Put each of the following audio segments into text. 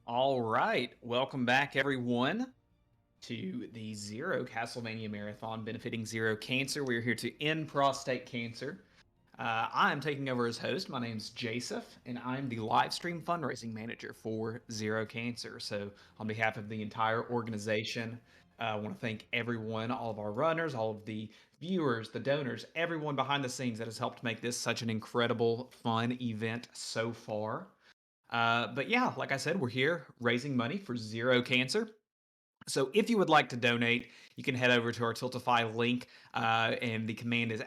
All right, welcome back, everyone, to the Zero Castlevania Marathon benefiting Zero Cancer. We're here to end prostate cancer. I'm taking over as host. My name's Jaseph, and I'm the live stream fundraising manager for Zero Cancer. So, on behalf of the entire organization, I want to thank everyone, all of our runners, all of the viewers, the donors, everyone behind the scenes that has helped make this such an incredible, fun event so far. But yeah, like I said, we're here raising money for Zero Cancer. So if you would like to donate, you can head over to our Tiltify link, and the command is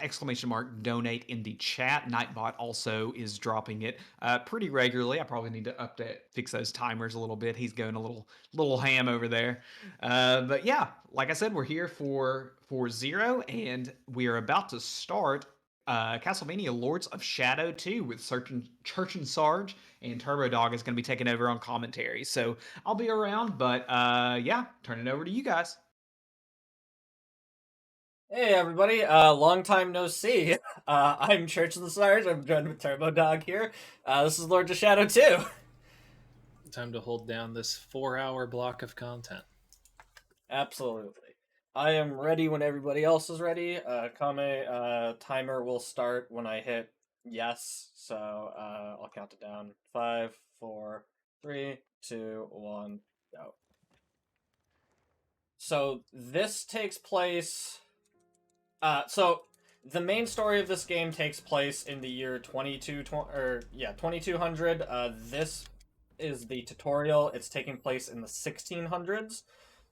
!donate in the chat. Nightbot also is dropping it pretty regularly. I probably need to fix those timers a little bit. He's going a little ham over there. But yeah, like I said, we're here for Zero, and we are about to start Castlevania Lords of Shadow 2 with Church and Sarge, and Turbo Dog is going to be taking over on commentary. So I'll be around, but yeah, turn it over to you guys. Hey everybody, long time no see. I'm Church of the Sarge, I'm joined with Turbo Dog here. This is Lord of Shadow 2. Time to hold down this 4-hour block of content. Absolutely. I am ready when everybody else is ready. Timer will start when I hit yes, so I'll count it down. 5, 4, 3, 2, 1, go. So this takes place... so the main story of this game takes place in the year 2200. This is the tutorial. It's taking place in the 1600s.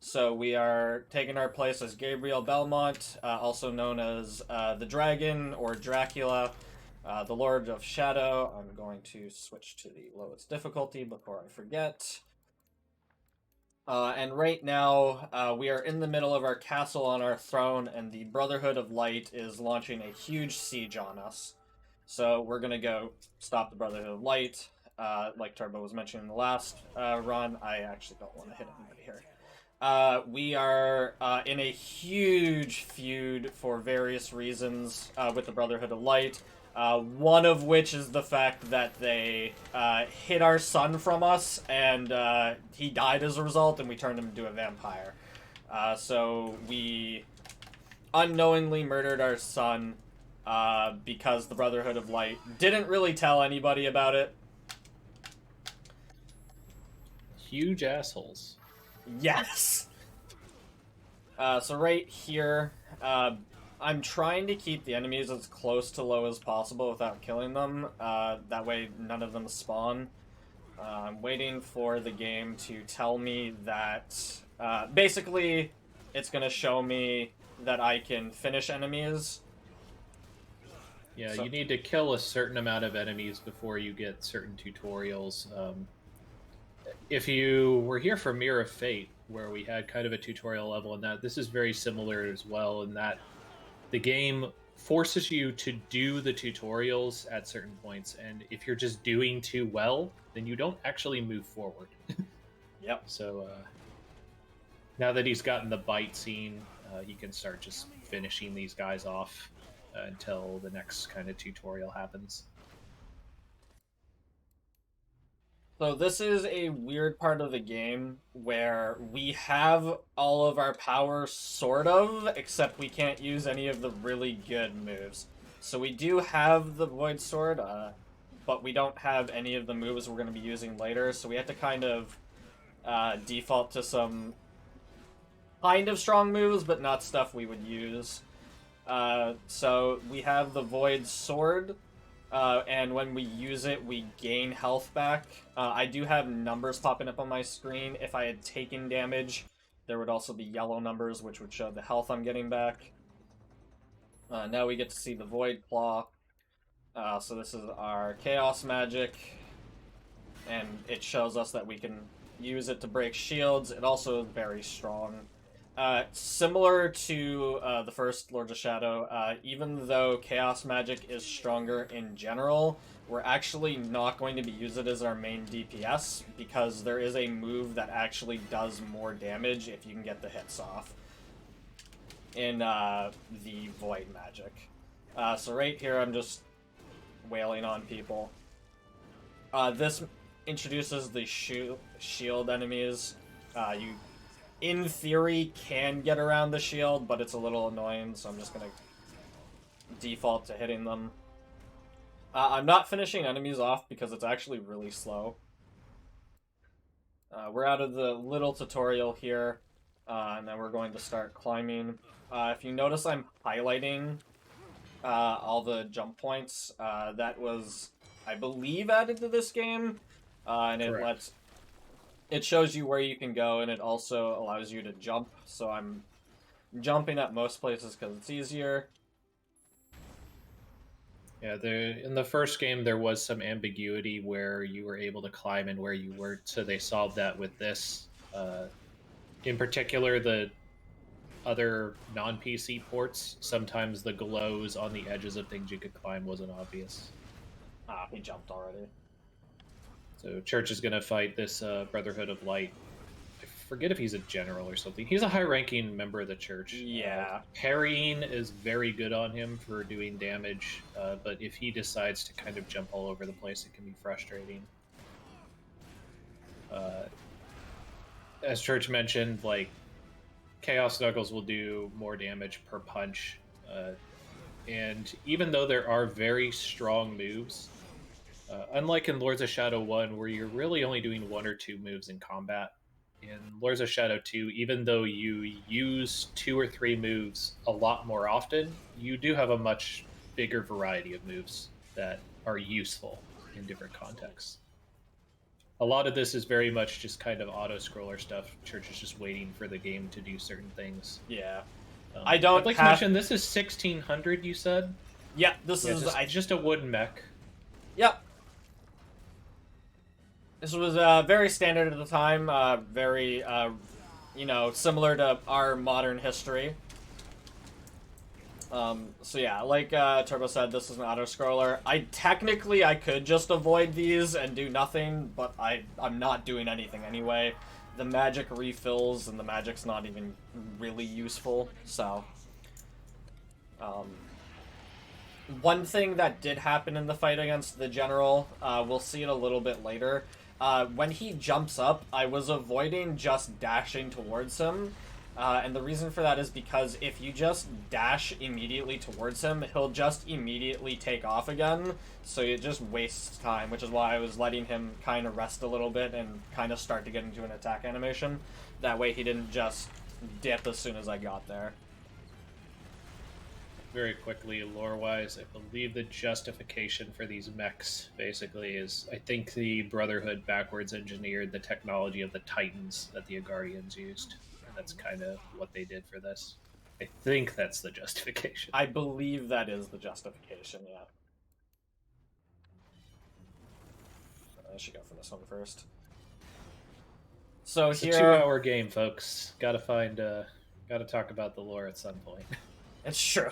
So we are taking our place as Gabriel Belmont, also known as the Dragon or Dracula, the Lord of Shadow. I'm going to switch to the lowest difficulty before I forget. And right now, we are in the middle of our castle on our throne, and the Brotherhood of Light is launching a huge siege on us. So we're gonna go stop the Brotherhood of Light. Like Turbo was mentioning in the last run, I actually don't want to hit anybody here. We are in a huge feud for various reasons with the Brotherhood of Light. One of which is the fact that they hid our son from us, and he died as a result, and we turned him into a vampire. So we unknowingly murdered our son because the Brotherhood of Light didn't really tell anybody about it. Huge assholes. Yes! So right here, I'm trying to keep the enemies as close to low as possible without killing them. That way none of them spawn. I'm waiting for the game to tell me that... basically, it's going to show me that I can finish enemies. Yeah, so you need to kill a certain amount of enemies before you get certain tutorials. If you were here for Mirror of Fate, where we had kind of a tutorial level in that, this is very similar as well in that the game forces you to do the tutorials at certain points, and if you're just doing too well, then you don't actually move forward. Yep. So now that he's gotten the bite scene, he can start just finishing these guys off until the next kind of tutorial happens. So this is a weird part of the game where we have all of our power, sort of, except we can't use any of the really good moves. So we do have the Void Sword, but we don't have any of the moves we're going to be using later, so we have to kind of default to some kind of strong moves, but not stuff we would use. So we have the Void Sword, and when we use it, we gain health back. I do have numbers popping up on my screen. If I had taken damage, there would also be yellow numbers, which would show the health I'm getting back. Now we get to see the Void Claw. So this is our Chaos Magic, and it shows us that we can use it to break shields. It also is very strong. Similar to the first Lords of Shadow, even though Chaos Magic is stronger in general, we're actually not going to be using it as our main DPS, because there is a move that actually does more damage if you can get the hits off in the Void Magic. So right here I'm just wailing on people. This introduces the shield enemies. You, in theory, can get around the shield, but it's a little annoying, so I'm just gonna default to hitting them. I'm not finishing enemies off because it's actually really slow. We're out of the little tutorial here, and then we're going to start climbing. If you notice, I'm highlighting all the jump points. That was, I believe, added to this game, and it shows you where you can go, and it also allows you to jump. So I'm jumping at most places because it's easier. Yeah, in the first game there was some ambiguity where you were able to climb and where you weren't, so they solved that with this. In particular, the other non-PC ports, sometimes the glows on the edges of things you could climb wasn't obvious. Ah, he jumped already. So Church is going to fight this Brotherhood of Light. I forget if he's a general or something. He's a high-ranking member of the Church. Yeah. Parrying is very good on him for doing damage, but if he decides to kind of jump all over the place, it can be frustrating. As Church mentioned, like, Chaos Knuckles will do more damage per punch, and even though there are very strong moves, unlike in Lords of Shadow 1, where you're really only doing 1 or 2 moves in combat, in Lords of Shadow 2, even though you use 2 or 3 moves a lot more often, you do have a much bigger variety of moves that are useful in different contexts. A lot of this is very much just kind of auto-scroller stuff. Church is just waiting for the game to do certain things. Yeah. I'd like to mention, this is 1600, you said? Yeah, this is... just a wooden mech. Yep. This was very standard at the time, very, you know, similar to our modern history. So yeah, like Turbo said, this is an auto-scroller. Technically, I could just avoid these and do nothing, but I'm not doing anything anyway. The magic refills, and the magic's not even really useful, so... one thing that did happen in the fight against the general, we'll see it a little bit later. When he jumps up, I was avoiding just dashing towards him. And the reason for that is because if you just dash immediately towards him, he'll just immediately take off again. So it just wastes time, which is why I was letting him kind of rest a little bit and kind of start to get into an attack animation. That way he didn't just dip as soon as I got there. Very quickly, lore-wise, I believe the justification for these mechs, basically, is I think the Brotherhood backwards engineered the technology of the Titans that the Agardians used. And that's kind of what they did for this. I think that's the justification. I believe that is the justification, yeah. I should go for this one first. So it's here... a 2-hour game, folks. Gotta talk about the lore at some point. It's true.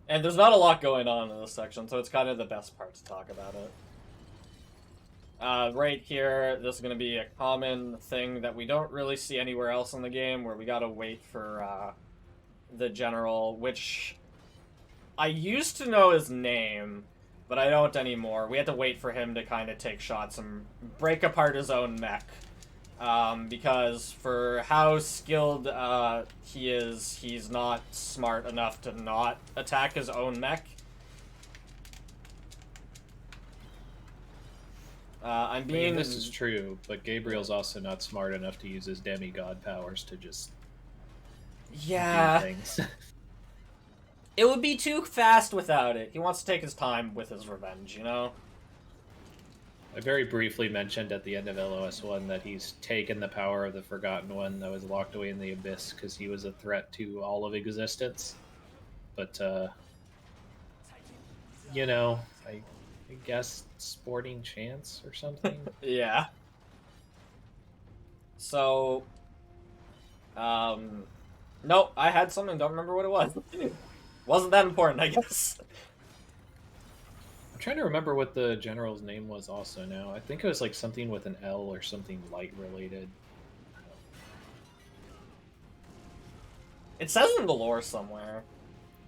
And there's not a lot going on in this section, so it's kind of the best part to talk about it. Right here, this is going to be a common thing that we don't really see anywhere else in the game, where we gotta wait for the general, which I used to know his name, but I don't anymore. We had to wait for him to kind of take shots and break apart his own mech. Because for how skilled he is, he's not smart enough to not attack his own mech. I mean, this is true, but Gabriel's also not smart enough to use his demigod powers to just do things. It would be too fast without it. He wants to take his time with his revenge, you know? I very briefly mentioned at the end of LOS 1 that he's taken the power of the Forgotten One that was locked away in the Abyss because he was a threat to all of existence. But, you know, I guess sporting chance or something? Yeah. So, nope, I had something, don't remember what it was. Wasn't that important, I guess. I'm trying to remember what the general's name was also now. I think it was like something with an L or something light related. It says in the lore somewhere.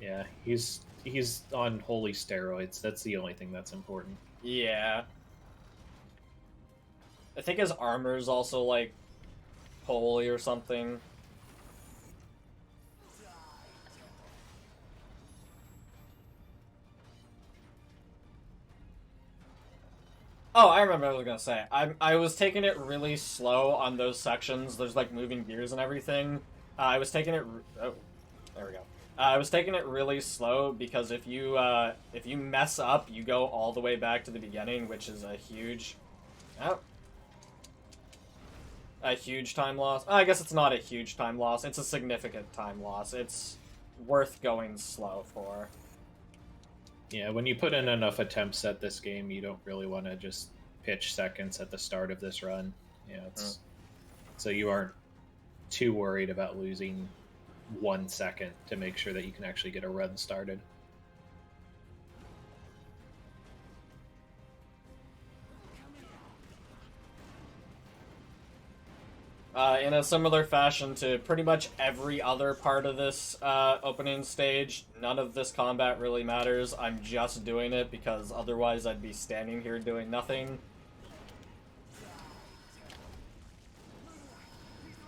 Yeah, he's on holy steroids. That's the only thing that's important. Yeah. I think his armor is also, like, holy or something. Oh, I remember what I was gonna say. I was taking it really slow on those sections. There's, like, moving gears and everything. I was taking it... Oh, there we go. I was taking it really slow because if you mess up, you go all the way back to the beginning, which is a huge... Oh. A huge time loss. I guess it's not a huge time loss. It's a significant time loss. It's worth going slow for. Yeah, when you put in enough attempts at this game, you don't really want to just pitch seconds at the start of this run. Yeah, it's so you aren't too worried about losing 1 second to make sure that you can actually get a run started. In a similar fashion to pretty much every other part of this opening stage, none of this combat really matters. I'm just doing it because otherwise I'd be standing here doing nothing.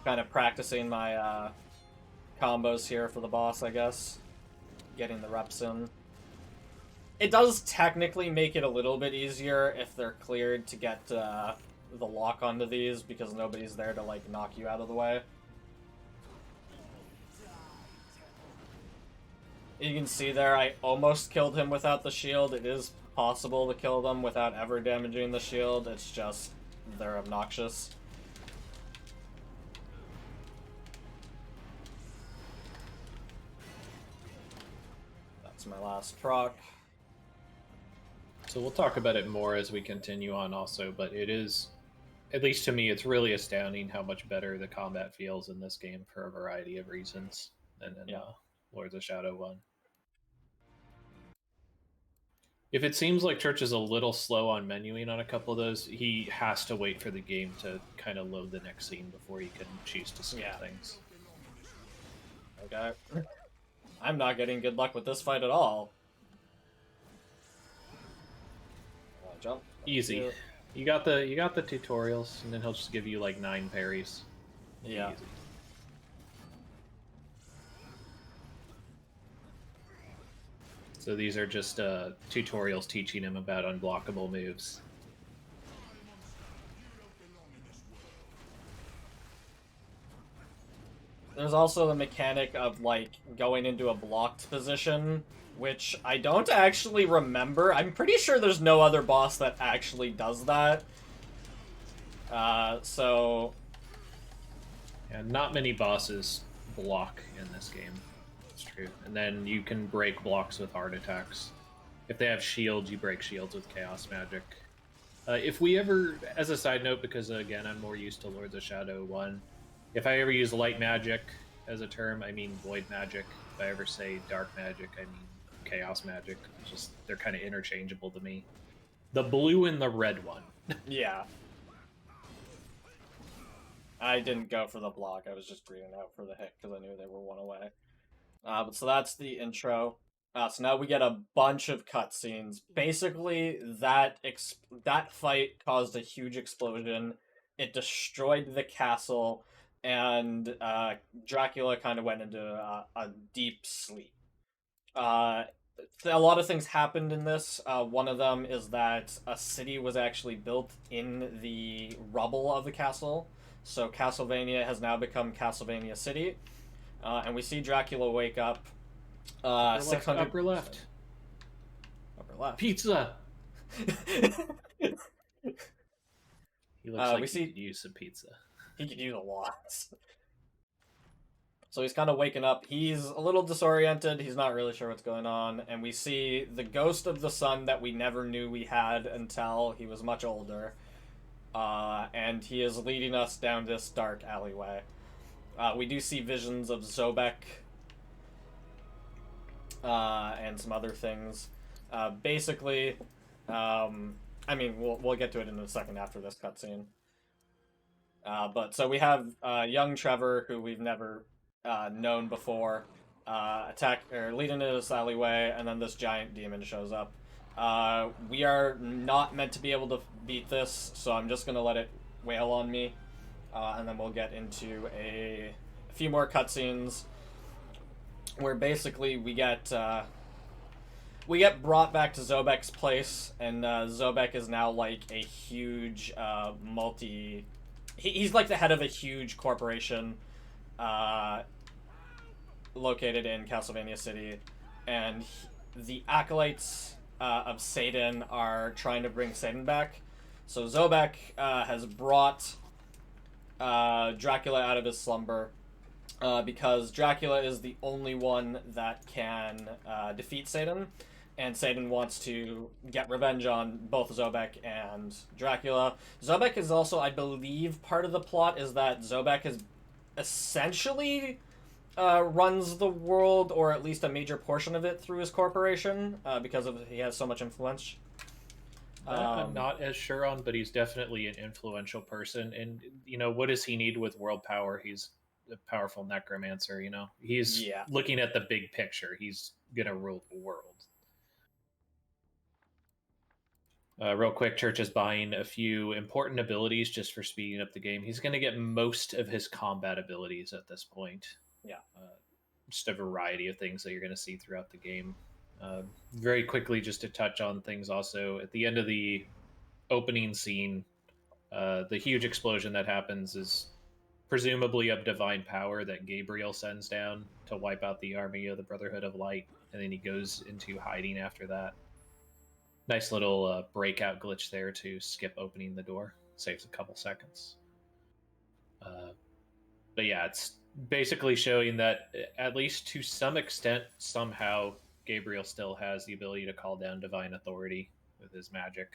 Kind of practicing my combos here for the boss, I guess. Getting the reps in. It does technically make it a little bit easier if they're cleared to get the lock onto these, because nobody's there to, like, knock you out of the way. You can see there, I almost killed him without the shield. It is possible to kill them without ever damaging the shield. It's just, they're obnoxious. That's my last proc. So we'll talk about it more as we continue on also, but it is, at least to me, it's really astounding how much better the combat feels in this game for a variety of reasons than in Lords of Shadow 1. If it seems like Church is a little slow on menuing on a couple of those, he has to wait for the game to kind of load the next scene before he can choose to skip things. Okay. I'm not getting good luck with this fight at all. Jump. Easy. You got the tutorials, and then he'll just give you like 9 parries. Yeah. Easy. So these are just tutorials teaching him about unblockable moves. There's also the mechanic of, like, going into a blocked position, which I don't actually remember. I'm pretty sure there's no other boss that actually does that. So... Yeah, not many bosses block in this game. It's true. And then you can break blocks with heart attacks. If they have shields, you break shields with chaos magic. If we ever, as a side note, because again, I'm more used to Lords of Shadow 1, if I ever use light magic as a term, I mean void magic. If I ever say dark magic, I mean chaos magic. It's just, they're kind of interchangeable to me. The blue and the red one. Yeah. I didn't go for the block, I was just greening out for the hit because I knew they were one away. But so that's the intro. So now we get a bunch of cutscenes. Basically, that fight caused a huge explosion. It destroyed the castle, and Dracula kind of went into a deep sleep. A lot of things happened in this. One of them is that a city was actually built in the rubble of the castle. So Castlevania has now become Castlevania City. And we see Dracula wake up. 600... Upper left. Upper left. Pizza! He looks like we he could use some pizza. He could use a lot. So he's kind of waking up. He's a little disoriented. He's not really sure what's going on. And we see the ghost of the son that we never knew we had until he was much older. And he is leading us down this dark alleyway. We do see visions of Zobek and some other things. Basically, I mean, we'll get to it in a second after this cutscene. But so we have young Trevor, who we've never known before, leading into this alleyway, and then this giant demon shows up. We are not meant to be able to beat this, so I'm just gonna let it wail on me, and then we'll get into a few more cutscenes where basically we get brought back to Zobek's place, and Zobek is now like a huge he's like the head of a huge corporation located in Castlevania City, and the acolytes of Satan are trying to bring Satan back. So Zobek has brought Dracula out of his slumber because Dracula is the only one that can defeat Satan, and Satan wants to get revenge on both Zobek and Dracula. Zobek is also, I believe, part of the plot is that Zobek is essentially runs the world, or at least a major portion of it, through his corporation because he has so much influence. I'm not as sure on, but he's definitely an influential person. And, you know, what does he need with world power? He's a powerful necromancer, you know? He's looking at the big picture. He's going to rule the world. Real quick, Church is buying a few important abilities just for speeding up the game. He's going to get most of his combat abilities at this point. Yeah. Just a variety of things that you're going to see throughout the game. Very quickly, just to touch on things also, at the end of the opening scene, the huge explosion that happens is presumably of divine power that Gabriel sends down to wipe out the army of the Brotherhood of Light, and then he goes into hiding after that. Nice little breakout glitch there to skip opening the door. Saves a couple seconds. But yeah, it's basically showing that, at least to some extent, somehow, Gabriel still has the ability to call down divine authority with his magic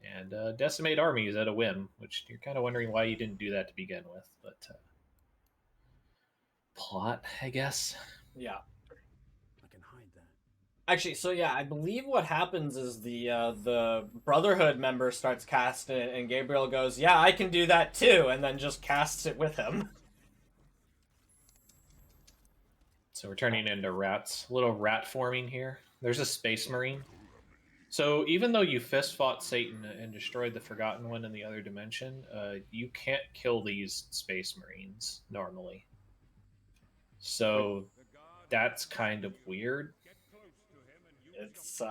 and decimate armies at a whim, which you're kind of wondering why you didn't do that to begin with. But plot, I guess. Yeah. Actually, so yeah, I believe what happens is the Brotherhood member starts casting it, and Gabriel goes, "Yeah, I can do that too," and then just casts it with him. So we're turning into rats. A little rat forming here. There's a space marine. So even though you fist fought Satan and destroyed the Forgotten One in the other dimension, you can't kill these space marines normally. So that's kind of weird. It's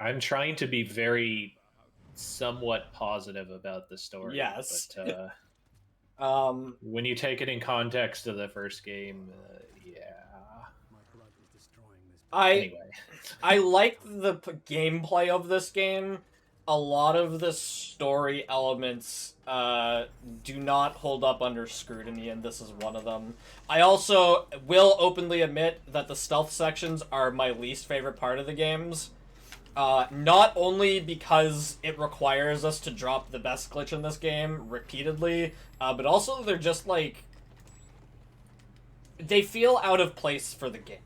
I'm trying to be very somewhat positive about the story. Yes. But when you take it in context of the first game, anyway. I like the gameplay of this game. A lot of the story elements do not hold up under scrutiny, and this is one of them. I also will openly admit that the stealth sections are my least favorite part of the games. Not only because it requires us to drop the best glitch in this game repeatedly, but also they're just like... they feel out of place for the game.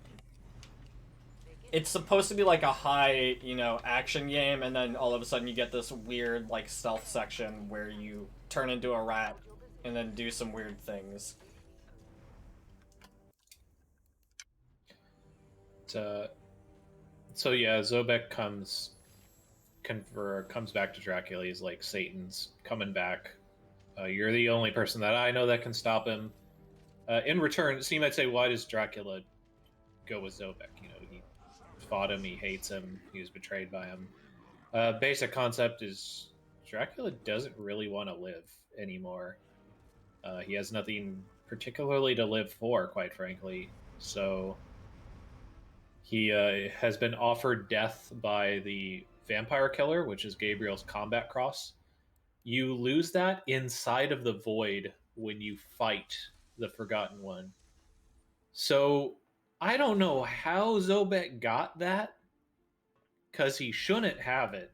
It's supposed to be like a high, action game, and then all of a sudden you get this weird, like, stealth section where you turn into a rat and then do some weird things. So yeah, Zobek comes back to Dracula. He's like, Satan's coming back. You're the only person that I know that can stop him. In return, so you might say, why does Dracula go with Zobek? He fought him, he hates him, he was betrayed by him. Basic concept is Dracula doesn't really want to live anymore. He has nothing particularly to live for, quite frankly. So he has been offered death by the vampire killer, which is Gabriel's combat cross. You lose that inside of the void when you fight the Forgotten One. So I don't know how Zobek got that, because he shouldn't have it,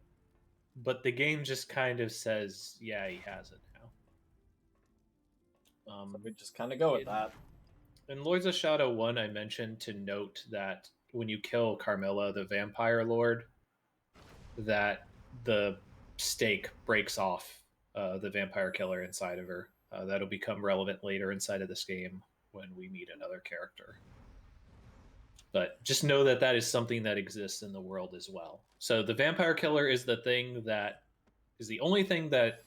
but the game just kind of says, yeah, he has it now. So we just kind of go with that. In Lords of Shadow 1, I mentioned to note that when you kill Carmilla, the vampire lord, that the stake breaks off the vampire killer inside of her. That'll become relevant later inside of this game when we meet another character. But just know that that is something that exists in the world as well. So the vampire killer is the thing that is the only thing that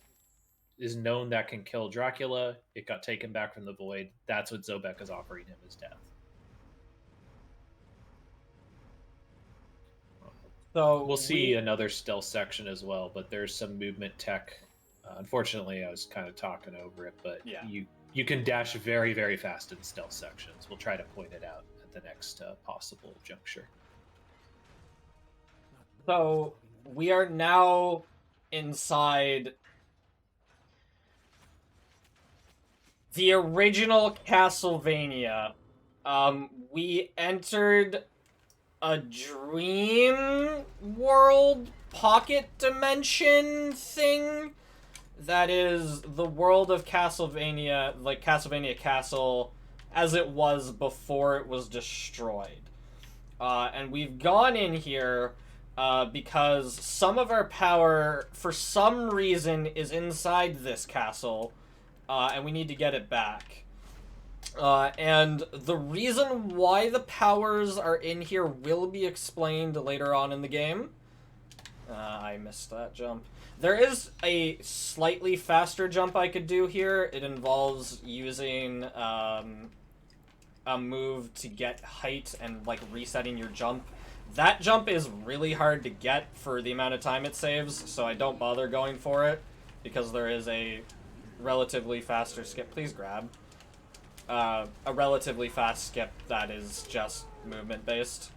is known that can kill Dracula. It got taken back from the void. That's what Zobek is offering him as death. So we'll see another stealth section as well, but there's some movement tech. Unfortunately, I was kind of talking over it, but yeah. you can dash very, very fast in stealth sections. We'll try to point it out at the next possible juncture. So we are now inside the original Castlevania. We entered a dream world pocket dimension thing that is the world of Castlevania, like Castlevania Castle as it was before it was destroyed. And we've gone in here because some of our power, for some reason, is inside this castle, and we need to get it back. And the reason why the powers are in here will be explained later on in the game. I missed that jump. There is a slightly faster jump I could do here. It involves using a move to get height and like resetting your jump. That jump is really hard to get for the amount of time it saves, so I don't bother going for it because there is a relatively faster skip. Please grab. A relatively fast skip that is just movement based.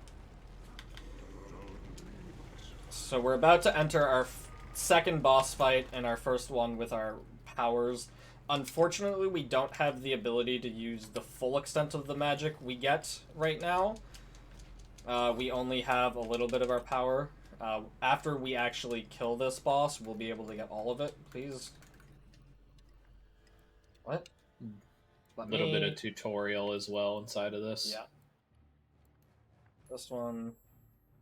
So we're about to enter our second boss fight and our first one with our powers. Unfortunately, we don't have the ability to use the full extent of the magic we get right now. We only have a little bit of our power. After we actually kill this boss, we'll be able to get all of it. Please. What? A little bit of tutorial as well inside of this. Yeah. This one.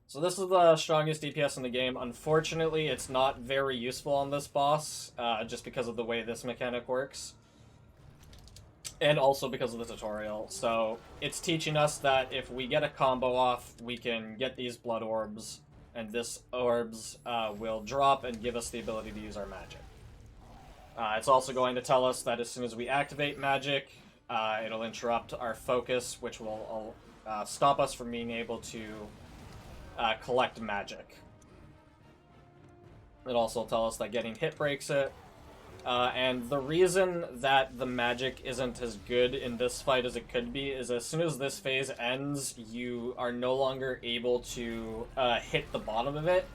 So this is the strongest DPS in the game. Unfortunately, it's not very useful on this boss, just because of the way this mechanic works. And also because of the tutorial. So it's teaching us that if we get a combo off, we can get these blood orbs, and this orbs will drop and give us the ability to use our magic. It's also going to tell us that as soon as we activate magic, it'll interrupt our focus, which will stop us from being able to collect magic. It'll also tell us that getting hit breaks it. And the reason that the magic isn't as good in this fight as it could be is as soon as this phase ends, you are no longer able to hit the bottom of it.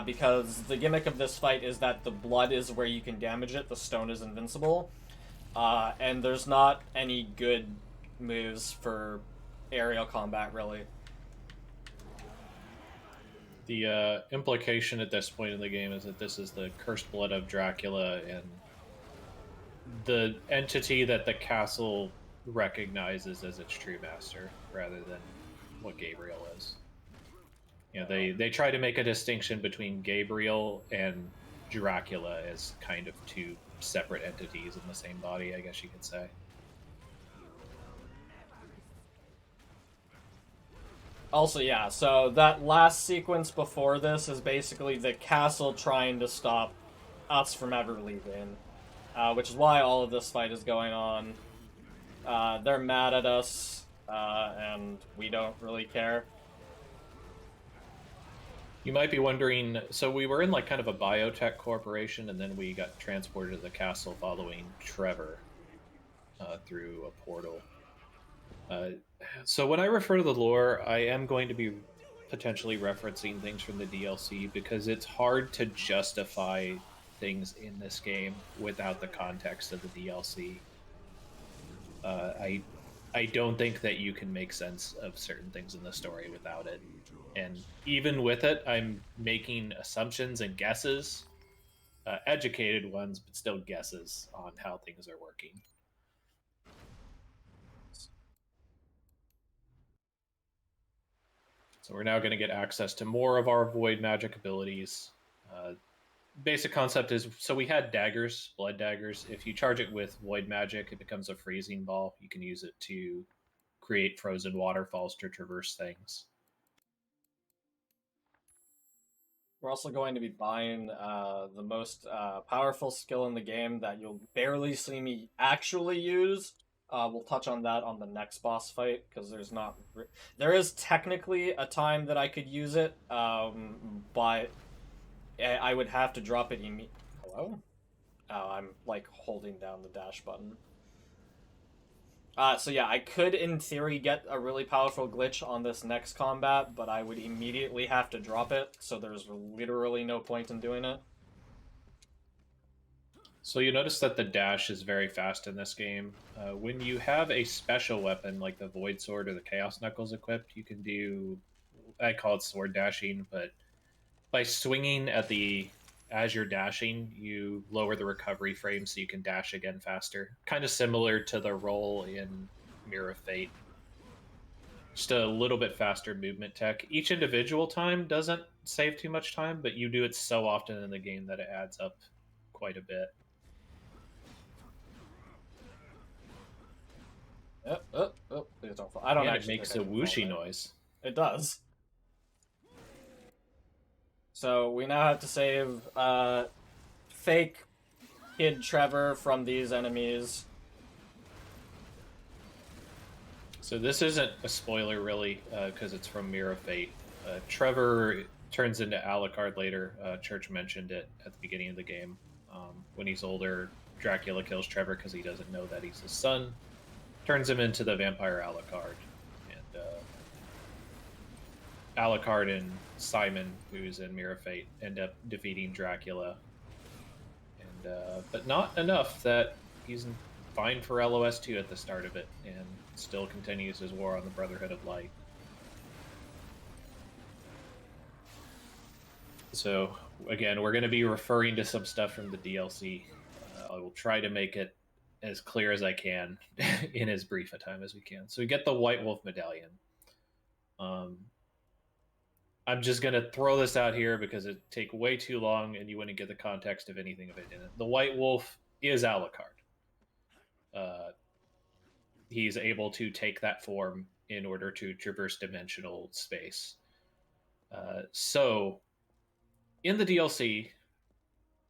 Because the gimmick of this fight is that the blood is where you can damage it, the stone is invincible. And there's not any good moves for aerial combat, really. The implication at this point in the game is that this is the cursed blood of Dracula, and the entity that the castle recognizes as its true master, rather than what Gabriel is. You know, they try to make a distinction between Gabriel and Dracula as kind of two separate entities in the same body, I guess you could say. Also, yeah, so that last sequence before this is basically the castle trying to stop us from ever leaving. Which is why all of this fight is going on. They're mad at us, and we don't really care. You might be wondering, so we were in like kind of a biotech corporation, and then we got transported to the castle following Trevor through a portal. So when I refer to the lore, I am going to be potentially referencing things from the DLC because it's hard to justify things in this game without the context of the DLC. I don't think that you can make sense of certain things in the story without it. And even with it, I'm making assumptions and guesses, educated ones, but still guesses on how things are working. So we're now going to get access to more of our void magic abilities. Basic concept is, so we had daggers, blood daggers. If you charge it with void magic, it becomes a freezing ball. You can use it to create frozen waterfalls to traverse things. We're also going to be buying the most powerful skill in the game that you'll barely see me actually use. We'll touch on that on the next boss fight, because there is technically a time that I could use it, but I would have to drop it Hello? Oh, I'm like holding down the dash button. So yeah, I could in theory get a really powerful glitch on this next combat, but I would immediately have to drop it, so there's literally no point in doing it. So you notice that the dash is very fast in this game. When you have a special weapon like the Void Sword or the Chaos Knuckles equipped, you can do, I call it sword dashing, but by swinging as you're dashing, you lower the recovery frame so you can dash again faster. Kind of similar to the roll in Mirror of Fate. Just a little bit faster movement tech. Each individual time doesn't save too much time, but you do it so often in the game that it adds up quite a bit. Please don't fall. I don't and actually it makes a whooshy noise. It does. So we now have to save fake kid Trevor from these enemies. So this isn't a spoiler really, because it's from Mirror of Fate. Trevor turns into Alucard later. Church mentioned it at the beginning of the game. When he's older, Dracula kills Trevor because he doesn't know that he's his son. Turns him into the vampire Alucard. And Alucard and Simon, who's in Mirror of Fate, end up defeating Dracula. And but not enough that he's fine for LOS2 at the start of it, and still continues his war on the Brotherhood of Light. So, again, we're going to be referring to some stuff from the DLC. I will try to make it as clear as I can in as brief a time as we can. So we get the White Wolf Medallion. I'm just going to throw this out here because it'd take way too long and you wouldn't get the context of anything of it in it. The White Wolf is Alucard. He's able to take that form in order to traverse dimensional space. So, in the DLC,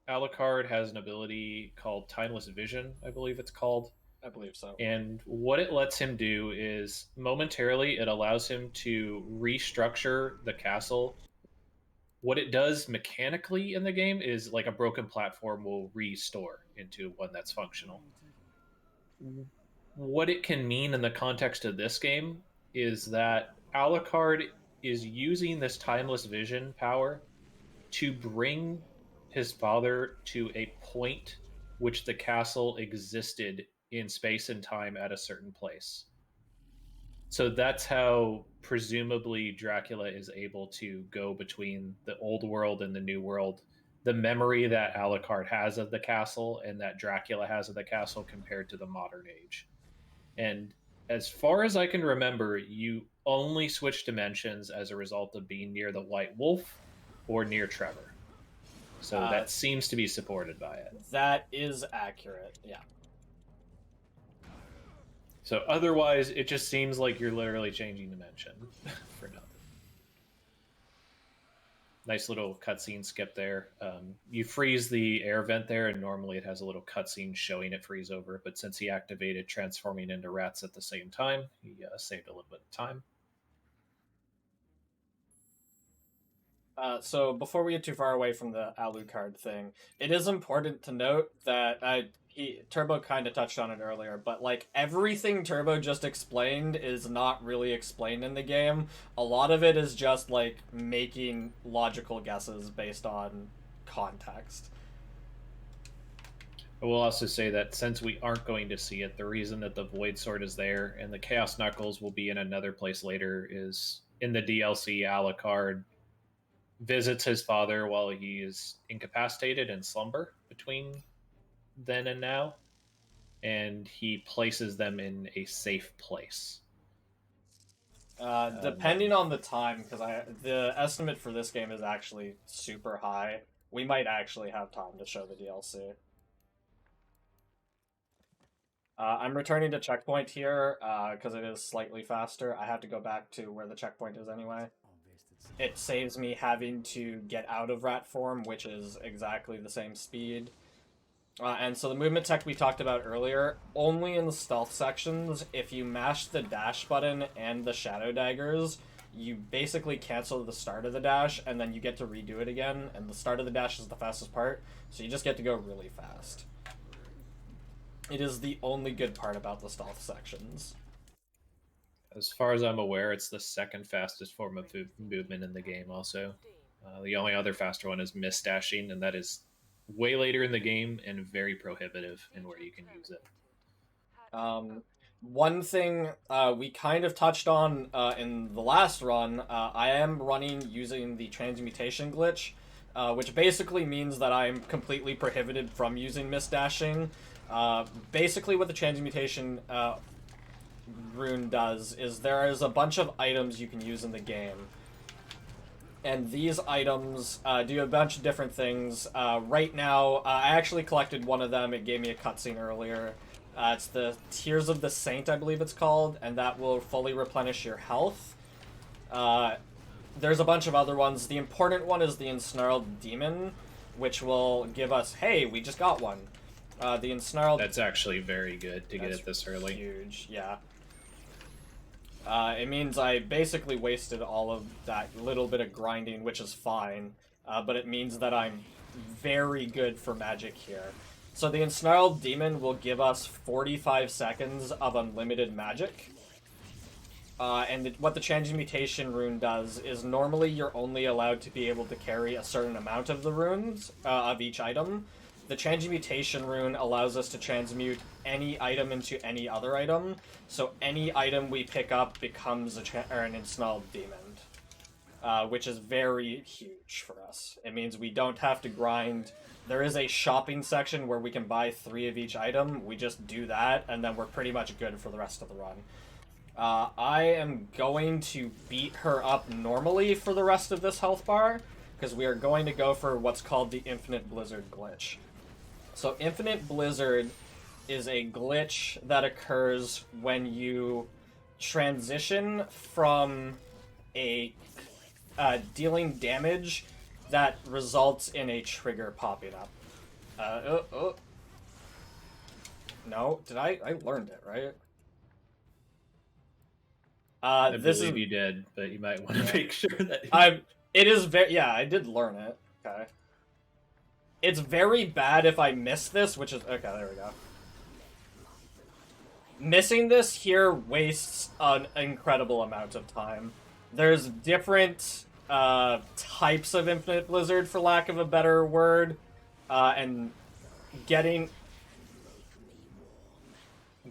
Alucard has an ability called Timeless Vision, I believe it's called. I believe so. And what it lets him do is, momentarily, it allows him to restructure the castle. What it does mechanically in the game is, like a broken platform will restore into one that's functional. What it can mean in the context of this game is that Alucard is using this Timeless Vision power to bring his father to a point which the castle existed in space and time at a certain place. So that's how presumably Dracula is able to go between the old world and the new world. The memory that Alucard has of the castle and that Dracula has of the castle compared to the modern age. And as far as I can remember, you only switch dimensions as a result of being near the White Wolf or near Trevor. So that seems to be supported by it. That is accurate, yeah. So otherwise, it just seems like you're literally changing dimension for nothing. Nice little cutscene skip there. You freeze the air vent there, and normally it has a little cutscene showing it freeze over. But since he activated transforming into rats at the same time, he saved a little bit of time. So before we get too far away from the Alucard thing, it is important to note that Turbo kind of touched on it earlier, but like everything Turbo just explained is not really explained in the game. A lot of it is just like making logical guesses based on context. I will also say that since we aren't going to see it, the reason that the Void Sword is there and the Chaos Knuckles will be in another place later is in the DLC, Alucard visits his father while he is incapacitated in slumber between then and now, and he places them in a safe place. Depending on the time, because the estimate for this game is actually super high, we might actually have time to show the DLC. I'm returning to checkpoint here because it is slightly faster. I have to go back to where the checkpoint is anyway. it saves me having to get out of rat form, which is exactly the same speed. And so the movement tech we talked about earlier, only in the stealth sections, if you mash the dash button and the shadow daggers, you basically cancel the start of the dash, and then you get to redo it again, and the start of the dash is the fastest part, so you just get to go really fast. It is the only good part about the stealth sections. As far as I'm aware, it's the second fastest form of movement in the game also. The only other faster one is miss dashing, and that is way later in the game and very prohibitive in where you can use it. One thing we kind of touched on in the last run, I am running using the transmutation glitch, which basically means that I'm completely prohibited from using miss dashing. Basically what the transmutation rune does is there is a bunch of items you can use in the game. And these items do a bunch of different things. Right now, I actually collected one of them. It gave me a cutscene earlier. It's the Tears of the Saint, I believe it's called, and that will fully replenish your health. There's a bunch of other ones. The important one is the Ensnarled Demon, which will give us... Hey, we just got one. The Ensnarled... That's actually very good to get it this early. Huge, yeah. It means I basically wasted all of that little bit of grinding, which is fine, but it means that I'm very good for magic here. So the Ensnarled Demon will give us 45 seconds of unlimited magic. And what the Transmutation rune does is normally you're only allowed to be able to carry a certain amount of the runes, of each item. The Transmutation rune allows us to transmute any item into any other item, so any item we pick up becomes an Ensnarled Demon, which is very huge for us. It means we don't have to grind. There is a shopping section where we can buy 3 of each item. We just do that, and then we're pretty much good for the rest of the run. I am going to beat her up normally for the rest of this health bar, because we are going to go for what's called the Infinite Blizzard glitch. So Infinite Blizzard is a glitch that occurs when you transition from a dealing damage that results in a trigger popping up. No, I learned it, right? I believe you did, but you might want to make sure that... It is very... Yeah, I did learn it. Okay. It's very bad if I miss this, which is... Okay, there we go. Missing this here wastes an incredible amount of time. There's different types of Infinite Blizzard, for lack of a better word, and getting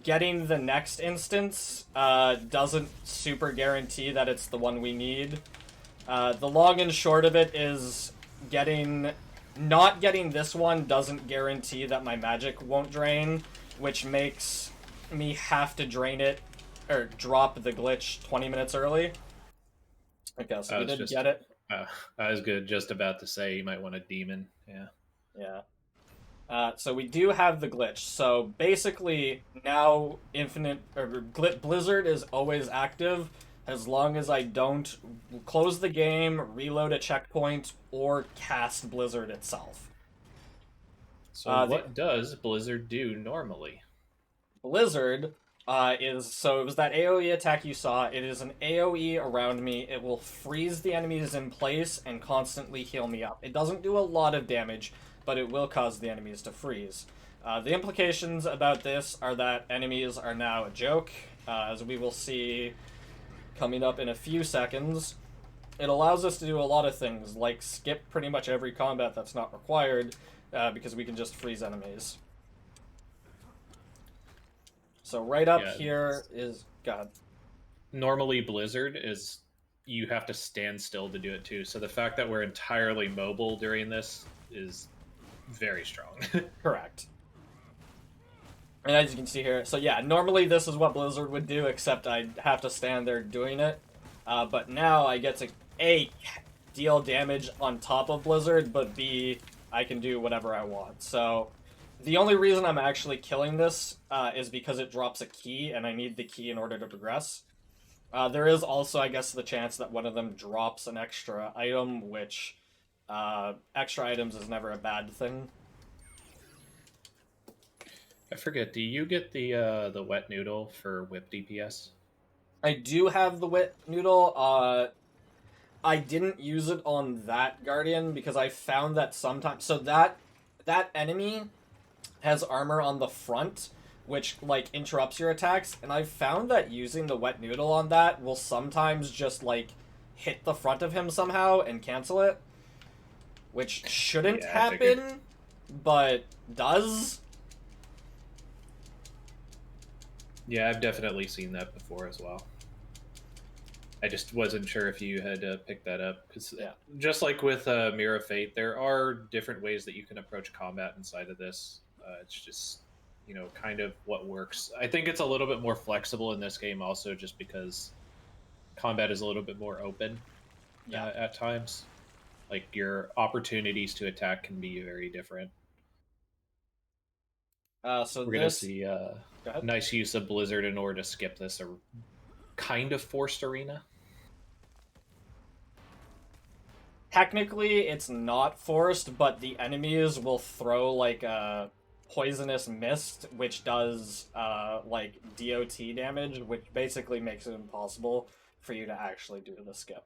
the next instance doesn't super guarantee that it's the one we need. The long and short of it is not getting this one doesn't guarantee that my magic won't drain, which makes me have to drain it, or drop the glitch 20 minutes early. Okay, so we did get it. I was just about to say you might want a demon, yeah. Yeah. So we do have the glitch. So basically, now Blizzard is always active as long as I don't close the game, reload a checkpoint, or cast Blizzard itself. So what does Blizzard do normally? Blizzard it was that AoE attack you saw. It is an AoE around me. It will freeze the enemies in place and constantly heal me up. It doesn't do a lot of damage, but it will cause the enemies to freeze. The implications about this are that enemies are now a joke, as we will see coming up in a few seconds. It allows us to do a lot of things, like skip pretty much every combat that's not required, because we can just freeze enemies. So right up here is... God. Normally Blizzard is... You have to stand still to do it too, so the fact that we're entirely mobile during this is very strong. Correct. And as you can see here, so yeah, normally this is what Blizzard would do, except I'd have to stand there doing it. But now I get to, A, deal damage on top of Blizzard, but B, I can do whatever I want. So the only reason I'm actually killing this is because it drops a key, and I need the key in order to progress. There is also, I guess, the chance that one of them drops an extra item, which extra items is never a bad thing. I forget. Do you get the wet noodle for whip DPS? I do have the wet noodle. I didn't use it on that guardian because I found that sometimes that enemy has armor on the front, which like interrupts your attacks, and I've found that using the wet noodle on that will sometimes just like hit the front of him somehow and cancel it, which shouldn't happen, but does. Yeah, I've definitely seen that before as well. I just wasn't sure if you had picked that up because, just like with Mirror of Fate, there are different ways that you can approach combat inside of this. It's just, you know, kind of what works. I think it's a little bit more flexible in this game, also, just because combat is a little bit more open at times. Like your opportunities to attack can be very different. So we're gonna see nice use of Blizzard in order to skip this kind of forced arena. Technically, it's not forced, but the enemies will throw like a poisonous mist, which does like DOT damage, which basically makes it impossible for you to actually do the skip.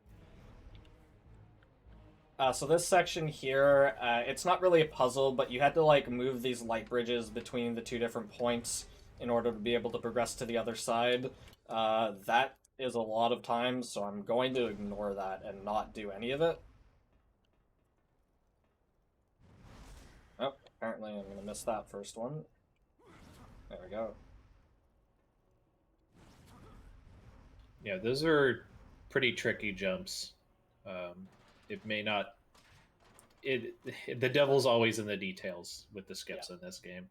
So this section here, it's not really a puzzle, but you had to like move these light bridges between the two different points in order to be able to progress to the other side. That is a lot of time, so I'm going to ignore that and not do any of it. Oh, apparently I'm going to miss that first one. There we go. Yeah, those are pretty tricky jumps. It may not... the devil's always in the details with the skips in this game.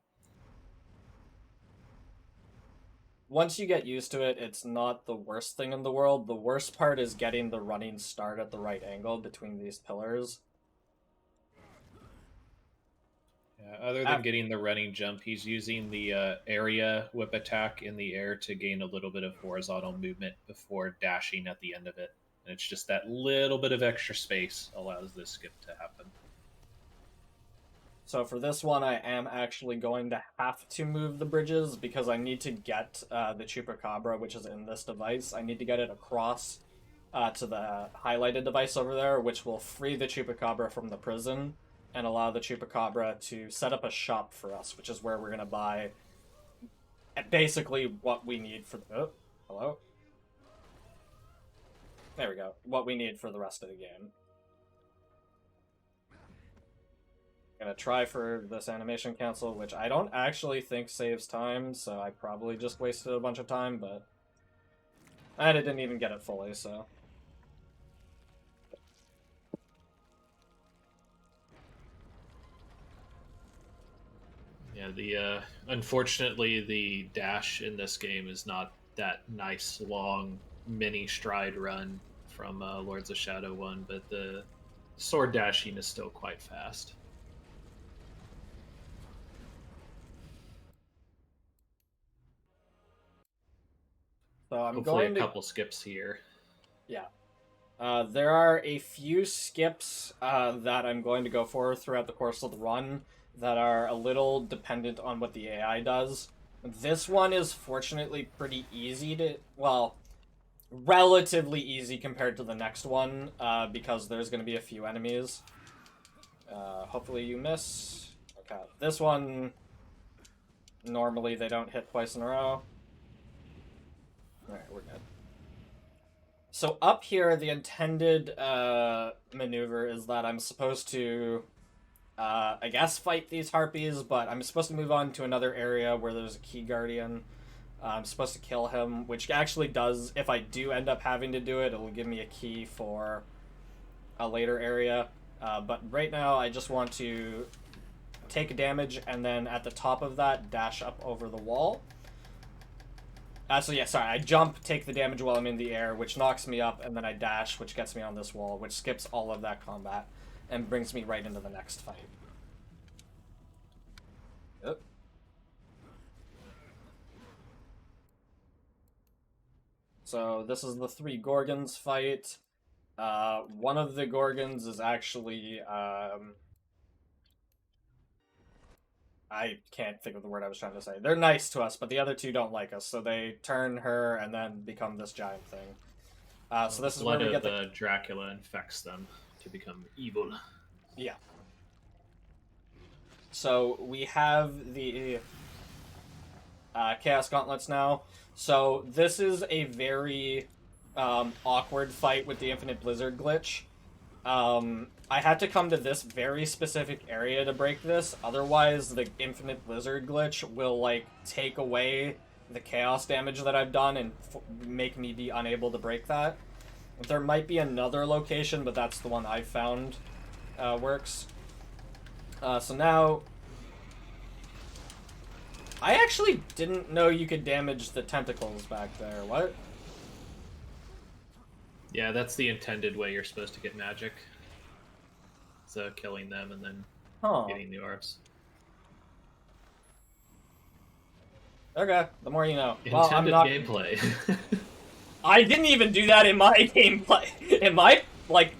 Once you get used to it, it's not the worst thing in the world. The worst part is getting the running start at the right angle between these pillars. Yeah, other than getting the running jump, he's using the area whip attack in the air to gain a little bit of horizontal movement before dashing at the end of it. And it's just that little bit of extra space allows this skip to happen. So for this one, I am actually going to have to move the bridges because I need to get the Chupacabra, which is in this device. I need to get it across to the highlighted device over there, which will free the Chupacabra from the prison and allow the Chupacabra to set up a shop for us, which is where we're going to buy basically what we need for... Oh, hello? There we go. What we need for the rest of the game. I'm gonna try for this animation cancel, which I don't actually think saves time, so I probably just wasted a bunch of time, but... I didn't even get it fully, so... Yeah, unfortunately, the dash in this game is not that nice, long, mini stride run from Lords of Shadow 1, but the sword dashing is still quite fast. So I'm Hopefully going to... a couple skips here. Yeah. There are a few skips that I'm going to go for throughout the course of the run that are a little dependent on what the AI does. This one is fortunately pretty easy to... Well, relatively easy compared to the next one, because there's going to be a few enemies. Hopefully you miss. Okay, this one... Normally they don't hit twice in a row. Alright, we're good. So up here, the intended maneuver is that I'm supposed to, I guess, fight these harpies, but I'm supposed to move on to another area where there's a key guardian. I'm supposed to kill him, which actually does, if I do end up having to do it, it'll give me a key for a later area. But right now, I just want to take damage, and then at the top of that, dash up over the wall. So yeah, sorry, I jump, take the damage while I'm in the air, which knocks me up, and then I dash, which gets me on this wall, which skips all of that combat, and brings me right into the next fight. Yep. So this is the 3 Gorgons fight. One of the Gorgons is actually, I can't think of the word I was trying to say. They're nice to us, but the other 2 don't like us, so they turn her and then become this giant thing. So this is where we get the Dracula infects them to become evil. Yeah. So we have the Chaos Gauntlets now. So this is a very awkward fight with the Infinite Blizzard glitch. I had to come to this very specific area to break this, otherwise the Infinite Blizzard glitch will, like, take away the chaos damage that I've done and make me be unable to break that. There might be another location, but that's the one I've found works. So now... I actually didn't know you could damage the tentacles back there. What? Yeah, that's the intended way you're supposed to get magic. So killing them and then getting the orbs. Okay, the more you know. Intended well, I'm not... gameplay. I didn't even do that in my gameplay. In my, like,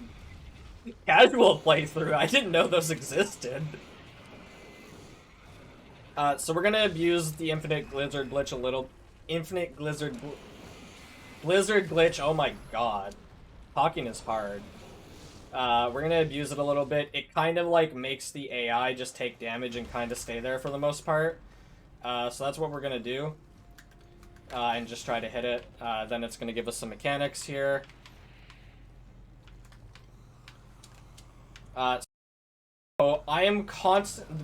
casual playthrough, I didn't know those existed. So we're gonna abuse the Infinite Blizzard glitch a little. Infinite Blizzard glitch, oh my god. Talking is hard. We're gonna abuse it a little bit. It kind of, like, makes the AI just take damage and kind of stay there for the most part. So that's what we're gonna do. And just try to hit it. Then it's gonna give us some mechanics here. So I am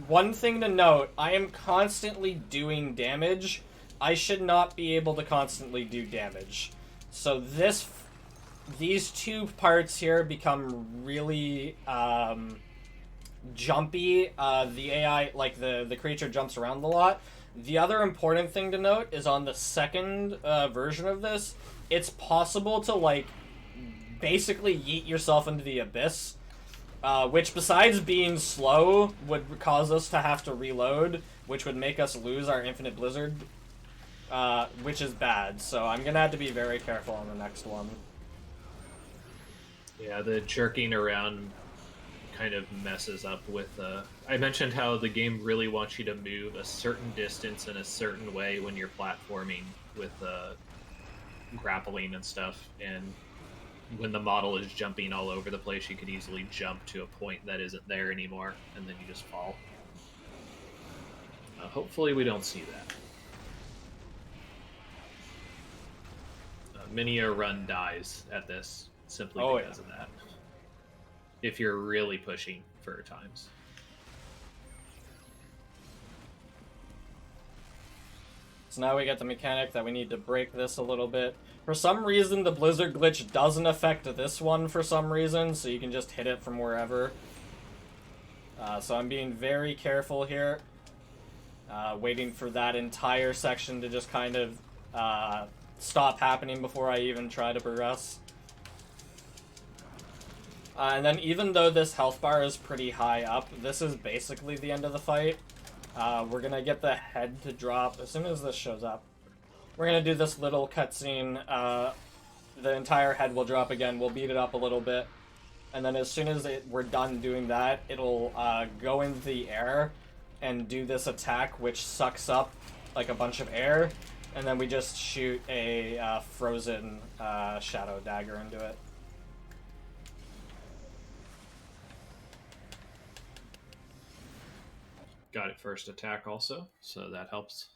one thing to note, I am constantly doing damage. I should not be able to constantly do damage. So these 2 parts here become really jumpy. The AI, like the creature jumps around a lot. The other important thing to note is on the second version of this, it's possible to, like, basically yeet yourself into the abyss. Which, besides being slow, would cause us to have to reload, which would make us lose our Infinite Blizzard, which is bad. So I'm gonna have to be very careful on the next one. Yeah, the jerking around kind of messes up with... I mentioned how the game really wants you to move a certain distance in a certain way when you're platforming with grappling and stuff, and... when the model is jumping all over the place, you could easily jump to a point that isn't there anymore, and then you just fall. Hopefully we don't see that. Many a run dies at this, simply because of that. If you're really pushing for times. So now we get the mechanic that we need to break this a little bit. For some reason, the Blizzard glitch doesn't affect this one for some reason, so you can just hit it from wherever. So I'm being very careful here. Waiting for that entire section to just kind of stop happening before I even try to progress. And then even though this health bar is pretty high up, this is basically the end of the fight. We're gonna get the head to drop as soon as this shows up. We're gonna do this little cutscene. The entire head will drop again. We'll beat it up a little bit. And then as soon as we're done doing that, it'll go into the air and do this attack, which sucks up like a bunch of air. And then we just shoot a frozen shadow dagger into it. Got it first attack also, so that helps.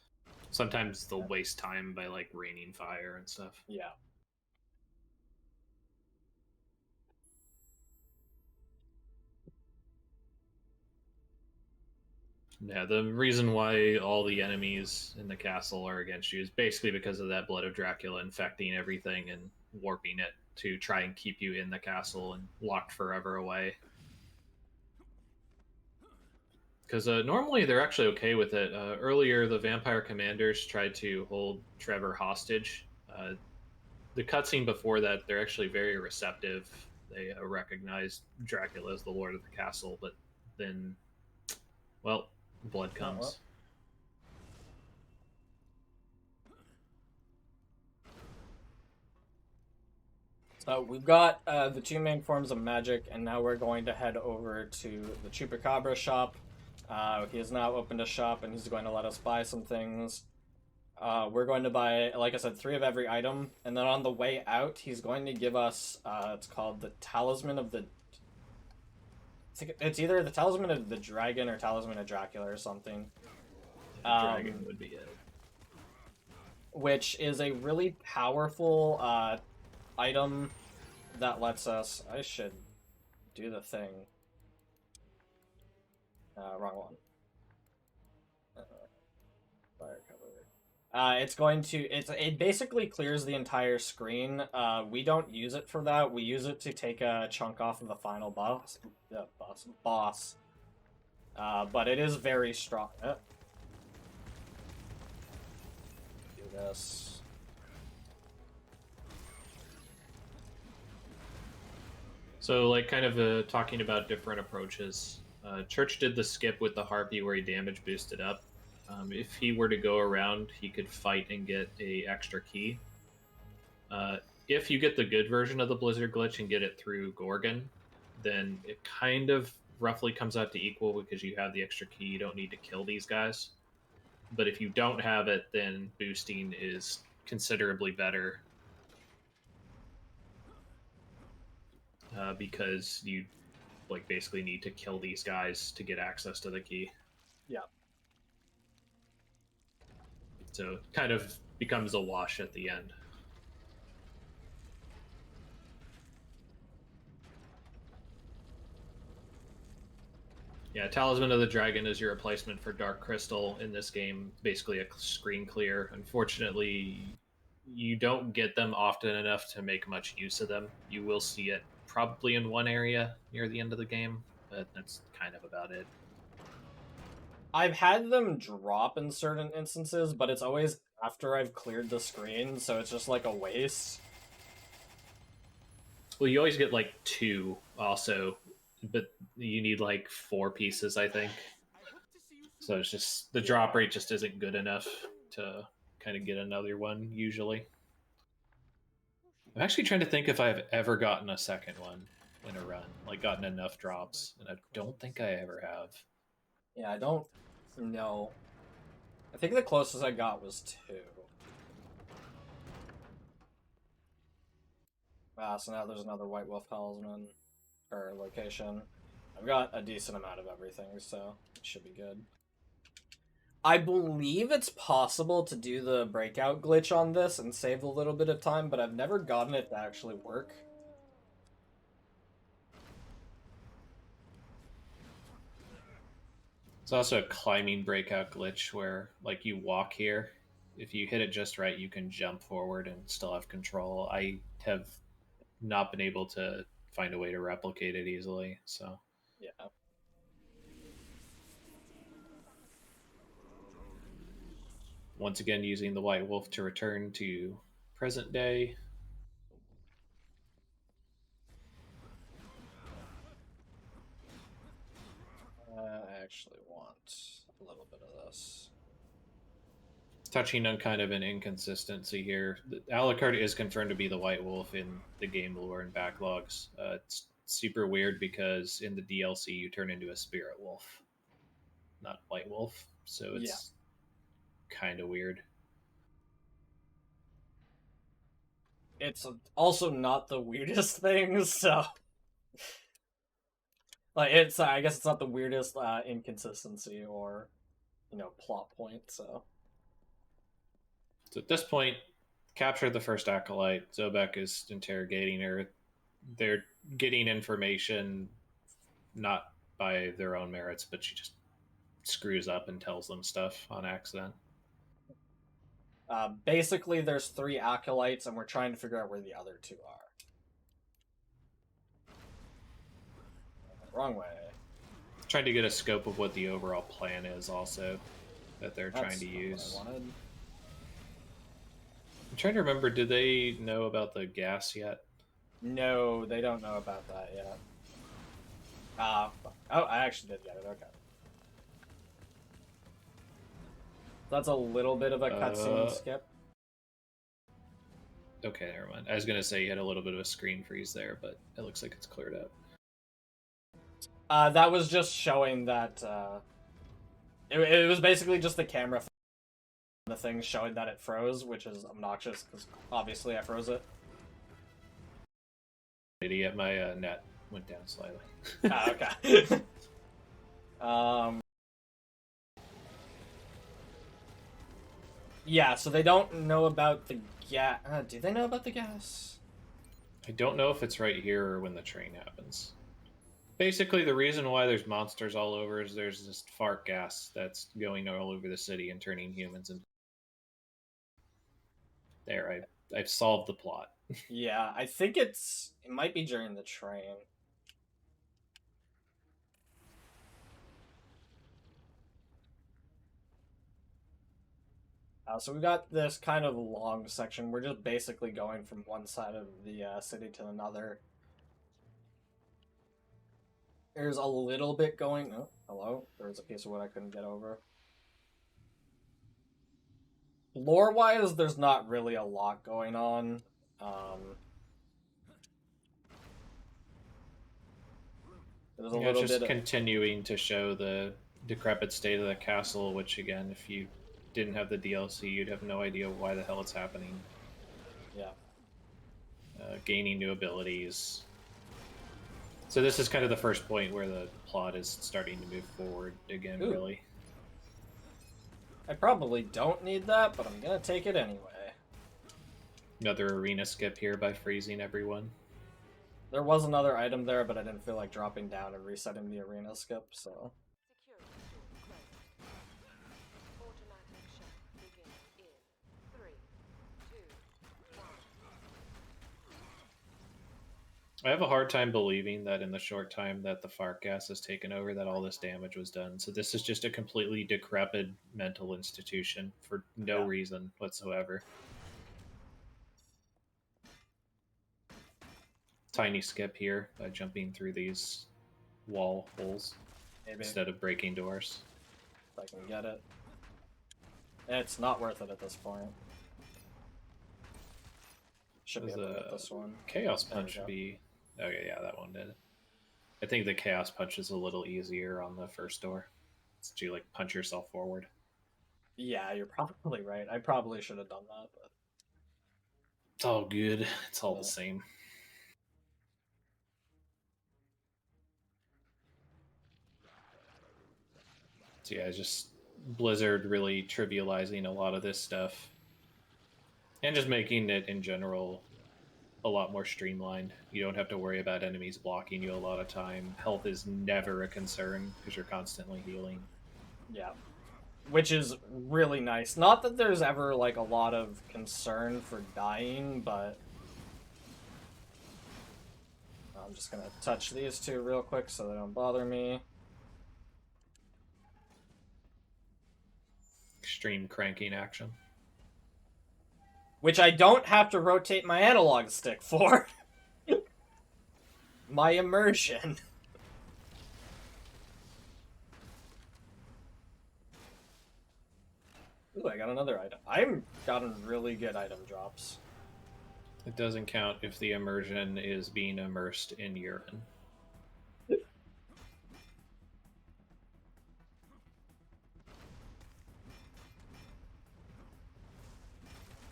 Sometimes they'll waste time by, like, raining fire and stuff. Yeah. Yeah, the reason why all the enemies in the castle are against you is basically because of that Blood of Dracula infecting everything and warping it to try and keep you in the castle and locked forever away. Because normally they're actually okay with it. Earlier, the vampire commanders tried to hold Trevor hostage. The cutscene before that, they're actually very receptive. They recognized Dracula as the lord of the castle, but then, well, blood comes. We've got the two main forms of magic, and now we're going to head over to the Chupacabra shop. He has now opened a shop, and he's going to let us buy some things. We're going to buy, like I said, 3 of every item, and then on the way out, he's going to give us, it's called the Talisman of the... It's either the Talisman of the Dragon or Talisman of Dracula or something. Dragon would be it. Which is a really powerful item that lets us... I should do the thing. Wrong one. Fire cover. It's going to... It basically clears the entire screen. We don't use it for that. We use it to take a chunk off of the final boss. But it is very strong. Do this. So, like, kind of talking about different approaches. Church did the skip with the Harpy where he damage boosted up. If he were to go around, he could fight and get a extra key. If you get the good version of the Blizzard glitch and get it through Gorgon, then it kind of roughly comes out to equal because you have the extra key. You don't need to kill these guys. But if you don't have it, then boosting is considerably better. Because you like basically need to kill these guys to get access to the key. Yeah. So it kind of becomes a wash at the end. Yeah, Talisman of the Dragon is your replacement for Dark Crystal in this game. Basically a screen clear. Unfortunately, you don't get them often enough to make much use of them. You will see it probably in one area near the end of the game, but that's kind of about it. I've had them drop in certain instances, but it's always after I've cleared the screen, so it's just like a waste. Well, you always get like 2 also, but you need like 4 pieces, I think. So it's just, the drop rate just isn't good enough to kind of get another one, usually. I'm actually trying to think if I've ever gotten a second one in a run, like gotten enough drops, and I don't think I ever have. Yeah, I don't know. I think the closest I got was 2. So now there's another White Wolf Talisman, or location. I've got a decent amount of everything, so it should be good. I believe it's possible to do the breakout glitch on this and save a little bit of time, but I've never gotten it to actually work. It's also a climbing breakout glitch where, like, you walk here. If you hit it just right, you can jump forward and still have control. I have not been able to find a way to replicate it easily, so... Yeah. Once again, using the White Wolf to return to present day. I actually want a little bit of this. Touching on kind of an inconsistency here, Alucard is confirmed to be the White Wolf in the game lore and backlogs. It's super weird because in the DLC you turn into a Spirit Wolf, not White Wolf, so it's kind of weird. It's also not the weirdest thing, so... Like, it's, I guess it's not the weirdest inconsistency or, you know, plot point, so... So at this point, capture the first acolyte. Zobek is interrogating her. They're getting information not by their own merits, but she just screws up and tells them stuff on accident. Basically, there's 3 acolytes, and we're trying to figure out where the other 2 are. Wrong way. Trying to get a scope of what the overall plan is also that they're trying to use. What I wanted. I'm trying to remember, did they know about the gas yet? No, they don't know about that yet. Oh, I actually did get it, okay. That's a little bit of a cutscene skip. Okay, never mind. I was gonna say you had a little bit of a screen freeze there, but it looks like it's cleared up. That was just showing that it was basically just the camera the thing showing that it froze, which is obnoxious because obviously I froze it. Idiot, my net went down slightly. Okay. Yeah, so they don't know about the gas. Do they know about the gas? I don't know if it's right here or when the train happens. Basically, the reason why there's monsters all over is there's this fart gas that's going all over the city and turning humans into... There, I've solved the plot. Yeah, I think it might be during the train. So we got this kind of long section. We're just basically going from one side of the city to another. There's a little bit going... Oh, hello? There's a piece of wood I couldn't get over. Lore-wise, there's not really a lot going on. There's a little just bit continuing to show the decrepit state of the castle, which, again, if you didn't have the DLC, you'd have no idea why the hell it's happening. Yeah. Gaining new abilities. So this is kind of the first point where the plot is starting to move forward again, Ooh. really. I probably don't need that, but I'm gonna take it anyway. Another arena skip here by freezing everyone. There was another item there, but I didn't feel like dropping down and resetting the arena skip, so... I have a hard time believing that in the short time that the fart gas has taken over, that all this damage was done. So this is just a completely decrepit mental institution for no reason whatsoever. Tiny skip here by jumping through these wall holes instead of breaking doors. If I can get it. It's not worth it at this point. Should be able to get this one. Chaos Punch should be... Okay, yeah, that one did. I think the Chaos Punch is a little easier on the first door. Since you, like, punch yourself forward. Yeah, you're probably right. I probably should have done that, but... It's all good. It's all the same. So yeah, just Blizzard really trivializing a lot of this stuff. And just making it, in general, a lot more streamlined. You don't have to worry about enemies blocking you a lot of time. Health is never a concern because you're constantly healing. Yeah. Which is really nice. Not that there's ever, like, a lot of concern for dying, but... I'm just gonna touch these two real quick so they don't bother me. Extreme cranking action. Which I don't have to rotate my analog stick for. My immersion. Ooh, I got another item. I've gotten really good item drops. It doesn't count if the immersion is being immersed in urine.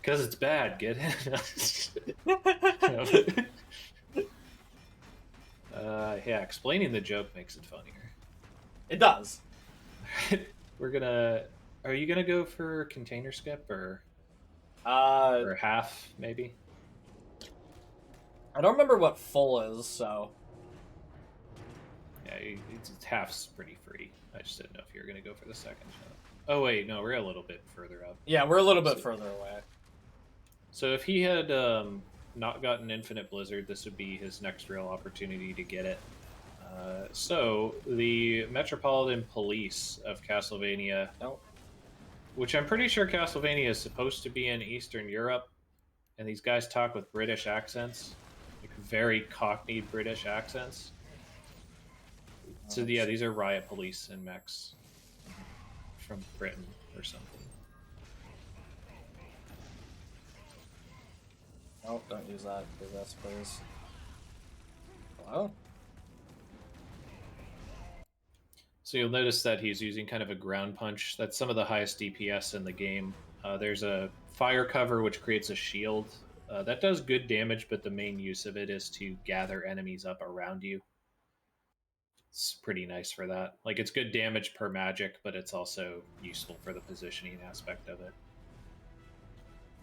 Because it's bad, get it? Yeah, explaining the joke makes it funnier. It does. We're gonna... Are you gonna go for container skip, or half, maybe? I don't remember what full is, so... Yeah, it's half's pretty free. I just didn't know if you were gonna go for the second shot. Oh wait, no, we're a little bit further up. Yeah, we're a little bit further away. So if he had not gotten Infinite Blizzard, this would be his next real opportunity to get it. So the Metropolitan Police of Castlevania, which I'm pretty sure Castlevania is supposed to be in Eastern Europe, and these guys talk with British accents, like very cockney British accents. So yeah, these are riot police and mechs from Britain or something. Oh, don't use that. Do this, please. Hello? So you'll notice that he's using kind of a ground punch. That's some of the highest DPS in the game. There's a fire cover which creates a shield. That does good damage, but the main use of it is to gather enemies up around you. It's pretty nice for that. Like, it's good damage per magic, but it's also useful for the positioning aspect of it.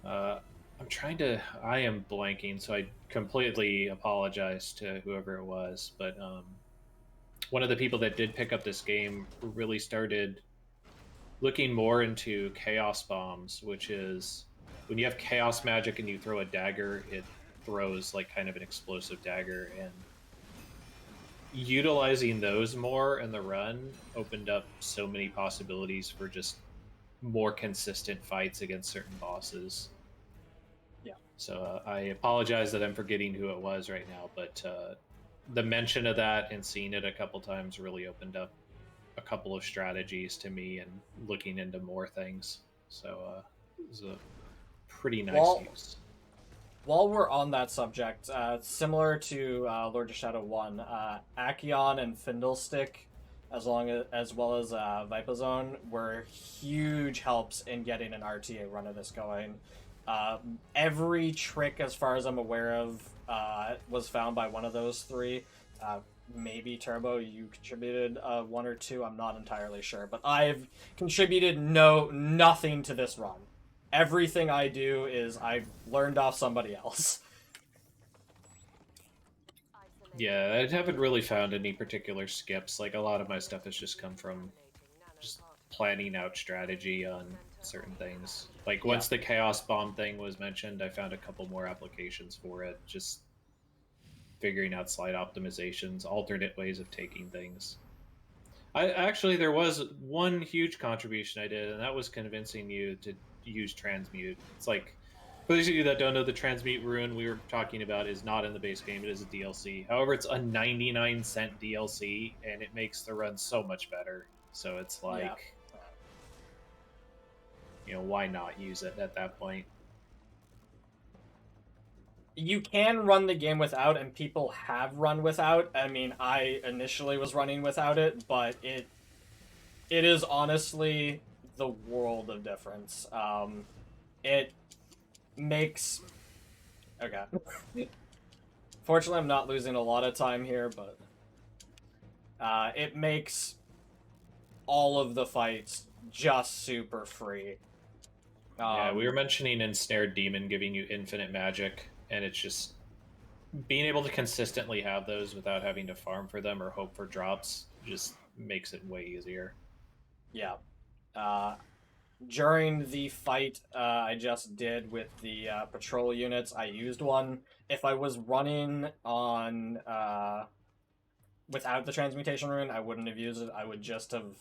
I am blanking, so I completely apologize to whoever it was, but one of the people that did pick up this game really started looking more into chaos bombs, which is when you have chaos magic and you throw a dagger, it throws like kind of an explosive dagger, and utilizing those more in the run opened up so many possibilities for just more consistent fights against certain bosses. Yeah. So I apologize that I'm forgetting who it was right now, but the mention of that and seeing it a couple times really opened up a couple of strategies to me and looking into more things. So it was a pretty nice use. While we're on that subject, similar to Lord of Shadow 1, Acheon and Fiddlestick, as well as Vipazone, were huge helps in getting an RTA run of this going. Every trick, as far as I'm aware of, was found by one of those three. Maybe Turbo, you contributed one or two. I'm not entirely sure, but I've contributed nothing to this run. Everything I do is I've learned off somebody else. Yeah, I haven't really found any particular skips. Like, a lot of my stuff has just come from just planning out strategy on certain things. Like, once the Chaos Bomb thing was mentioned, I found a couple more applications for it. Just figuring out slide optimizations, alternate ways of taking things. There was one huge contribution I did, and that was convincing you to use transmute. It's like, for those of you that don't know, the transmute rune we were talking about is not in the base game. It is a DLC. However, it's a 99-cent DLC, and it makes the run so much better. So it's like, why not use it at that point? You can run the game without, and people have run without. I mean, I initially was running without it, but it is honestly the world of difference. It makes... Okay. Fortunately, I'm not losing a lot of time here, but it makes all of the fights just super free. Yeah, we were mentioning Ensnared Demon giving you infinite magic, and it's just being able to consistently have those without having to farm for them or hope for drops just makes it way easier. Yeah. During the fight I just did with the patrol units, I used one. If I was running on without the transmutation rune, I wouldn't have used it. I would just have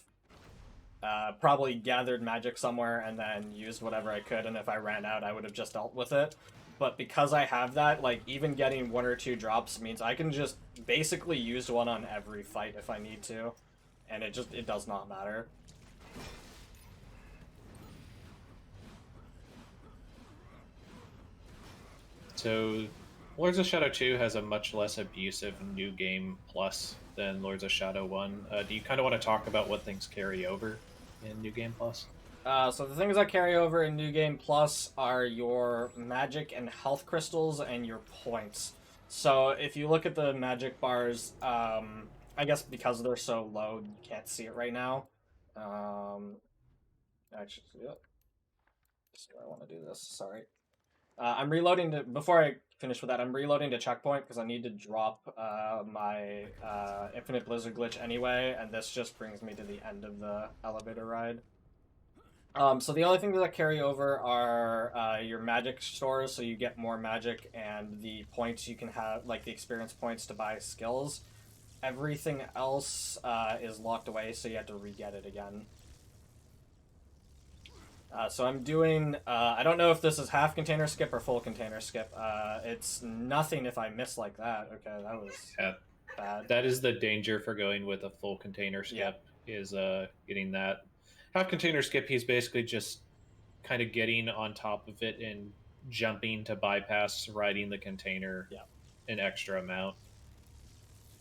probably gathered magic somewhere and then used whatever I could, and if I ran out, I would have just dealt with it. But because I have that, like, even getting one or two drops means I can just basically use one on every fight if I need to, and it does not matter. So, Lords of Shadow 2 has a much less abusive New Game Plus than Lords of Shadow 1. Do you kind of want to talk about what things carry over in New Game Plus? So the things that carry over in New Game Plus are your magic and health crystals and your points. So if you look at the magic bars, I guess because they're so low, you can't see it right now. Actually, yeah. I want to do this. Sorry. I'm reloading to, before I finish with that, I'm reloading to checkpoint because I need to drop my Infinite Blizzard glitch anyway, and this just brings me to the end of the elevator ride. So the only things that carry over are your magic stores, so you get more magic, and the points you can have, like the experience points to buy skills. Everything else is locked away, so you have to re-get it again. So I'm doing, I don't know if this is half container skip or full container skip. It's nothing if I miss like that. Okay, that was bad. That is the danger for going with a full container skip, is getting that. Half container skip, he's basically just kind of getting on top of it and jumping to bypass riding the container Yeah. an extra amount.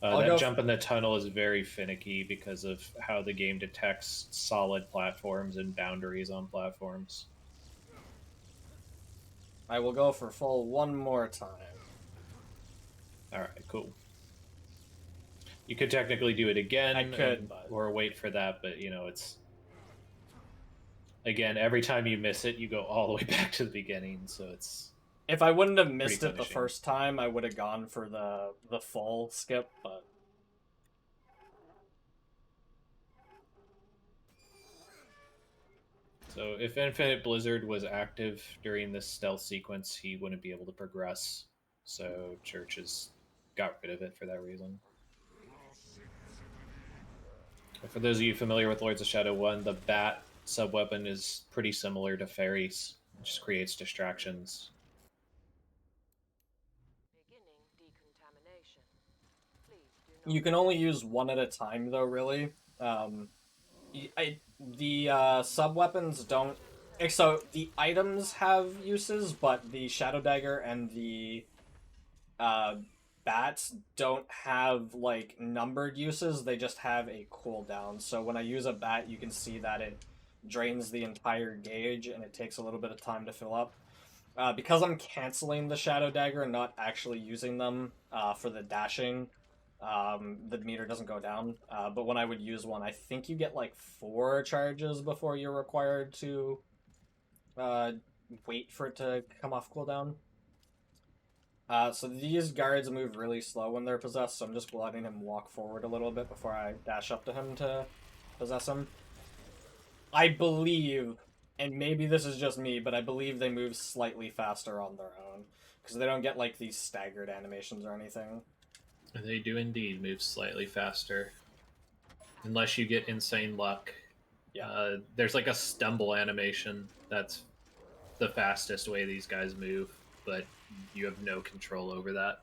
I'll That go jump in the tunnel is very finicky because of how the game detects solid platforms and boundaries on platforms. I will go for full one more time. Alright, cool. You could technically do it again, I could, but... or wait for that, but you know, it's... Again, every time you miss it, you go all the way back to the beginning, so it's... If I wouldn't have missed it the punishing. first time, I would have gone for the full skip, but... So if Infinite Blizzard was active during this stealth sequence, he wouldn't be able to progress. So Church has got rid of it for that reason. For those of you familiar with Lords of Shadow 1, the Bat sub-weapon is pretty similar to Fairies. It just creates distractions. You can only use one at a time, though, really. The sub-weapons don't... So, the items have uses, but the Shadow Dagger and the bats don't have, like, numbered uses. They just have a cooldown. So when I use a bat, you can see that it drains the entire gauge, and it takes a little bit of time to fill up. Because I'm canceling the Shadow Dagger and not actually using them for the dashing, the meter doesn't go down. But when I would use one, I think you get like 4 charges before you're required to wait for it to come off cooldown. So these guards move really slow when they're possessed, so I'm just letting him walk forward a little bit before I dash up to him to possess him. I believe, and maybe this is just me, but I believe they move slightly faster on their own, because they don't get like these staggered animations or anything. They do indeed move slightly faster. Unless you get insane luck. Yeah. There's like a stumble animation that's the fastest way these guys move, but you have no control over that.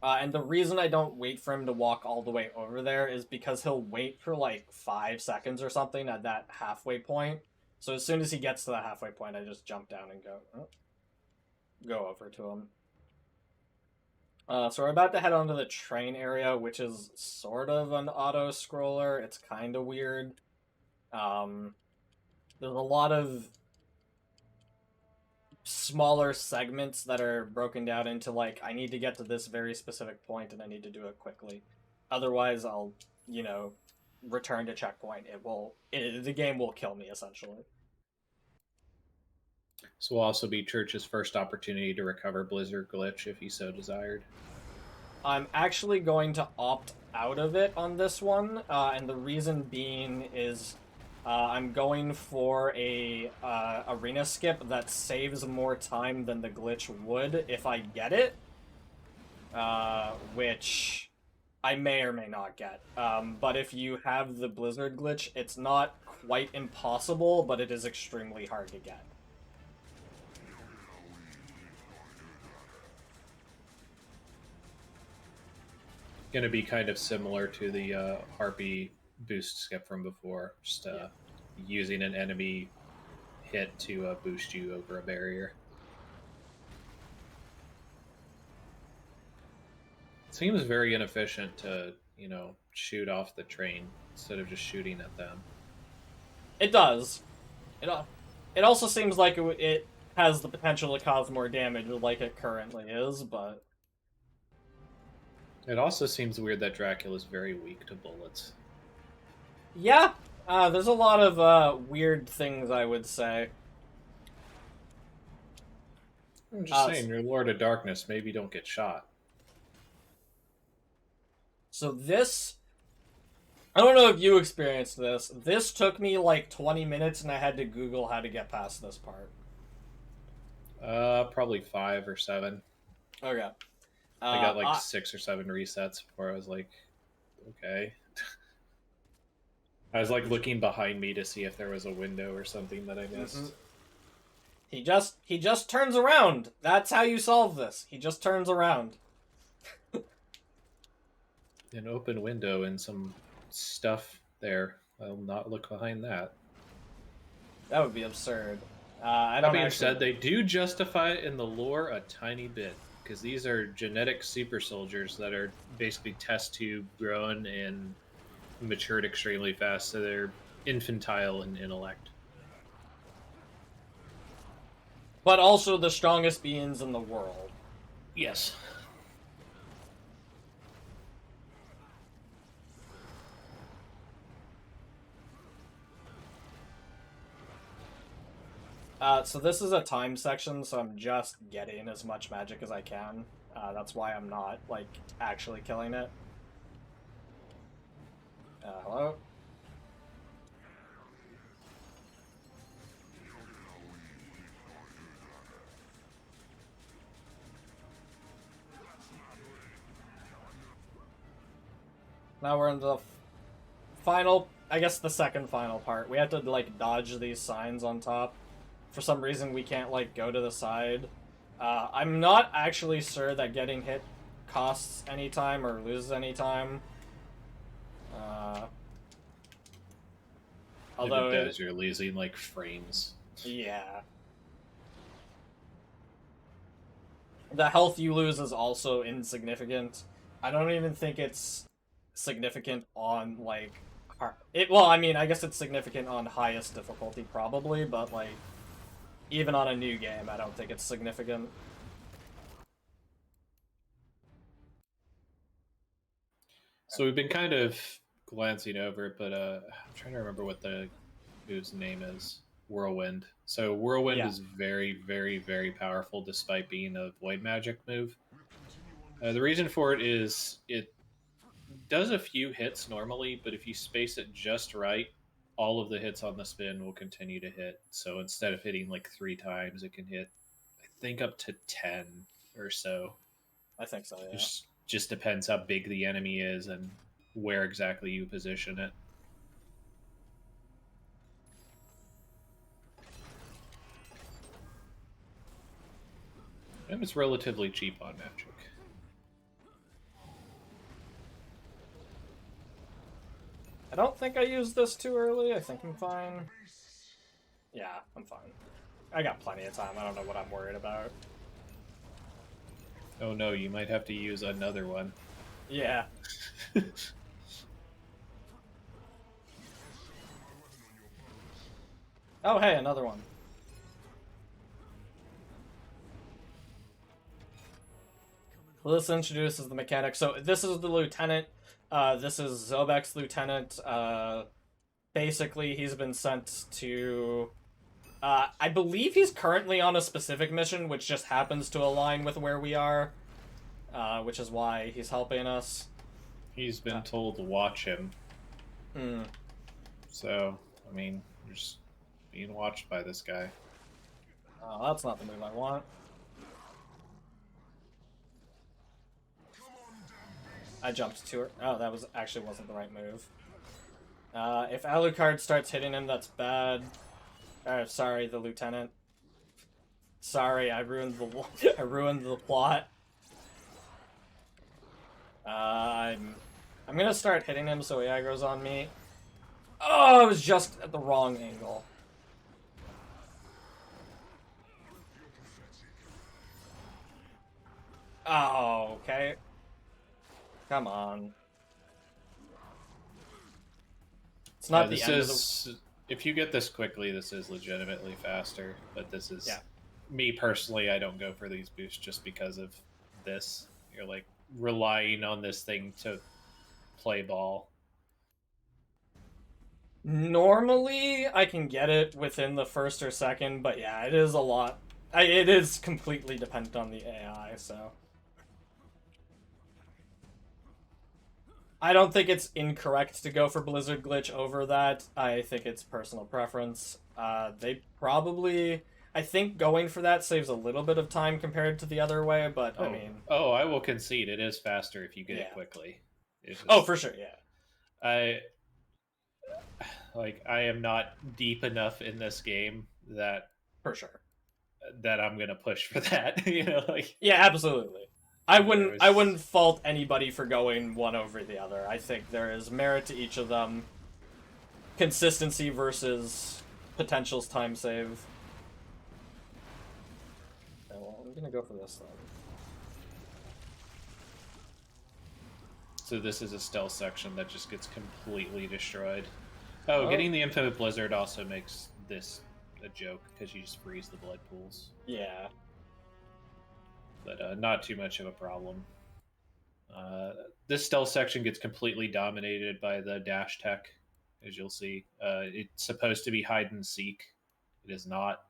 And the reason I don't wait for him to walk all the way over there is because he'll wait for like 5 seconds or something at that halfway point. So as soon as he gets to the halfway point, I just jump down and go over to him. So we're about to head onto the train area, which is sort of an auto-scroller. It's kind of weird. There's a lot of smaller segments that are broken down into, like, I need to get to this very specific point and I need to do it quickly. Otherwise, I'll, you know, return to checkpoint. The game will kill me, essentially. This will also be Church's first opportunity to recover Blizzard Glitch if he so desired. I'm actually going to opt out of it on this one, and the reason being is I'm going for a arena skip that saves more time than the glitch would if I get it, which I may or may not get. But if you have the Blizzard glitch, it's not quite impossible, but it is extremely hard to get. Going to be kind of similar to the Harpy boost skip from before, just using an enemy hit to boost you over a barrier. It seems very inefficient to, you know, shoot off the train instead of just shooting at them. It does. It also seems like it has the potential to cause more damage like it currently is, but... It also seems weird that Dracula's very weak to bullets. Yeah, there's a lot of weird things, I would say. I'm just saying, you're Lord of Darkness, maybe don't get shot. So this... I don't know if you experienced this. This took me like 20 minutes and I had to Google how to get past this part. Probably 5 or 7. Okay. I got like 6 or 7 resets before I was like, okay. I was like looking behind me to see if there was a window or something that I missed. Mm-hmm. He just turns around. That's how you solve this. He just turns around. An open window and some stuff there. I'll not look behind that. That would be absurd. I That don't being actually... said, they do justify it in the lore a tiny bit, because these are genetic super soldiers that are basically test tube grown and matured extremely fast, so they're infantile in intellect. But also the strongest beings in the world. Yes. So this is a time section, so I'm just getting as much magic as I can. That's why I'm not, like, actually killing it. Hello? Now we're in the final, I guess the second final part. We have to, like, dodge these signs on top. For some reason, we can't, like, go to the side. I'm not actually sure that getting hit costs any time or loses any time. Although if it does, you're losing, like, frames. Yeah. The health you lose is also insignificant. I don't even think it's significant on, like, well, I mean, I guess it's significant on highest difficulty, probably, but, like, even on a new game, I don't think it's significant. So we've been kind of glancing over it, but I'm trying to remember what the move's name is. Whirlwind. So Whirlwind is very, very, very powerful despite being a void magic move. The reason for it is it does a few hits normally, but if you space it just right, all of the hits on the spin will continue to hit. So instead of hitting like 3 times, it can hit, I think, up to 10 or so. I think so, yeah. Just depends how big the enemy is and where exactly you position it. And it's relatively cheap on magic. I don't think I used this too early. I think I'm fine. Yeah, I'm fine. I got plenty of time. I don't know what I'm worried about. Oh no, you might have to use another one. Yeah. Oh, hey, another one. Well, this introduces the mechanic. So this is the lieutenant. This is Zobek's lieutenant. Basically, he's been sent to... I believe he's currently on a specific mission, which just happens to align with where we are. Which is why he's helping us. He's been told to watch him. So, I mean, you're just being watched by this guy. Oh, that's not the move I want. I jumped to her. Oh, that was actually wasn't the right move. If Alucard starts hitting him, that's bad. Sorry, the lieutenant. Sorry, I ruined the I ruined the plot. I'm gonna start hitting him so he aggro's on me. Oh, I was just at the wrong angle. Oh, okay. Come on. It's not the end of the... If you get this quickly, this is legitimately faster, but this is... Yeah. Me, personally, I don't go for these boosts just because of this. You're, like, relying on this thing to play ball. Normally, I can get it within the first or second, but yeah, it is a lot. It is completely dependent on the AI, so... I don't think it's incorrect to go for Blizzard Glitch over that. I think it's personal preference. They probably... I think going for that saves a little bit of time compared to the other way, but I mean... Oh, I will concede. It is faster if you get it quickly. Just... Oh, for sure, yeah. I am not deep enough in this game that... For sure. That I'm gonna push for that, you know, like... Yeah, absolutely. I wouldn't fault anybody for going one over the other. I think there is merit to each of them. Consistency versus potentials time save. Okay, well, I'm gonna go for this then. So this is a stealth section that just gets completely destroyed. Oh, getting the Infinite Blizzard also makes this a joke, because you just freeze the blood pools. Yeah. But not too much of a problem. This stealth section gets completely dominated by the dash tech, as you'll see. It's supposed to be hide and seek. It is not.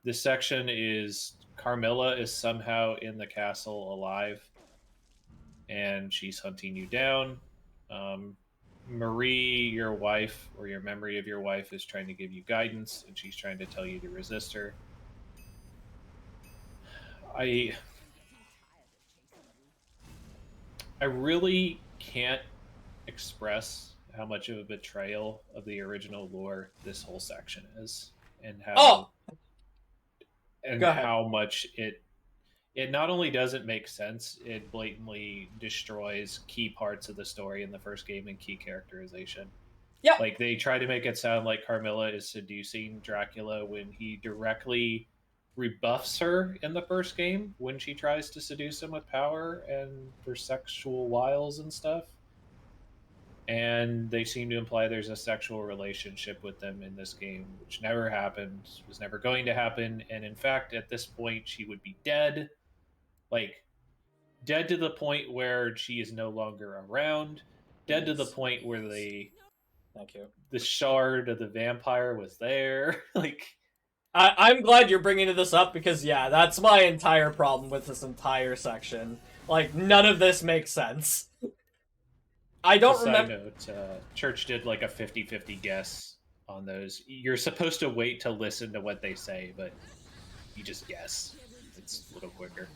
This section is... Carmilla is somehow in the castle alive, and she's hunting you down. Marie, your wife, or your memory of your wife, is trying to give you guidance, and she's trying to tell you to resist her. I really can't express how much of a betrayal of the original lore this whole section is, and how much it not only doesn't make sense, it blatantly destroys key parts of the story in the first game and key characterization. Yeah. Like, they try to make it sound like Carmilla is seducing Dracula when he directly rebuffs her in the first game when she tries to seduce him with power and for sexual wiles and stuff. And they seem to imply there's a sexual relationship with them in this game, which never happened, was never going to happen. And in fact, at this point, she would be dead. Like, dead to the point where she is no longer around. Dead to the point where Thank you. the shard of the vampire was there. Like, I'm glad you're bringing this up, because yeah, that's my entire problem with this entire section. Like, none of this makes sense. I don't remember. Side note, Church did like a 50-50 guess on those. You're supposed to wait to listen to what they say, but you just guess. It's a little quicker.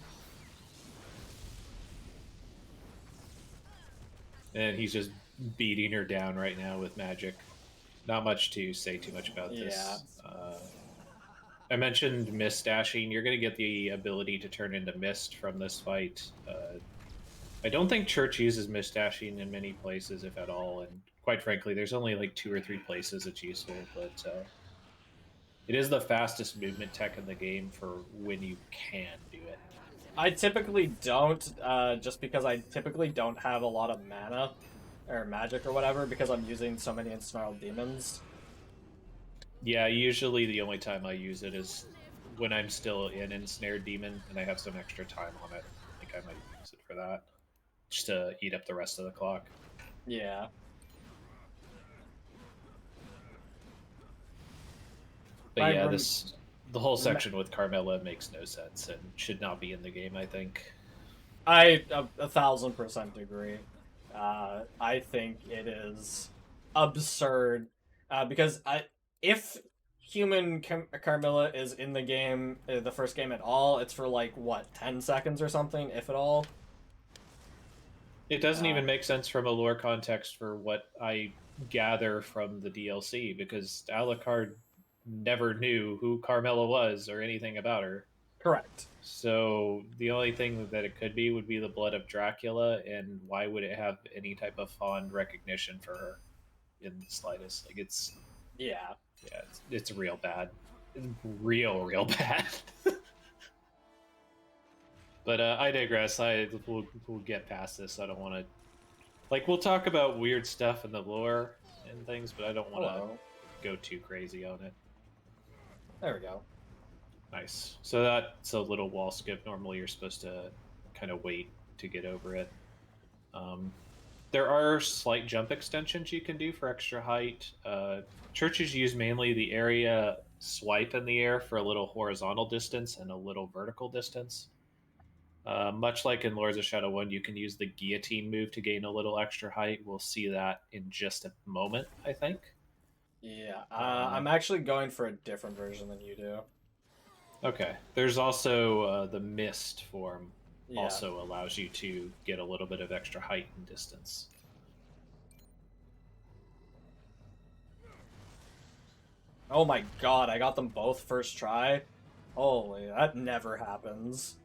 And he's just beating her down right now with magic. Not much to say too much about this. I mentioned mist dashing. You're going to get the ability to turn into mist from this fight. I don't think Church uses mist dashing in many places, if at all. And quite frankly, there's only like 2 or 3 places it's useful. But it is the fastest movement tech in the game for when you can do it. I typically don't, just because I typically don't have a lot of mana or magic or whatever, because I'm using so many ensnarled demons. Yeah, usually the only time I use it is when I'm still in ensnared demon and I have some extra time on it. I think I might use it for that, just to eat up the rest of the clock. Yeah. But yeah, the whole section with Carmilla makes no sense and should not be in the game, I think. I 1000% agree. I think it is absurd, because if human Carmilla is in the game, the first game at all, it's for like, what, 10 seconds or something, if at all? It doesn't even make sense from a lore context for what I gather from the DLC, because Alucard never knew who Carmilla was or anything about her. Correct. So the only thing that it could be would be the blood of Dracula, and why would it have any type of fond recognition for her in the slightest? Like, it's... Yeah. Yeah, it's real bad. Real bad. But I digress. We'll get past this. I don't want to... Like, we'll talk about weird stuff in the lore and things, but I don't want to go too crazy on it. There we go. Nice. So that's a little wall skip. Normally you're supposed to kind of wait to get over it. There are slight jump extensions you can do for extra height. Churches use mainly the area swipe in the air for a little horizontal distance and a little vertical distance. Much like in Lords of Shadow 1, you can use the guillotine move to gain a little extra height. We'll see that in just a moment, I think. Yeah, I'm actually going for a different version than you do. Okay. There's also the mist form. Also allows you to get a little bit of extra height and distance. Oh my god, I got them both first try? Holy, that never happens.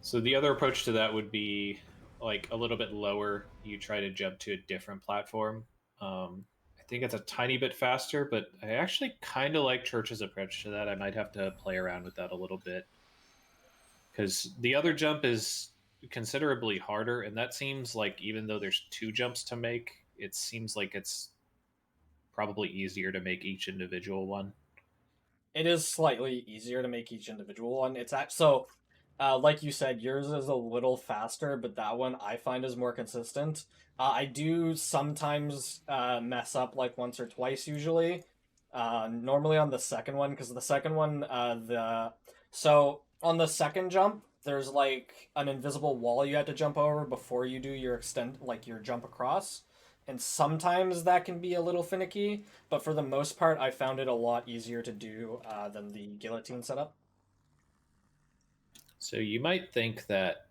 So the other approach to that would be like a little bit lower. You try to jump to a different platform. I think it's a tiny bit faster, but I actually kind of like Church's approach to that. I might have to play around with that a little bit. Because the other jump is considerably harder, and that seems like, even though there's 2 jumps to make, it seems like it's probably easier to make each individual one. It is slightly easier to make each individual one. It's so, like you said, yours is a little faster, but that one I find is more consistent. I do sometimes mess up like once or twice usually. Normally on the second one, because the second one, so on the second jump, there's like an invisible wall you have to jump over before you do your your jump across. And sometimes that can be a little finicky, but for the most part, I found it a lot easier to do than the guillotine setup. So you might think that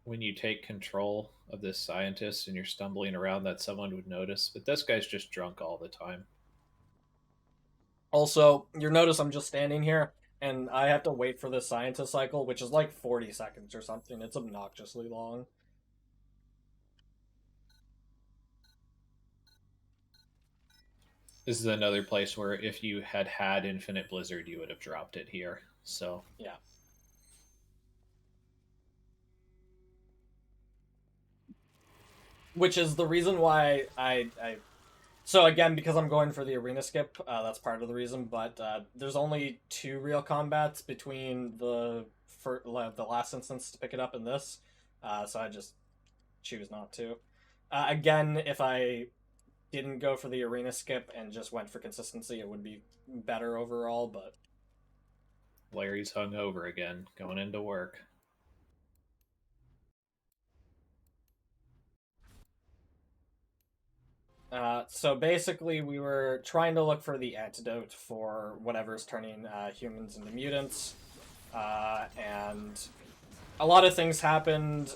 when you take control of this scientist and you're stumbling around that someone would notice, but this guy's just drunk all the time. Also, you'll notice I'm just standing here, and I have to wait for the scientist cycle, which is like 40 seconds or something. It's obnoxiously long. This is another place where if you had Infinite Blizzard, you would have dropped it here. So yeah. Which is the reason why so again, because I'm going for the arena skip, that's part of the reason. But there's only 2 real combats between the last instance to pick it up and this, so I just choose not to. Again, if I didn't go for the arena skip and just went for consistency, it would be better overall. But Larry's hungover again, going into work. So basically, we were trying to look for the antidote for whatever's turning humans into mutants, and a lot of things happened.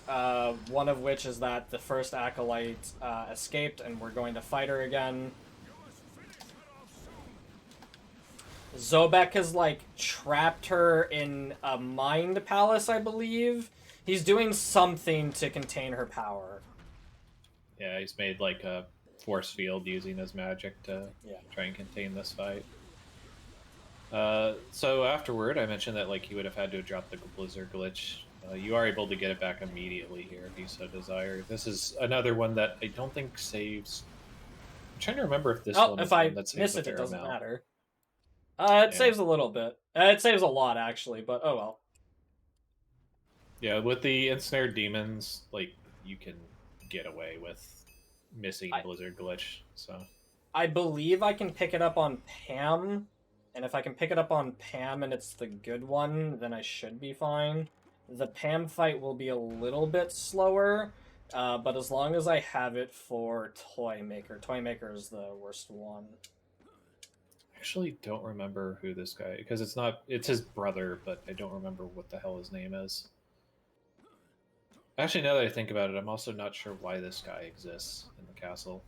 One of which is that the first acolyte escaped, and we're going to fight her again. Zobek has like trapped her in a mind palace, I believe. He's doing something to contain her power. Yeah, he's made like a force field using his magic to try and contain this fight. So afterward, I mentioned that like he would have had to drop the Blizzard glitch. You are able to get it back immediately here if you so desire. This is another one that I don't think saves. I'm trying to remember if this one is one that saves miss it, a fair it doesn't amount. matter. It saves a little bit. It saves a lot actually, but oh well. Yeah, with the ensnared demons, like you can get away with missing Blizzard glitch. So I believe I can pick it up on Pam, and if I can pick it up on Pam and it's the good one, then I should be fine. The Pam fight will be a little bit slower, but as long as I have it for Toymaker. Toymaker is the worst one. I actually don't remember who this guy, because it's his brother, but I don't remember what the hell his name is. Actually, now that I think about it, I'm also not sure why this guy exists in the castle.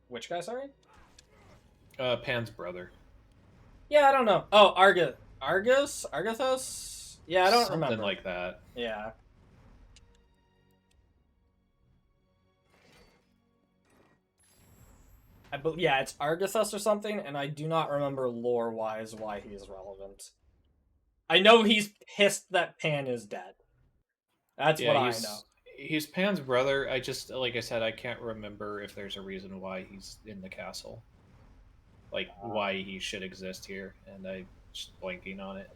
Which guy, sorry? Pan's brother. Yeah, I don't know. Oh, Argathos? Yeah, I don't remember. Something like that. Yeah. Yeah, it's Argathos or something, and I do not remember lore-wise why he is relevant. I know he's pissed that Pan is dead. That's what I know. He's Pan's brother. I just, like I said, I can't remember if there's a reason why he's in the castle. Like, why he should exist here, and I'm just blanking on it.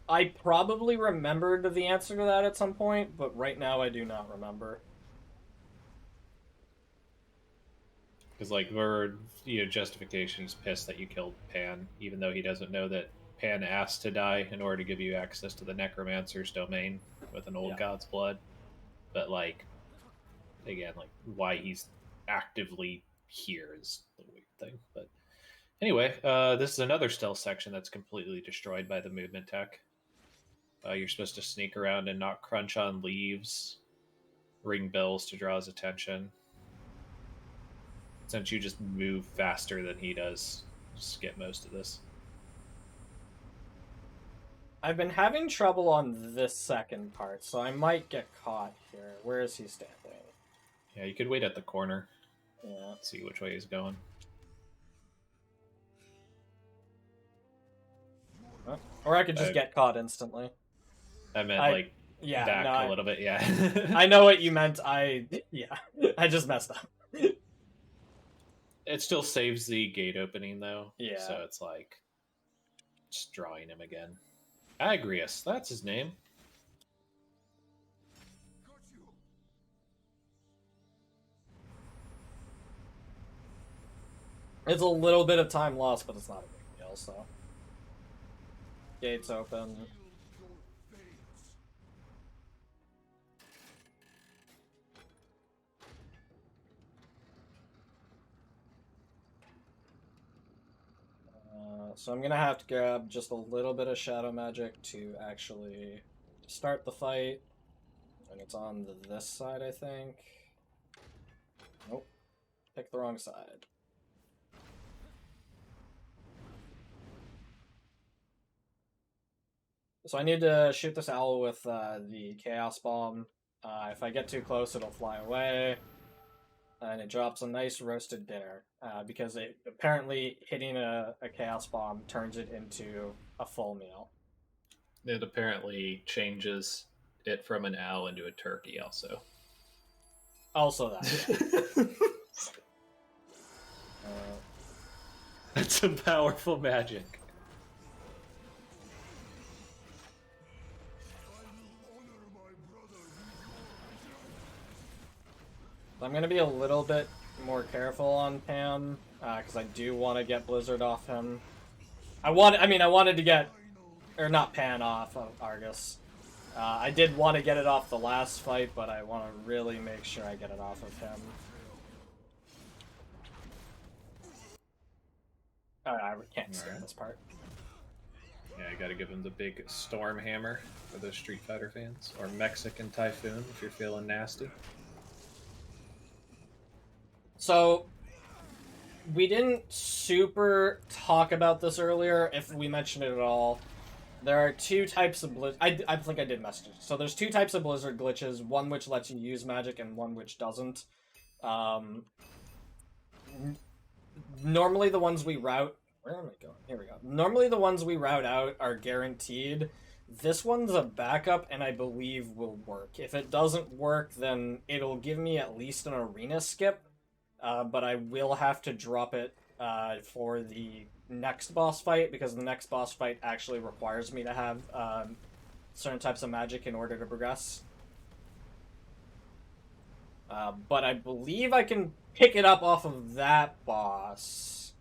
I probably remembered the answer to that at some point, but right now I do not remember. Because, like, justification, he's pissed that you killed Pan, even though he doesn't know that Pan asked to die in order to give you access to the Necromancer's domain with an old god's blood. But, like, again, like, why he's actively here is the weird thing. But anyway, this is another stealth section that's completely destroyed by the movement tech. You're supposed to sneak around and not crunch on leaves, ring bells to draw his attention. Since you just move faster than he does, just skip most of this. I've been having trouble on this second part, so I might get caught here. Where is he standing? Yeah, you could wait at the corner. Yeah. See which way he's going. Or I could just get caught instantly. I meant yeah, back no, a little bit, yeah. I know what you meant. I just messed up. It still saves the gate opening though. Yeah. So it's like just drawing him again. Agrius, that's his name. It's a little bit of time lost, but it's not a big deal, so. Gates open. So I'm gonna have to grab just a little bit of shadow magic to actually start the fight. And it's on this side, I think. Nope. Pick the wrong side. So I need to shoot this owl with the Chaos Bomb. If I get too close, it'll fly away. And it drops a nice roasted dinner. Because it apparently hitting a Chaos Bomb turns it into a full meal. It apparently changes it from an owl into a turkey also. Also that. That's some powerful magic. I'm going to be a little bit more careful on Pam, because I do want to get Blizzard off him. I wanted to get, or not Pan off of Argus. I did want to get it off the last fight, but I want to really make sure I get it off of him. I can't stand this part. Yeah, I gotta give him the big storm hammer for the Street Fighter fans. Or Mexican Typhoon if you're feeling nasty. So, we didn't super talk about this earlier, if we mentioned it at all. There are two types of Blizzard... I think I did message it. So there's two types of Blizzard glitches, one which lets you use magic and one which doesn't. Normally the ones we route... Where am I going? Here we go. Normally the ones we route out are guaranteed. This one's a backup and I believe will work. If it doesn't work, then it'll give me at least an arena skip. But I will have to drop it for the next boss fight, because the next boss fight actually requires me to have certain types of magic in order to progress. But I believe I can pick it up off of that boss.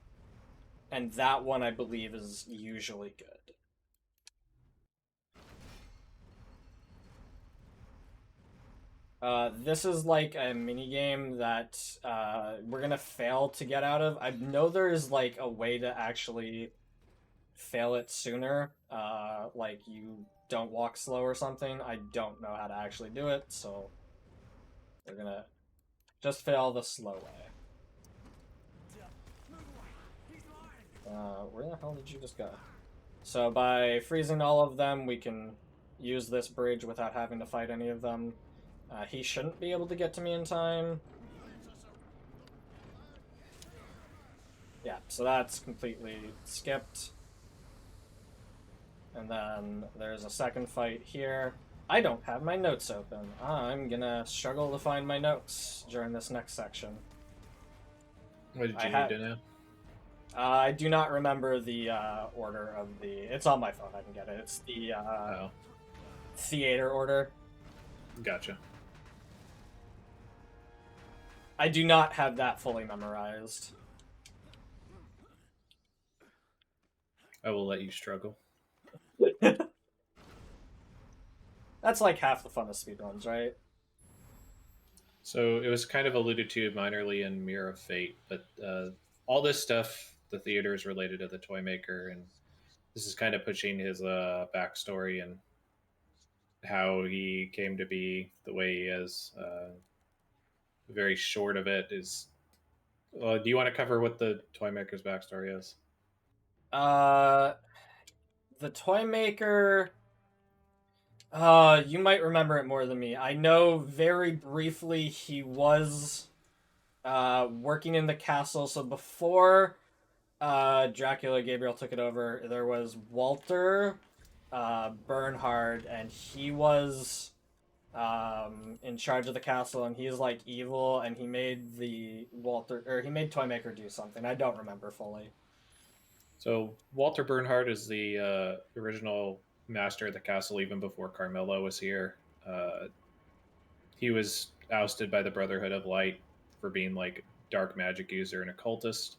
And that one, I believe, is usually good. This is like a minigame that we're gonna fail to get out of. I know there's like a way to actually fail it sooner. Like you don't walk slow or something. I don't know how to actually do it, so we're gonna just fail the slow way. Where the hell did you just go? So by freezing all of them, we can use this bridge without having to fight any of them. He shouldn't be able to get to me in time. Yeah, so that's completely skipped. And then there's a second fight here. I don't have my notes open. I'm gonna struggle to find my notes during this next section. What did you need to know? I do not remember the order of the... It's on my phone, I can get it. It's the theater order. Gotcha. I do not have that fully memorized. I will let you struggle. That's like half the fun of speedruns, right? So it was kind of alluded to minorly in Mirror of Fate, but all this stuff, the theater is related to the Toymaker, and this is kind of pushing his backstory and how he came to be the way he is. Very short of it is... do you want to cover what the Toymaker's backstory is? The Toymaker... you might remember it more than me. I know very briefly he was working in the castle. So before Dracula Gabriel took it over, there was Walter Bernhard, and he was in charge of the castle, and he's like evil, and he made he made Toymaker do something. I don't remember fully. So Walter Bernhard is the original master of the castle even before Carmilla was here. He was ousted by the Brotherhood of Light for being like dark magic user and occultist.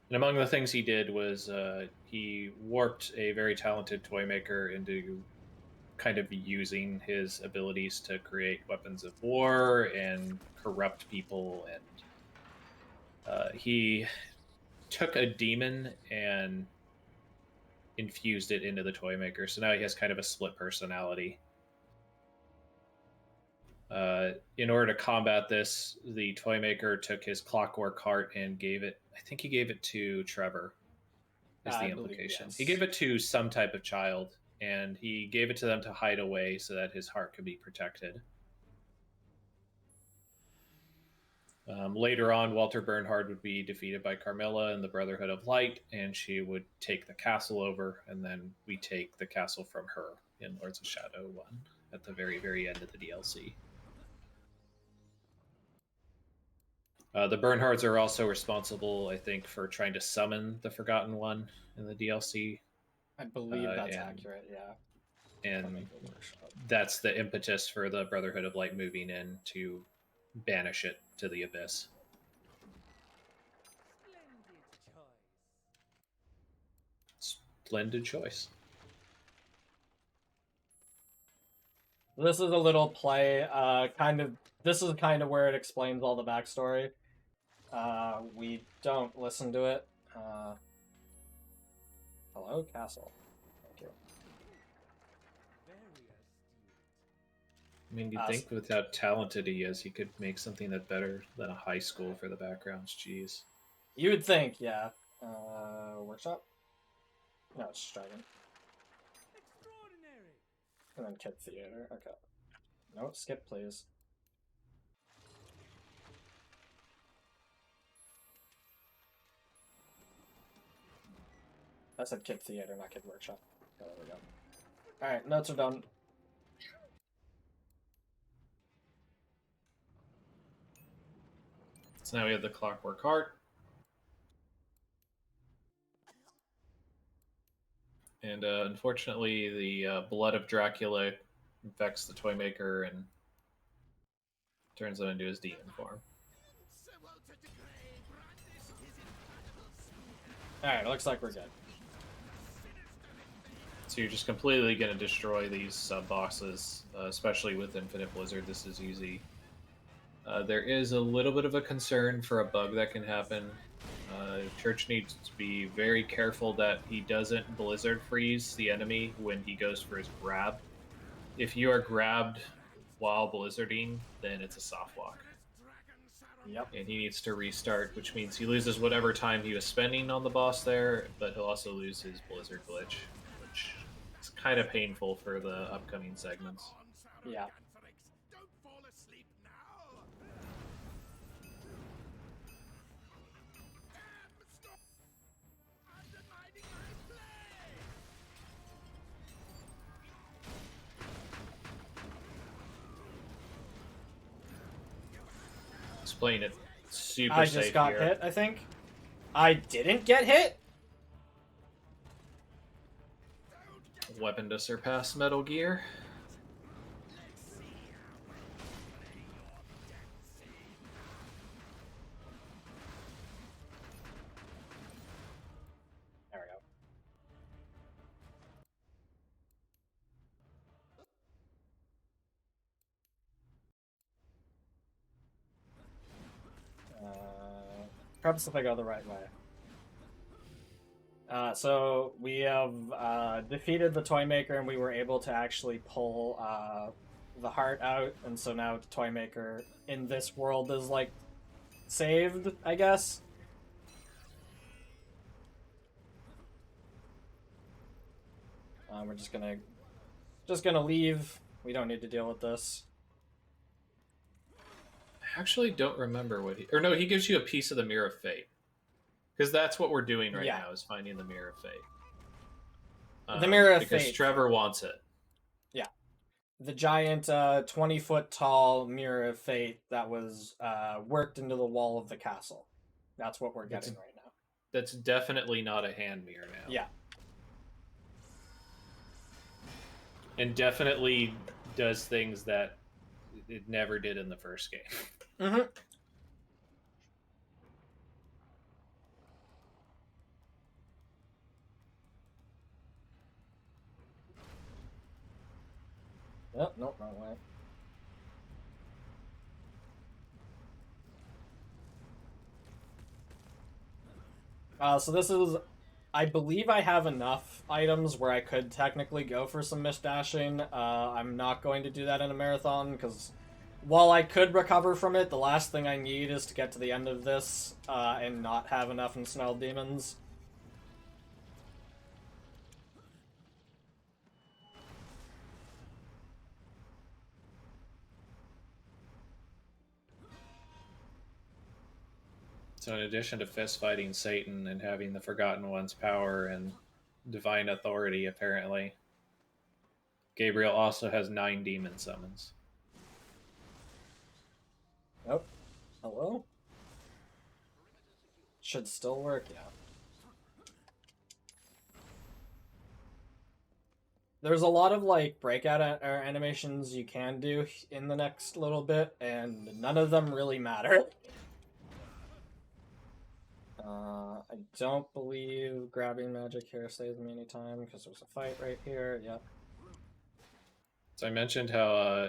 And among the things he did was he warped a very talented Toymaker into kind of using his abilities to create weapons of war and corrupt people. And he took a demon and infused it into the Toymaker. So now he has kind of a split personality. In order to combat this, the Toymaker took his clockwork heart and I think he gave it to Trevor, is the implication. Yes. He gave it to some type of child, and he gave it to them to hide away so that his heart could be protected. Later on, Walter Bernhard would be defeated by Carmilla and the Brotherhood of Light, and she would take the castle over, and then we take the castle from her in Lords of Shadow 1 at the very, very end of the DLC. The Bernhards are also responsible, I think, for trying to summon the Forgotten One in the DLC. I believe that's accurate, yeah. And that's the impetus for the Brotherhood of Light moving in to banish it to the Abyss. Splendid choice. This is a little play, this is kind of where it explains all the backstory. We don't listen to it. Hello, castle. Thank you. I mean, you'd think with how talented he is, he could make something that's better than a high school for the backgrounds. Jeez. You would think, yeah. Workshop? No, it's Dragon. And then Kid Theater. Okay. No, skip, please. I said Kid Theater, not Kid Workshop. Oh, there we go. Alright, notes are done. So now we have the Clockwork Heart. And unfortunately, the blood of Dracula infects the Toymaker and turns him into his demon form. Alright, looks like we're good. So you're just completely going to destroy these sub-bosses, especially with Infinite Blizzard. This is easy. There is a little bit of a concern for a bug that can happen. Church needs to be very careful that he doesn't Blizzard freeze the enemy when he goes for his grab. If you are grabbed while Blizzarding, then it's a soft lock. Yep. And he needs to restart, which means he loses whatever time he was spending on the boss there, but he'll also lose his Blizzard glitch, which is kind of painful for the upcoming segments. Yeah. Playing it super I safe just got here. hit, I think. I didn't get hit? Weapon to surpass Metal Gear. There we go. Perhaps if I go the right way. So we have defeated the Toymaker, and we were able to actually pull the heart out, and so now the Toymaker in this world is like saved, I guess. We're just gonna leave. We don't need to deal with this. I actually don't remember what he... Or no, he gives you a piece of the Mirror of Fate. Because that's what we're doing right now, is finding the Mirror of Fate. The Mirror of because Fate. Trevor wants it. Yeah. The giant 20-foot tall Mirror of Fate that was worked into the wall of the castle. That's what we're getting right now. That's definitely not a hand mirror now. Yeah. And definitely does things that it never did in the first game. Mm-hmm. Oh, nope, wrong way. So this is... I believe I have enough items where I could technically go for some misdashing. I'm not going to do that in a marathon, because while I could recover from it, the last thing I need is to get to the end of this and not have enough ensnarled demons. So in addition to fist fighting Satan and having the Forgotten One's power and divine authority, apparently, Gabriel also has 9 demon summons. Oh, hello? Should still work, yeah. There's a lot of, like, breakout animations you can do in the next little bit, and none of them really matter. I don't believe grabbing magic here saves me any time, because there's a fight right here, yep. So I mentioned how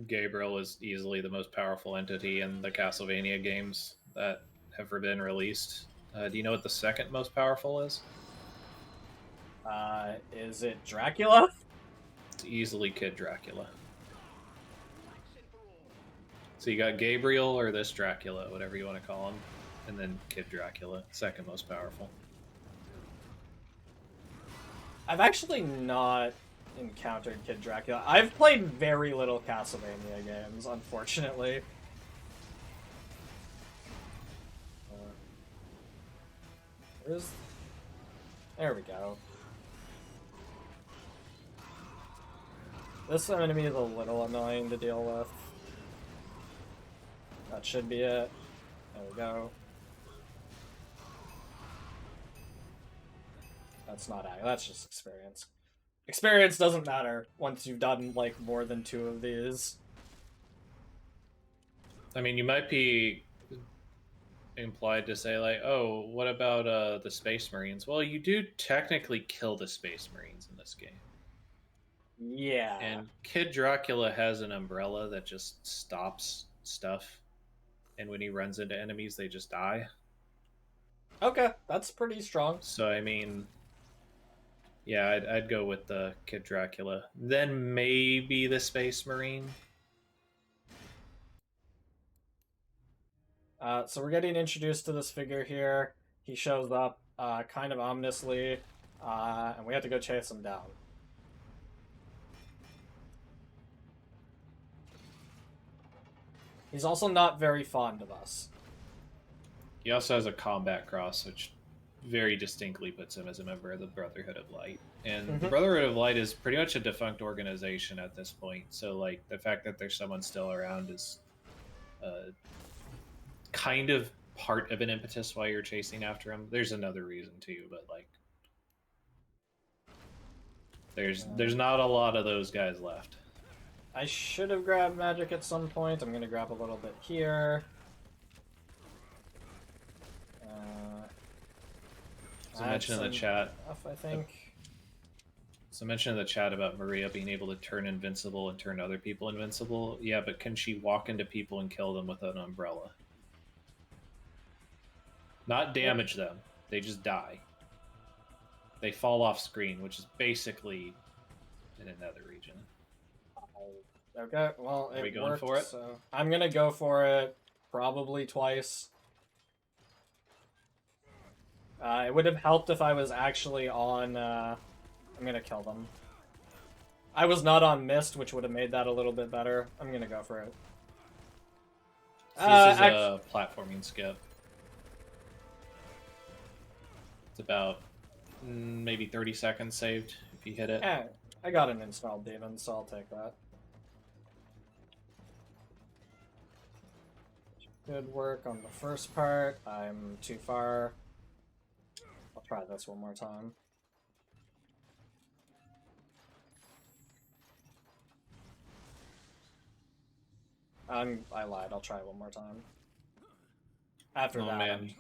Gabriel is easily the most powerful entity in the Castlevania games that have been released. Do you know what the second most powerful is? Is it Dracula? It's easily Kid Dracula. So you got Gabriel or this Dracula, whatever you want to call him, and then Kid Dracula, second most powerful. I've actually not encountered Kid Dracula. I've played very little Castlevania games, unfortunately. There we go. This enemy is a little annoying to deal with. That should be it. There we go. That's not ag, that's just experience. Experience doesn't matter once you've done, like, more than 2 of these. I mean, you might be implied to say, like, oh, what about the Space Marines? Well, you do technically kill the Space Marines in this game. Yeah. And Kid Dracula has an umbrella that just stops stuff. And when he runs into enemies, they just die. Okay, that's pretty strong. So, I mean... yeah, I'd go with the Kid Dracula. Then maybe the Space Marine. So we're getting introduced to this figure here. He shows up kind of ominously, and we have to go chase him down. He's also not very fond of us. He also has a combat cross, which very distinctly puts him as a member of the Brotherhood of Light. And the Brotherhood of Light is pretty much a defunct organization at this point. So, like, the fact that there's someone still around is kind of part of an impetus why you're chasing after him. There's another reason too, but, like, there's not a lot of those guys left. I should have grabbed magic at some point. I'm going to grab a little bit here. So mention in the chat. I think. So mention in the chat about Maria being able to turn invincible and turn other people invincible. Yeah, but can she walk into people and kill them with an umbrella? Not damage them. They just die. They fall off screen, which is basically in another region. Okay, well, Are we going worked, for it? So I'm gonna go for it probably twice. It would have helped if I was actually on I'm gonna kill them. I was not on Mist, which would have made that a little bit better. I'm gonna go for it. So this is a platforming skip. It's about maybe 30 seconds saved if you hit it. I got an installed demon, so I'll take that. Good work on the first part. I'm too far. I'll try this one more time. I lied. I'll try one more time. After that. Man.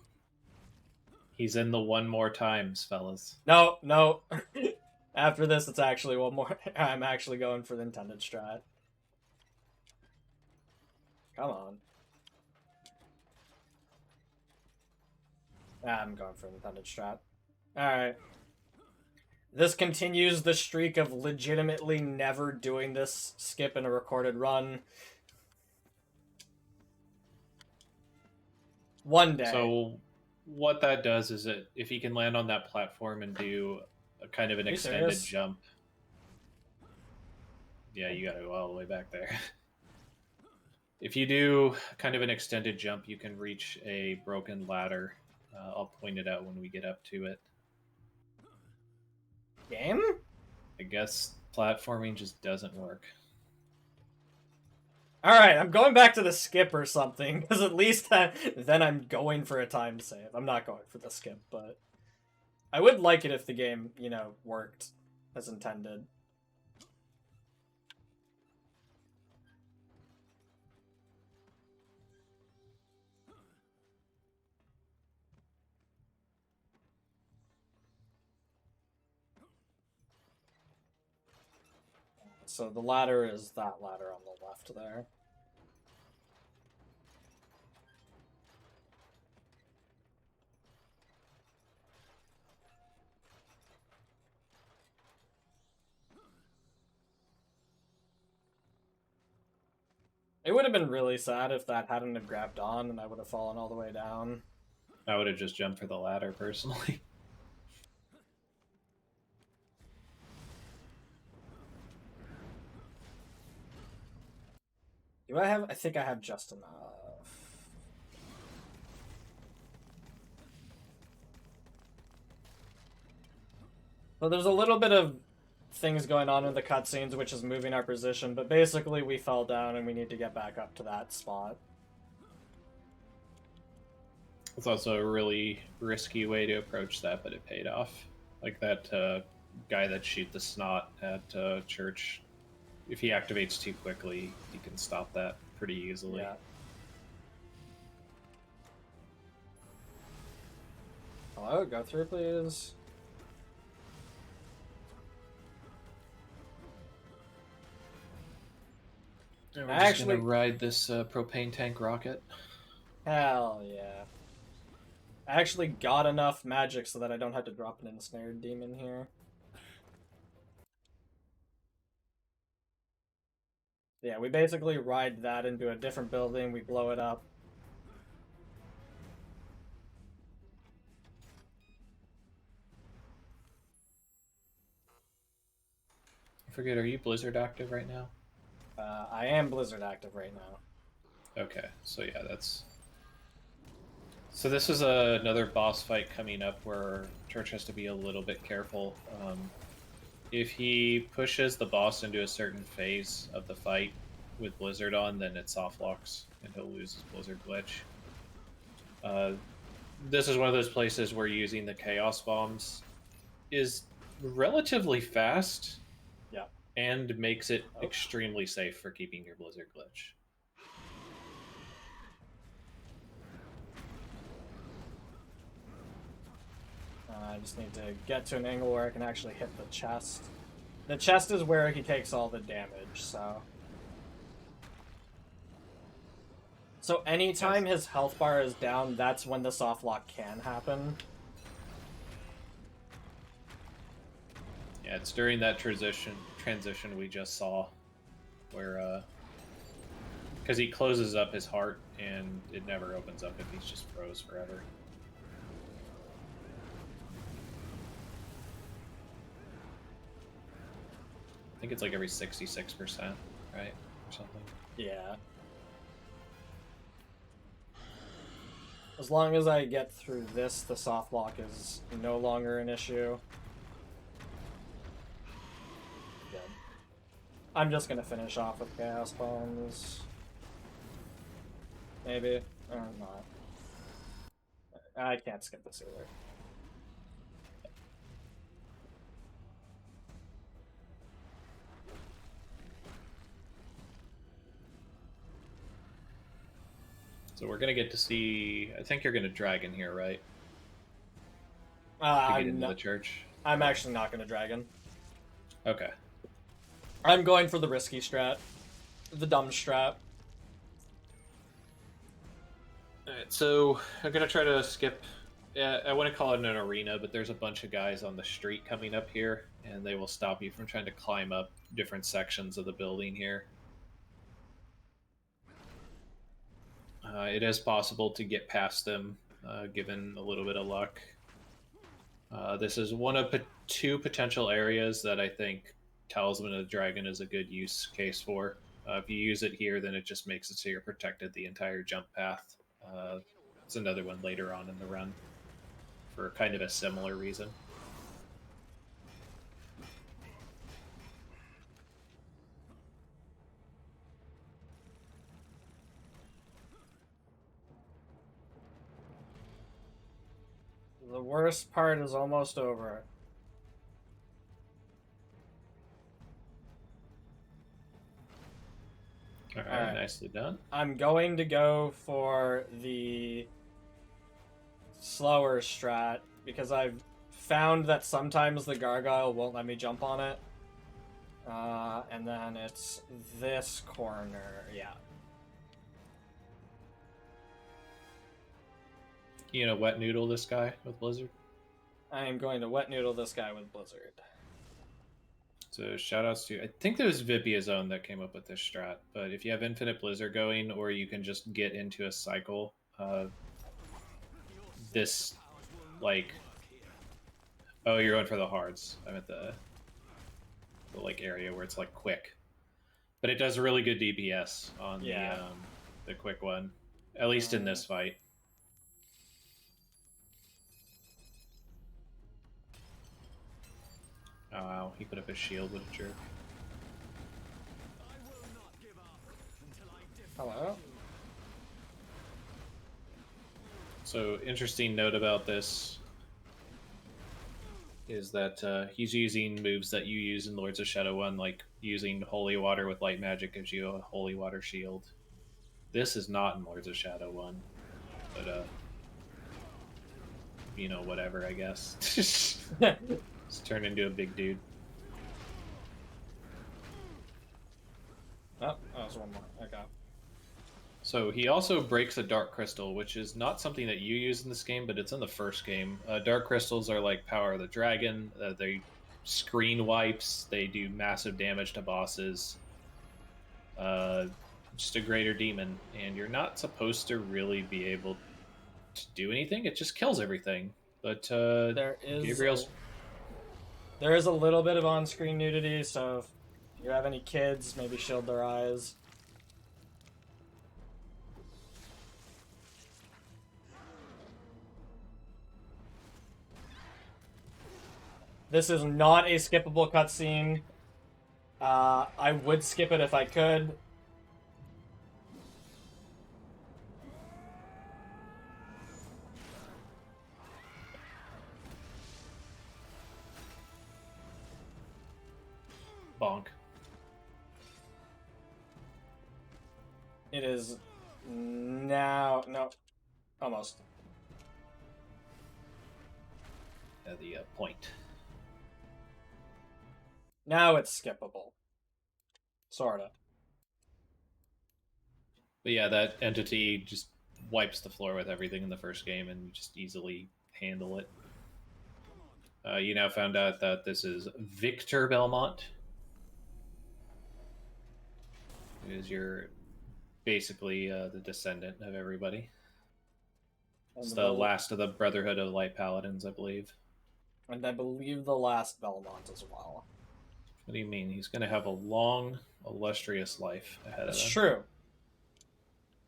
He's in the one more times, fellas. No, no. After this, it's actually one more. I'm actually going for the intended strat. Come on. I'm going for the intended strat. Alright. This continues the streak of legitimately never doing this skip in a recorded run. One day. So what that does is if you can land on that platform and do a kind of an extended jump. Yeah, you gotta go all the way back there. If you do kind of an extended jump, you can reach a broken ladder. I'll point it out when we get up to it. Game? I guess platforming just doesn't work. Alright, I'm going back to the skip or something, because at least then I'm going for a time save. I'm not going for the skip, but I would like it if the game, you know, worked as intended. So the ladder is that ladder on the left there. It would have been really sad if that hadn't have grabbed on and I would have fallen all the way down. I would have just jumped for the ladder, personally. Do I have... I think I have just enough. So there's a little bit of things going on in the cutscenes, which is moving our position, but basically we fell down and we need to get back up to that spot. It's also a really risky way to approach that, but it paid off. Like that guy that shoot the snot at church. If he activates too quickly, he can stop that pretty easily. Yeah. Hello, go through, please. We're just gonna ride this propane tank rocket. Hell yeah. I actually got enough magic so that I don't have to drop an ensnared demon here. Yeah, we basically ride that into a different building, we blow it up. I forget, are you Blizzard active right now? I am Blizzard active right now. Okay, so yeah, that's... So this is another boss fight coming up where Church has to be a little bit careful. If he pushes the boss into a certain phase of the fight with Blizzard on, then it soft locks and he'll lose his Blizzard glitch. This is one of those places where using the Chaos Bombs is relatively fast. Yeah. And makes it extremely safe for keeping your Blizzard glitch. I just need to get to an angle where I can actually hit the chest. The chest is where he takes all the damage, so... So anytime his health bar is down, that's when the soft lock can happen. Yeah, it's during that transition we just saw, where because he closes up his heart and it never opens up if he's just froze forever. think it's like every 66%, right? Or something. Yeah. As long as I get through this, the soft lock is no longer an issue. Good. I'm just gonna finish off with Chaos Bombs. Maybe. Or not. I can't skip this either. So we're gonna get to see. I think you're gonna dragon here, right? To get into the church. I'm actually not gonna dragon. Okay. I'm going for the risky strat. The dumb strat. Alright, so I'm gonna try to skip. Yeah, I wouldn't call it an arena, but there's a bunch of guys on the street coming up here, and they will stop you from trying to climb up different sections of the building here. It is possible to get past them, given a little bit of luck. This is one of two potential areas that I think Talisman of the Dragon is a good use case for. If you use it here, then it just makes it so you're protected the entire jump path. It's another one later on in the run for kind of a similar reason. The worst part is almost over. All right, nicely done. I'm going to go for the slower strat because I've found that sometimes the gargoyle won't let me jump on it. And then it's this corner, yeah. You know, wet noodle this guy with Blizzard. I am going to wet noodle this guy with Blizzard. So shoutouts to, I think it was Vipia Zone that came up with this strat, but if you have Infinite Blizzard going, or you can just get into a cycle, this, like, oh, you're going for the hards. I'm at the like area where it's like quick, but it does really good DPS on the quick one, at least in this fight. Oh wow, he put up his shield with a jerk. Hello? So, interesting note about this is that he's using moves that you use in Lords of Shadow 1, like using Holy Water with Light Magic gives you a Holy Water shield. This is not in Lords of Shadow 1, but, you know, whatever, I guess. Just turn into a big dude. Oh, there's one more. Okay. So he also breaks a Dark Crystal, which is not something that you use in this game, but it's in the first game. Dark Crystals are like Power of the Dragon. They screen wipes. They do massive damage to bosses. Just a greater demon. And you're not supposed to really be able to do anything. It just kills everything. But Gabriel's... There is a little bit of on-screen nudity, so if you have any kids, maybe shield their eyes. This is not a skippable cutscene. I would skip it if I could. Bonk. It is now... No. Almost. The point. Now it's skippable. Sorta. But yeah, that entity just wipes the floor with everything in the first game, and you just easily handle it. You now found out that this is Victor Belmont. It is your basically the descendant of everybody. It's the last of the Brotherhood of Light Paladins, I believe. And I believe the last Belmont as well. What do you mean? He's going to have a long, illustrious life ahead of him. That's true.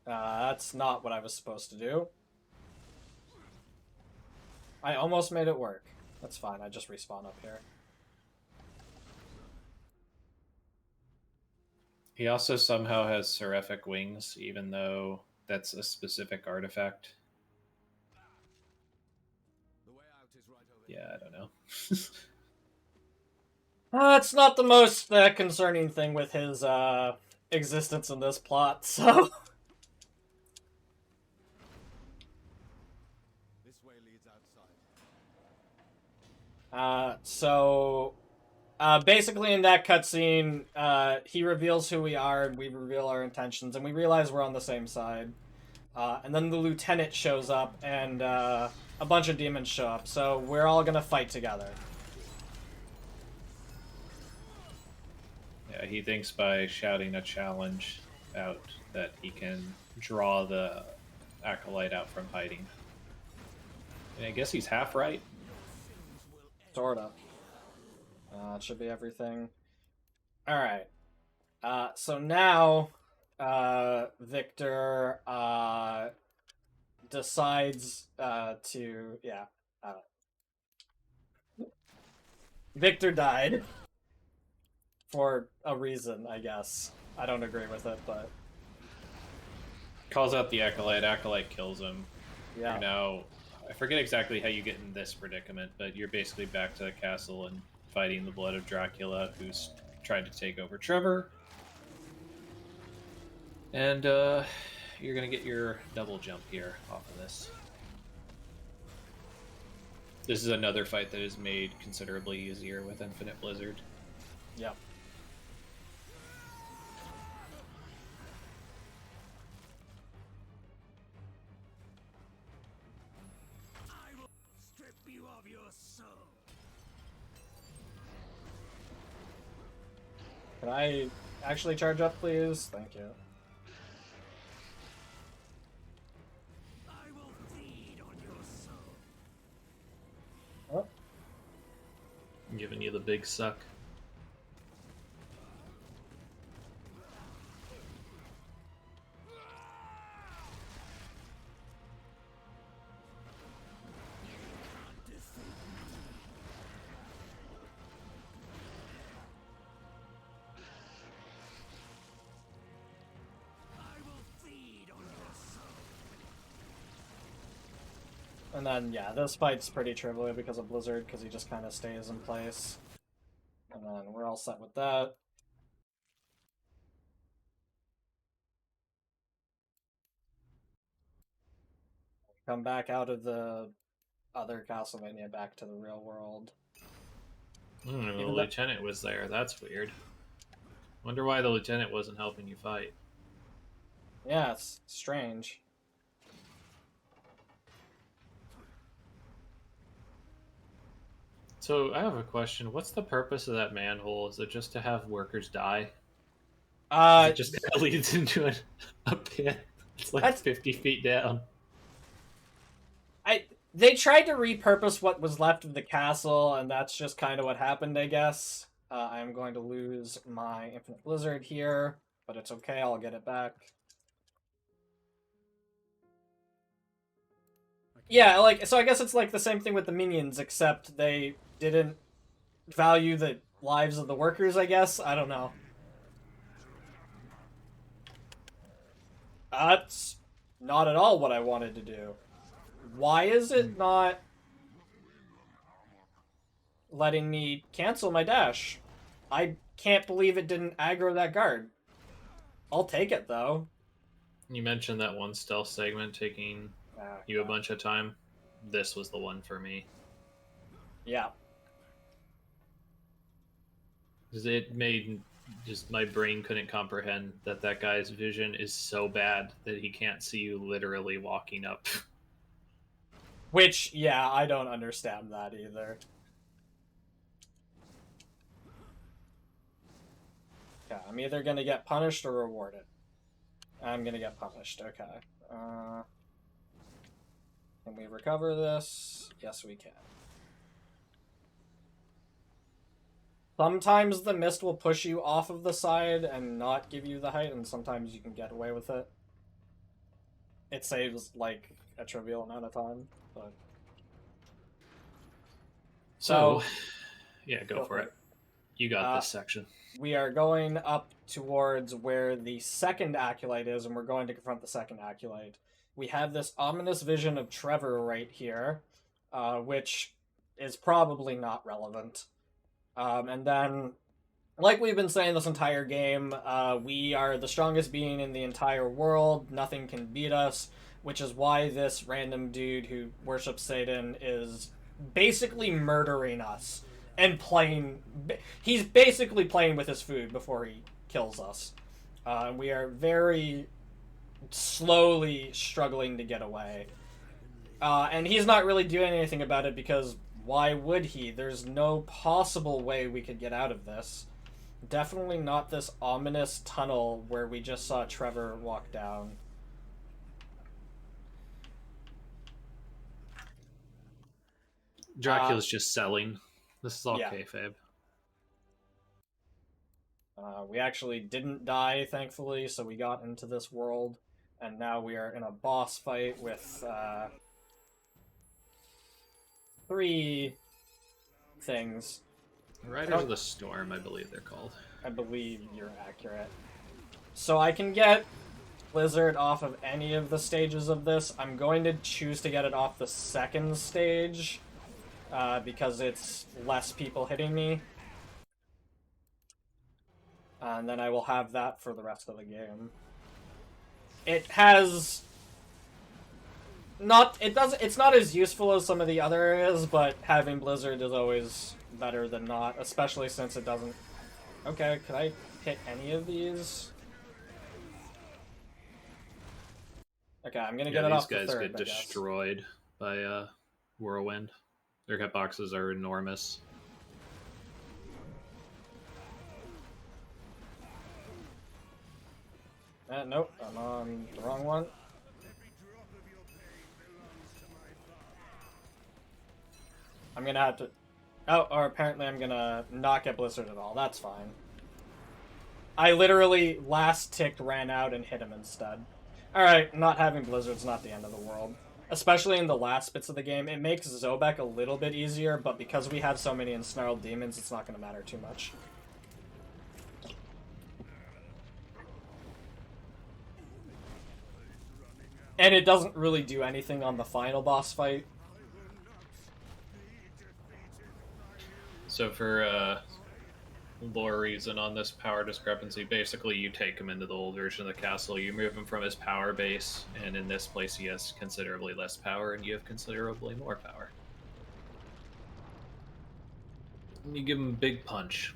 That's not what I was supposed to do. I almost made it work. That's fine, I just respawn up here. He also somehow has seraphic wings, even though that's a specific artifact. Yeah, I don't know. It's not the most concerning thing with his existence in this plot, so... Basically in that cutscene, he reveals who we are, and we reveal our intentions, and we realize we're on the same side. And then the lieutenant shows up, and a bunch of demons show up, so we're all gonna fight together. Yeah, he thinks by shouting a challenge out that he can draw the acolyte out from hiding. And I guess he's half right. Sorta. It should be everything. Alright. So now, Victor, decides, to... Yeah. Victor died. For a reason, I guess. I don't agree with it, but... Calls out the acolyte. Acolyte kills him. Yeah. You're now... I forget exactly how you get in this predicament, but you're basically back to the castle and fighting the blood of Dracula, who's tried to take over Trevor. And you're going to get your double jump here off of this. This is another fight that is made considerably easier with Infinite Blizzard. Yep. Can I actually charge up, please? Thank you. I will feed on your soul. Oh. I'm giving you the big suck. And then, yeah, this fight's pretty trivial because of Blizzard, because he just kind of stays in place. And then we're all set with that. Come back out of the other Castlevania back to the real world. The lieutenant was there. That's weird. Wonder why the lieutenant wasn't helping you fight. Yeah, it's strange. So I have a question. What's the purpose of that manhole? Is it just to have workers die? It just kind of leads into a pit. It's like 50 feet down. They tried to repurpose what was left of the castle, and that's just kind of what happened, I guess. I'm going to lose my Infinite Blizzard here, but it's okay, I'll get it back. Yeah, like, so I guess it's like the same thing with the minions, except they didn't value the lives of the workers, I guess? I don't know. That's not at all what I wanted to do. Why is it not letting me cancel my dash? I can't believe it didn't aggro that guard. I'll take it, though. You mentioned that one stealth segment taking you a bunch of time. This was the one for me. Yeah. Because it made just my brain couldn't comprehend that guy's vision is so bad that he can't see you literally walking up. Which, yeah, I don't understand that either. Okay, I'm either gonna get punished or rewarded. I'm gonna get punished, okay. Can we recover this? Yes, we can. Sometimes the mist will push you off of the side and not give you the height, and sometimes you can get away with it. It saves, like, a trivial amount of time, but... So, yeah, go for it. You got this section. We are going up towards where the second Acolyte is, and we're going to confront the second Acolyte. We have this ominous vision of Trevor right here, which is probably not relevant. And then, like we've been saying this entire game, we are the strongest being in the entire world. Nothing can beat us, which is why this random dude who worships Satan is basically murdering us and playing. He's basically playing with his food before he kills us. We are very slowly struggling to get away. And he's not really doing anything about it because why would he? There's no possible way we could get out of this. Definitely not this ominous tunnel where we just saw Trevor walk down. Dracula's just selling. This is all yeah. kayfabe. We actually didn't die, thankfully, so we got into this world. And now we are in a boss fight with 3 things. Riders of the Storm, I believe they're called. I believe you're accurate. So I can get Blizzard off of any of the stages of this. I'm going to choose to get it off the second stage, because it's less people hitting me. And then I will have that for the rest of the game. It has... It's not as useful as some of the other areas, but having Blizzard is always better than not, especially since it doesn't... Okay, could I hit any of these? Okay, I'm gonna get it off the third, these guys get destroyed by Whirlwind. Their hitboxes are enormous. Nope, I'm on the wrong one. I'm gonna have to... Oh, or apparently I'm gonna not get Blizzard at all. That's fine. I literally last ticked ran out and hit him instead. Alright, not having Blizzard's not the end of the world. Especially in the last bits of the game. It makes Zobek a little bit easier, but because we have so many ensnarled demons, it's not gonna matter too much. And it doesn't really do anything on the final boss fight. So for lore reason on this power discrepancy, basically you take him into the old version of the castle, you move him from his power base, and in this place he has considerably less power, and you have considerably more power. And you give him a big punch.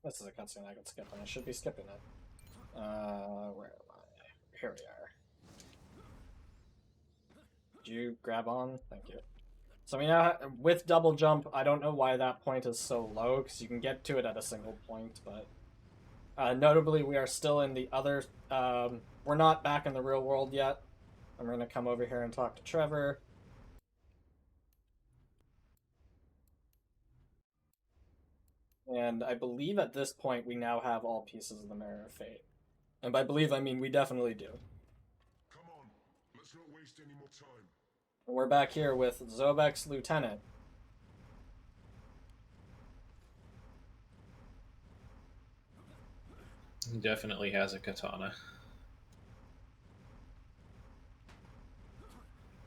This is a cutscene I can skip, and I should be skipping it. Where am I? Here we are. Did you grab on? Thank you. So we now, with double jump, I don't know why that point is so low, because you can get to it at a single point, but... notably, we are still in the other... we're not back in the real world yet. I'm going to come over here and talk to Trevor. And I believe at this point we now have all pieces of the Mirror of Fate. And by believe, I mean we definitely do. Come on, let's not waste any more time. And we're back here with Zobek's lieutenant. He definitely has a katana.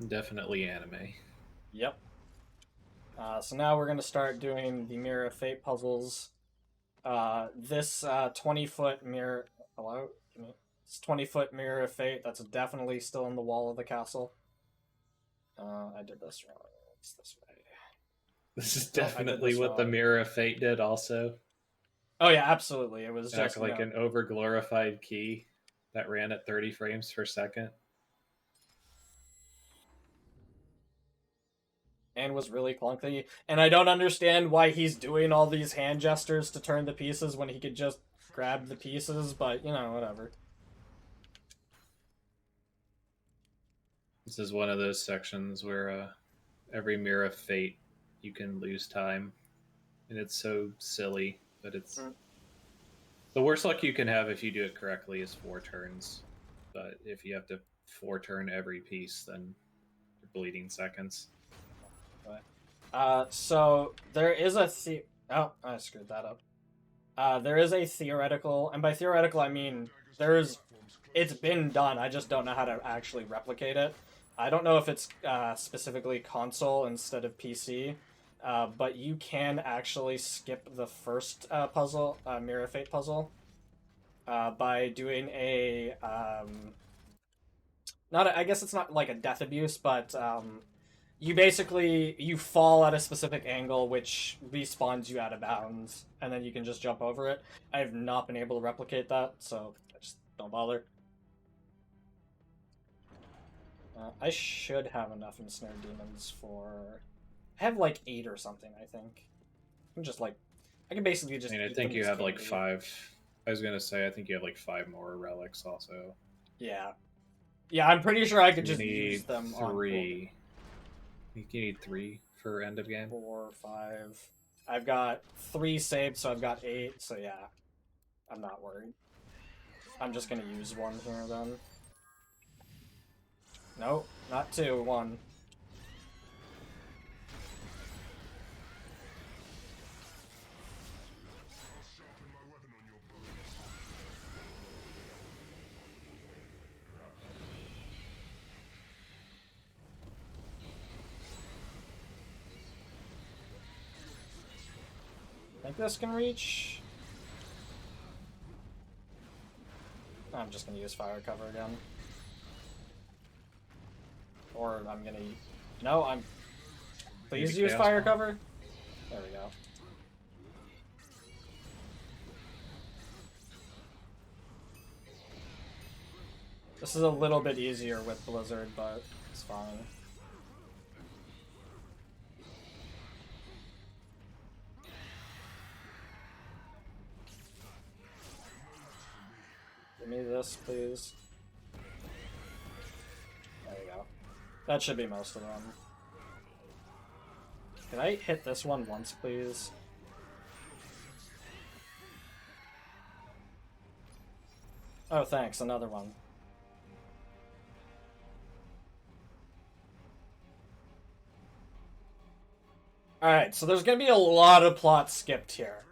Definitely anime. Yep. So now we're going to start doing the Mirror of Fate puzzles. This 20-foot mirror... Hello? This 20-foot Mirror of Fate, that's definitely still in the wall of the castle. I did this wrong. It's this way. This is definitely what the Mirror of Fate did also. Oh yeah, absolutely. It was just like an over-glorified key that ran at 30 frames per second. and was really clunky. And I don't understand why he's doing all these hand gestures to turn the pieces when he could just grab the pieces, but, you know, whatever. This is one of those sections where every Mirror of Fate you can lose time. And it's so silly, but it's... The worst luck you can have if you do it correctly is 4 turns. But if you have to 4-turn every piece, then you're bleeding seconds. So there is a oh, I screwed that up. There is a theoretical, and by theoretical I mean it's been done. I just don't know how to actually replicate it. I don't know if it's specifically console instead of PC, but you can actually skip the first puzzle, Mirror of Fate puzzle, by doing a I guess it's not like a death abuse, but you fall at a specific angle which respawns you out of bounds, and then you can just jump over it. I have not been able to replicate that, so I just don't bother. I should have enough ensnared demons for... I have like 8 or something, I think. I'm just like... I can basically just... I think you have like 5... I was gonna say, I think you have like 5 more relics also. Yeah. Yeah, I'm pretty sure I could just use them 3. on... You need 3 for end of game? 4, 5... I've got 3 saved, so I've got 8, so yeah. I'm not worried. I'm just gonna use 1 here then. Nope, not 2, 1. Think this can reach? I'm just gonna use fire cover again. Or I'm gonna... No, I'm... Please use fire cover? There we go. This is a little bit easier with Blizzard, but it's fine. Give me this, please. There we go. That should be most of them. Can I hit this one once, please? Oh, thanks. Another one. Alright, so there's going to be a lot of plot skipped here.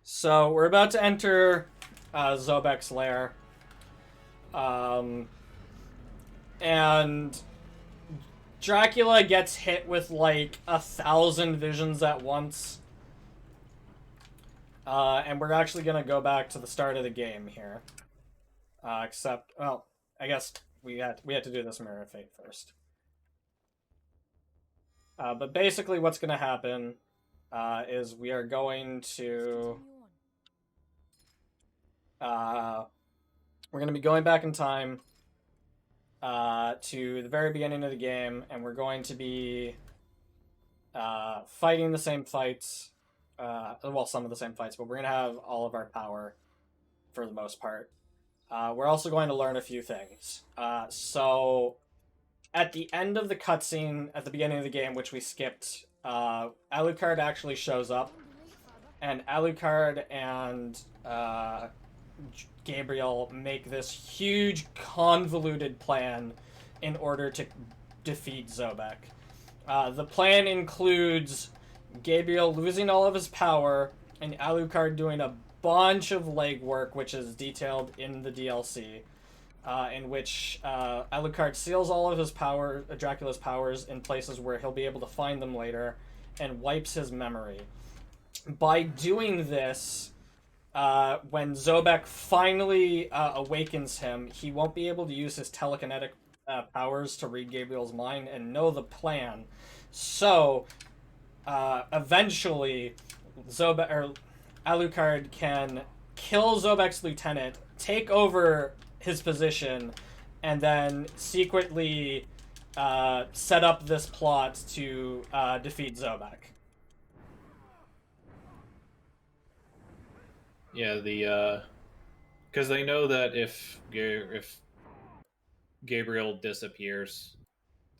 So, we're about to enter Zobek's lair. And Dracula gets hit with like 1,000 visions at once. And we're actually gonna go back to the start of the game here. Except, well, I guess we had to do this Mirror of Fate first. But basically what's gonna happen is we are going to... we're going to be going back in time to the very beginning of the game, and we're going to be fighting the same fights. Well, some of the same fights, but we're going to have all of our power for the most part. We're also going to learn a few things. So, at the end of the cutscene, at the beginning of the game, which we skipped, Alucard actually shows up, and Alucard and Gabriel make this huge convoluted plan in order to defeat Zobek. The plan includes Gabriel losing all of his power and Alucard doing a bunch of legwork, which is detailed in the DLC, in which Alucard seals all of his power, Dracula's powers, in places where he'll be able to find them later, and wipes his memory. By doing this, when Zobek finally awakens him, he won't be able to use his telekinetic powers to read Gabriel's mind and know the plan. So, eventually, Alucard can kill Zobek's lieutenant, take over his position, and then secretly set up this plot to defeat Zobek. Yeah, because they know that if Gabriel disappears,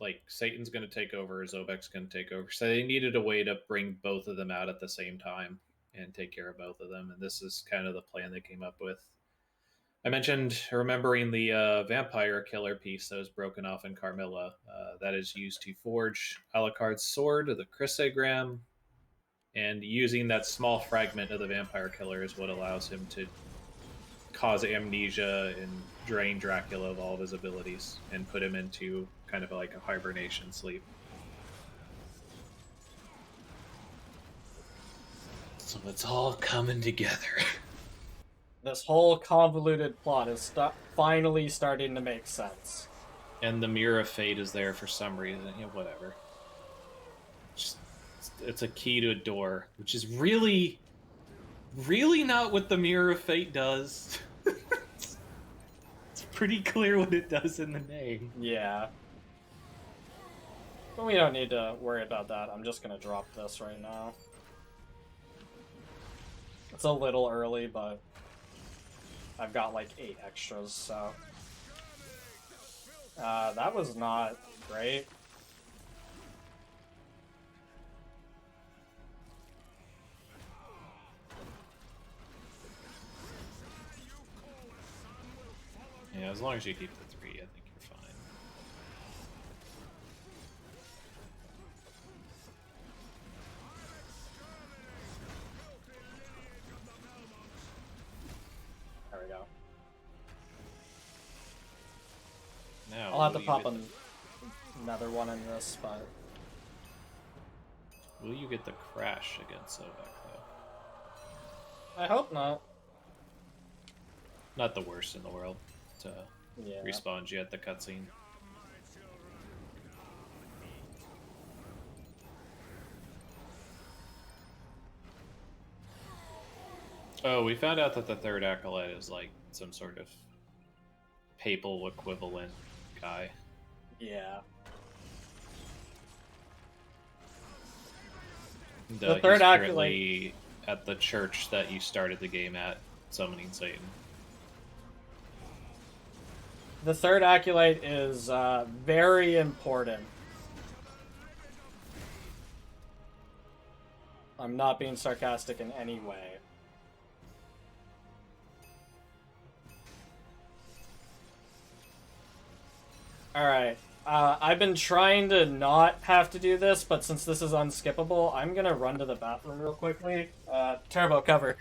like Satan's going to take over, Zobek's going to take over. So they needed a way to bring both of them out at the same time and take care of both of them. And this is kind of the plan they came up with. I mentioned remembering the vampire killer piece that was broken off in Carmilla. That is used to forge Alucard's sword, the chrysogram, and using that small fragment of the vampire killer is what allows him to cause amnesia and drain Dracula of all of his abilities and put him into kind of like a hibernation sleep. So it's all coming together. This whole convoluted plot is finally starting to make sense. And the Mirror of Fate is there for some reason. Yeah, whatever. It's a key to a door, which is really, really not what the Mirror of Fate does. It's pretty clear what it does in the name. Yeah. But we don't need to worry about that. I'm just gonna drop this right now. It's a little early, but I've got like 8 extras, so... that was not great. Yeah, as long as you keep the 3, I think you're fine. There we go. Now, I'll have to will you pop get another one in this, but... Will you get the crash against Zobek, though? I hope not. Not the worst in the world to Yeah. respawn you at the cutscene. Oh, we found out that the third acolyte is like some sort of papal equivalent guy. Yeah. The third he's acolyte- currently at the church that you started the game at, summoning Satan. The third acolyte is very important. I'm not being sarcastic in any way. Alright. I've been trying to not have to do this, but since this is unskippable, I'm gonna run to the bathroom real quickly. Turbo, cover.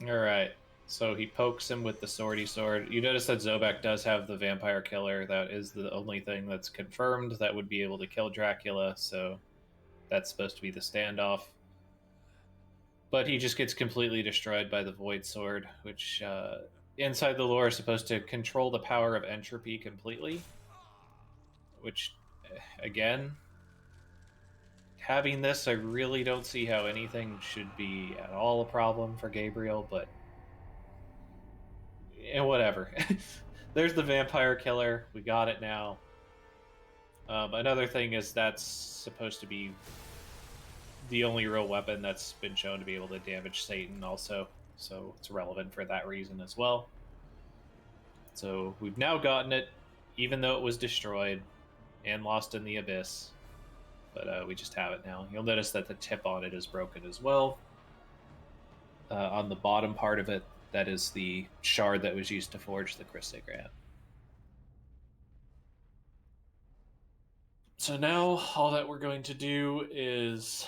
Alright, so he pokes him with the swordy sword. You notice that Zobek does have the vampire killer. That is the only thing that's confirmed that would be able to kill Dracula, so that's supposed to be the standoff. But he just gets completely destroyed by the Void Sword, which inside the lore is supposed to control the power of entropy completely. Which, again, having this, I really don't see how anything should be at all a problem for Gabriel, but whatever. There's the vampire killer. We got it now. Another thing is that's supposed to be the only real weapon that's been shown to be able to damage Satan also, so it's relevant for that reason as well. So we've now gotten it, even though it was destroyed and lost in the abyss, but we just have it now. You'll notice that the tip on it is broken as well. On the bottom part of it, that is the shard that was used to forge the chrysogram. So now all that we're going to do is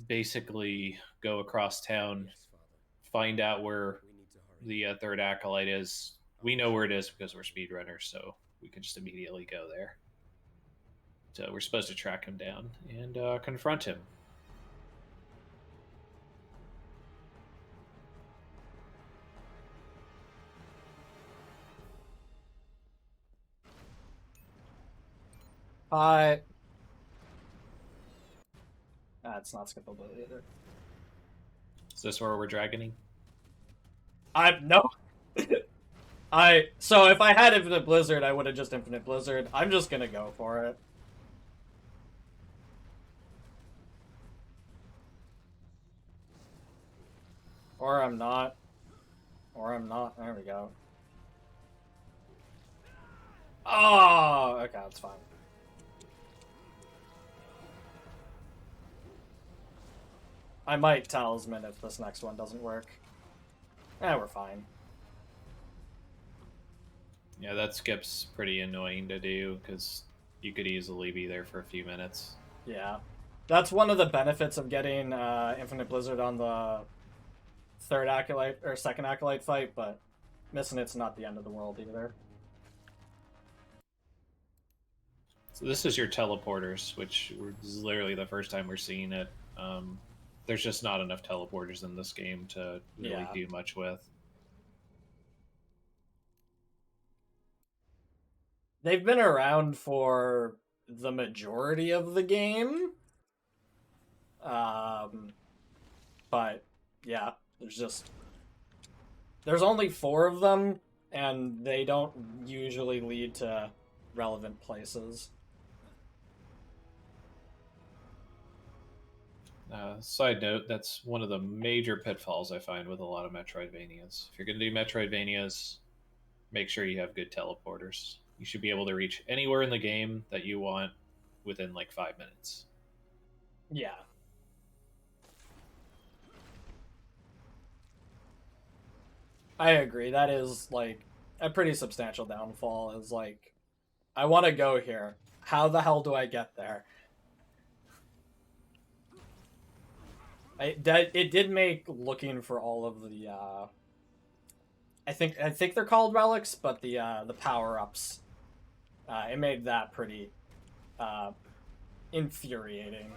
basically go across town, find out where the third acolyte is. We know where it is because we're speedrunners, so we can just immediately go there. So we're supposed to track him down and confront him. Hi. It's not skippable either. Is this where we're dragoning? I'm no. So if I had Infinite Blizzard, I would have just Infinite Blizzard. I'm just gonna go for it. Or I'm not. Or I'm not. There we go. Oh, okay, that's fine. I might talisman if this next one doesn't work. We're fine. Yeah, that skip's pretty annoying to do because you could easily be there for a few minutes. Yeah. That's one of the benefits of getting Infinite Blizzard on the third Acolyte, or second Acolyte fight, but missing it's not the end of the world either. So this is your teleporters, which is literally the first time we're seeing it. There's just not enough teleporters in this game to really do much with. They've been around for the majority of the game. But yeah, there's only 4 of them, and they don't usually lead to relevant places. Side note, that's one of the major pitfalls I find with a lot of Metroidvanias. If you're going to do Metroidvanias, make sure you have good teleporters. You should be able to reach anywhere in the game that you want within like 5 minutes. Yeah. I agree. That is like a pretty substantial downfall. Is like, I want to go here. How the hell do I get there? It did make looking for all of the I think they're called relics, but the power-ups, it made that pretty infuriating.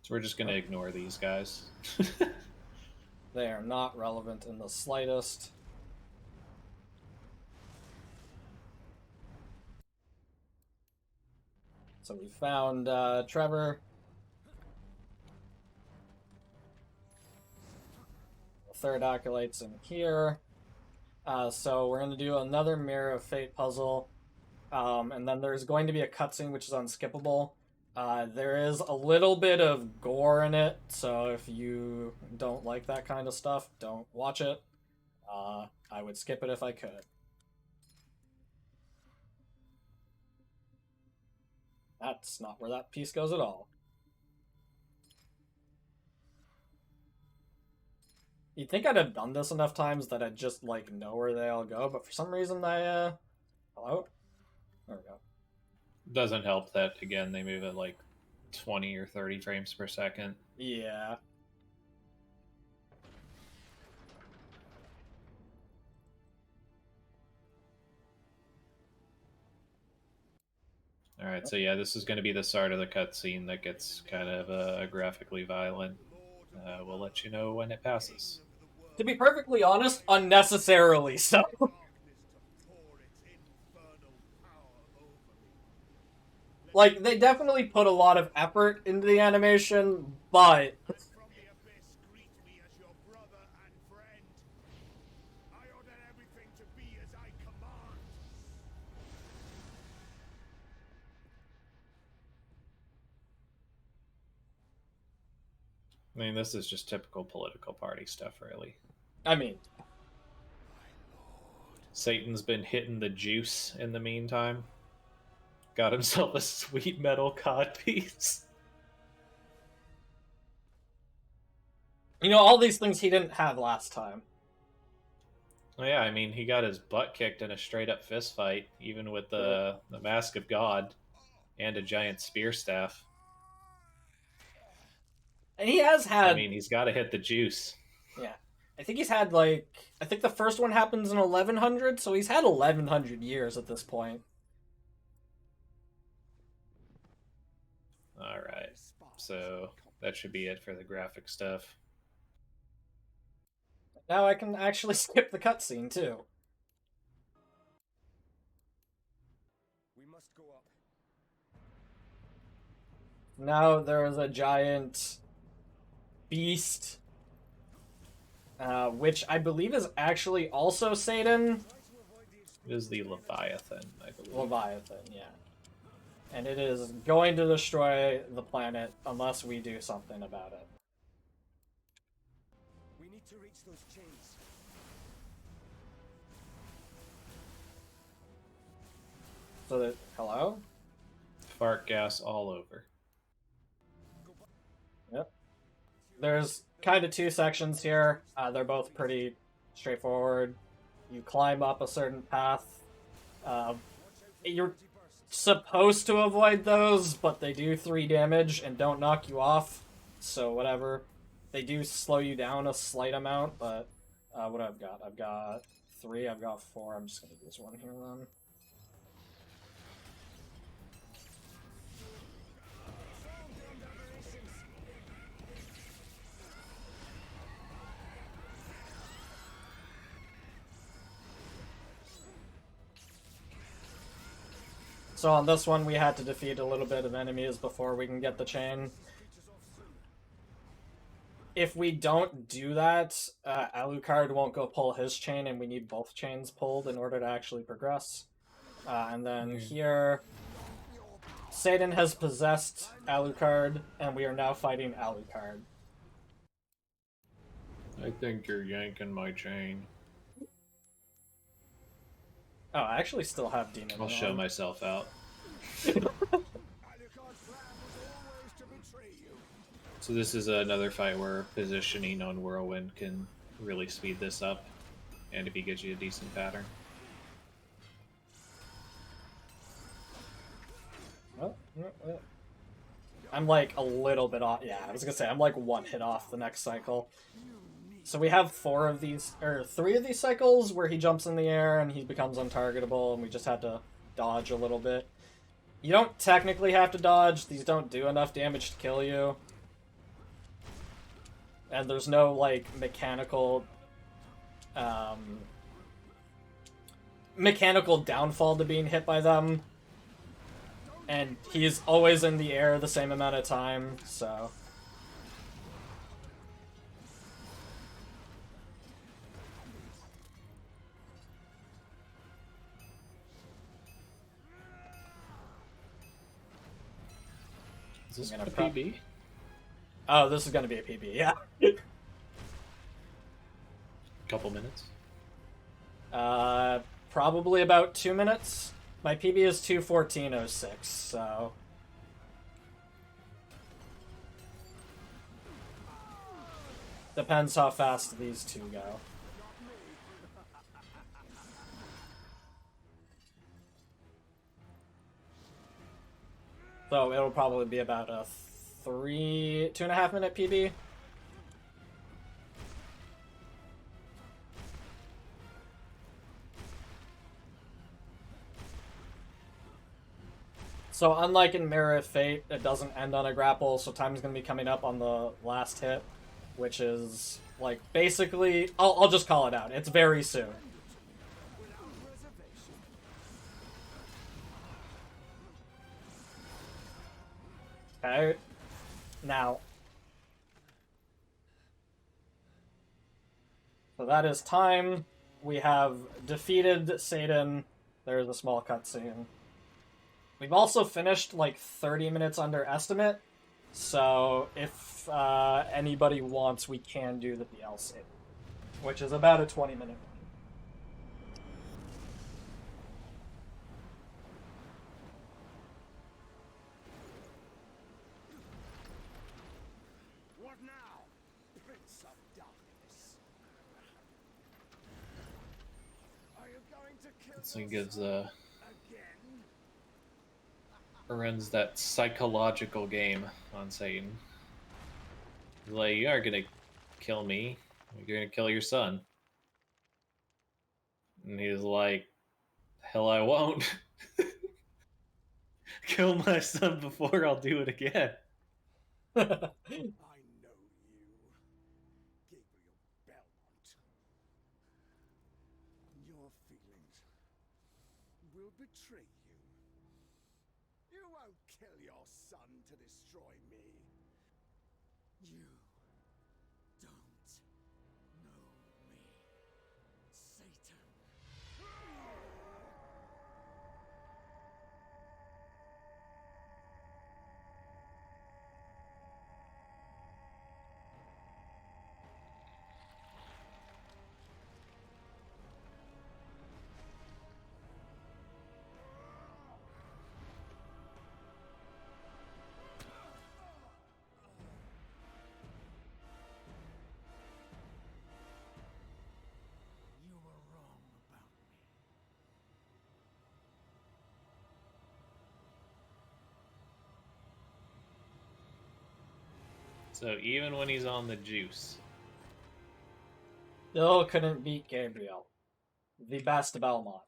So we're just going to ignore these guys. They are not relevant in the slightest. So we found Trevor. The third Acolyte's in here. So we're going to do another Mirror of Fate puzzle. And then there's going to be a cutscene which is unskippable. There is a little bit of gore in it, so if you don't like that kind of stuff, don't watch it. I would skip it if I could. That's not where that piece goes at all. You'd think I'd have done this enough times that I'd just, like, know where they all go, but for some reason I, hello? There we go. Doesn't help that, again, they move at, like, 20 or 30 frames per second. Yeah. Alright, so yeah, this is going to be the start of the cutscene that gets kind of graphically violent. We'll let you know when it passes. To be perfectly honest, unnecessarily so. Like, they definitely put a lot of effort into the animation, but... I mean, this is just typical political party stuff, really. I mean... Satan's been hitting the juice in the meantime. Got himself a sweet metal codpiece. You know, all these things he didn't have last time. Oh, yeah, I mean, he got his butt kicked in a straight-up fist fight, even with the Mask of God and a giant spear staff. And he has had... I mean, he's got to hit the juice. Yeah. I think he's had, like... I think the first one happens in 1100, so he's had 1100 years at this point. Alright, so that should be it for the graphic stuff. Now I can actually skip the cutscene, too. We must go up. Now there is a giant beast, which I believe is actually also Satan. It is the Leviathan, I believe. Leviathan, yeah. And it is going to destroy the planet unless we do something about it. We need to reach those chains. So that, hello? Fart gas all over. Yep. There's kind of two sections here. They're both pretty straightforward. You climb up a certain path. You're supposed to avoid those, but they do 3 damage and don't knock you off. So whatever. They do slow you down a slight amount, but what I've got? I've got 3, I've got 4. I'm just gonna use 1 here then. So on this one, we had to defeat a little bit of enemies before we can get the chain. If we don't do that, Alucard won't go pull his chain, and we need both chains pulled in order to actually progress. And then here, Satan has possessed Alucard, and we are now fighting Alucard. I think you're yanking my chain. Oh, I actually still have Demon. I'll show myself out. Alucard's plan was always to betray you. So this is another fight where positioning on Whirlwind can really speed this up, and if he gives you a decent pattern. I'm like a little bit off. Yeah, I was gonna say I'm like 1 hit off the next cycle. So we have 4 of these, or 3 of these cycles where he jumps in the air and he becomes untargetable, and we just had to dodge a little bit. You don't technically have to dodge; these don't do enough damage to kill you. And there's no, like, mechanical downfall to being hit by them. And he's always in the air the same amount of time, so... Is this gonna a PB? Oh, this is gonna be a PB, yeah. Couple minutes. Probably about 2 minutes. My PB is 2:14:06, so... Depends how fast these two go. So it'll probably be about a 2.5 minute PB. So unlike in Mirror of Fate, it doesn't end on a grapple, so time's gonna be coming up on the last hit, which is, like, basically... I'll just call it out. It's very soon. Okay. Now. So that is time. We have defeated Satan. There's a small cutscene. We've also finished like 30 minutes under estimate. So if anybody wants, we can do the DLC, which is about a 20-minute. What now, Prince of Darkness? Are you going to kill This thing your gives son again? runs that psychological game on Satan. He's like, you aren't gonna kill me. You're gonna kill your son. And he's like, hell I won't. Kill my son before I'll do it again. I know you, Gabriel Belmont. Your feelings will betray you. You won't kill your son to destroy me. You So even when he's on the juice. Still couldn't beat Gabriel. The best Belmont.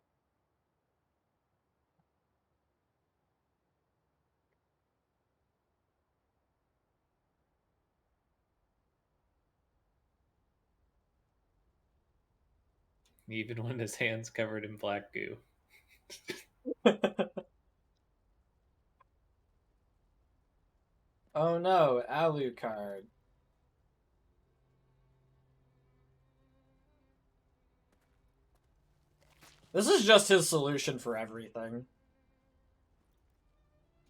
Even when his hand's covered in black goo. Oh no, Alucard. This is just his solution for everything.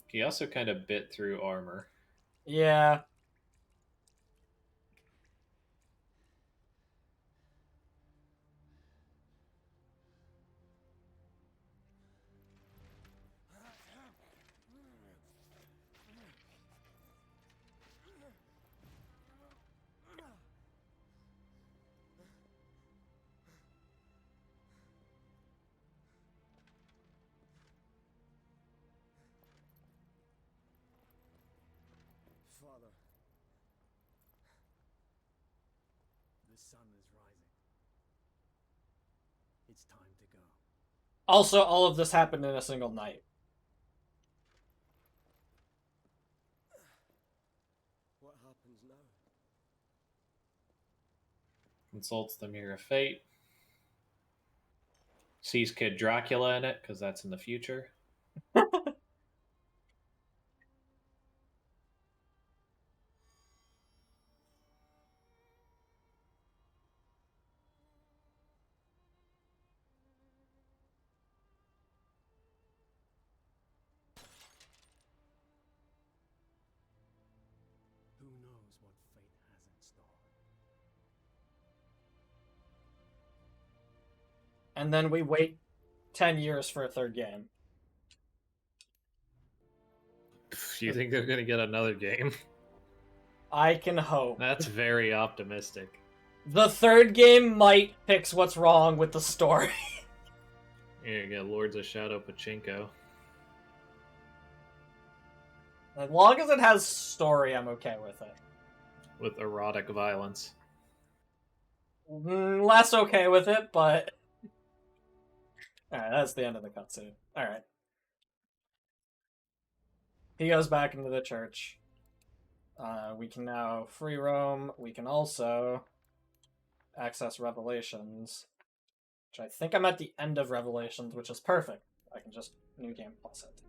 He also kind of bit through armor. Yeah. Father, the sun is rising. It's time to go. Also, all of this happened in a single night. What happens now? Consults the Mirror of Fate. Sees Kid Dracula in it, because that's in the future. Who knows what fate has in store? And then we wait 10 years for a third game. You think they're going to get another game? I can hope. That's very optimistic. The third game might fix what's wrong with the story. You get Lords of Shadow Pachinko. As long as it has story, I'm okay with it. With erotic violence. Less okay with it, but... Alright, that's the end of the cutscene. Alright. He goes back into the church. We can now free roam. We can also access Revelations. Which I think I'm at the end of Revelations, which is perfect. I can just new game plus it.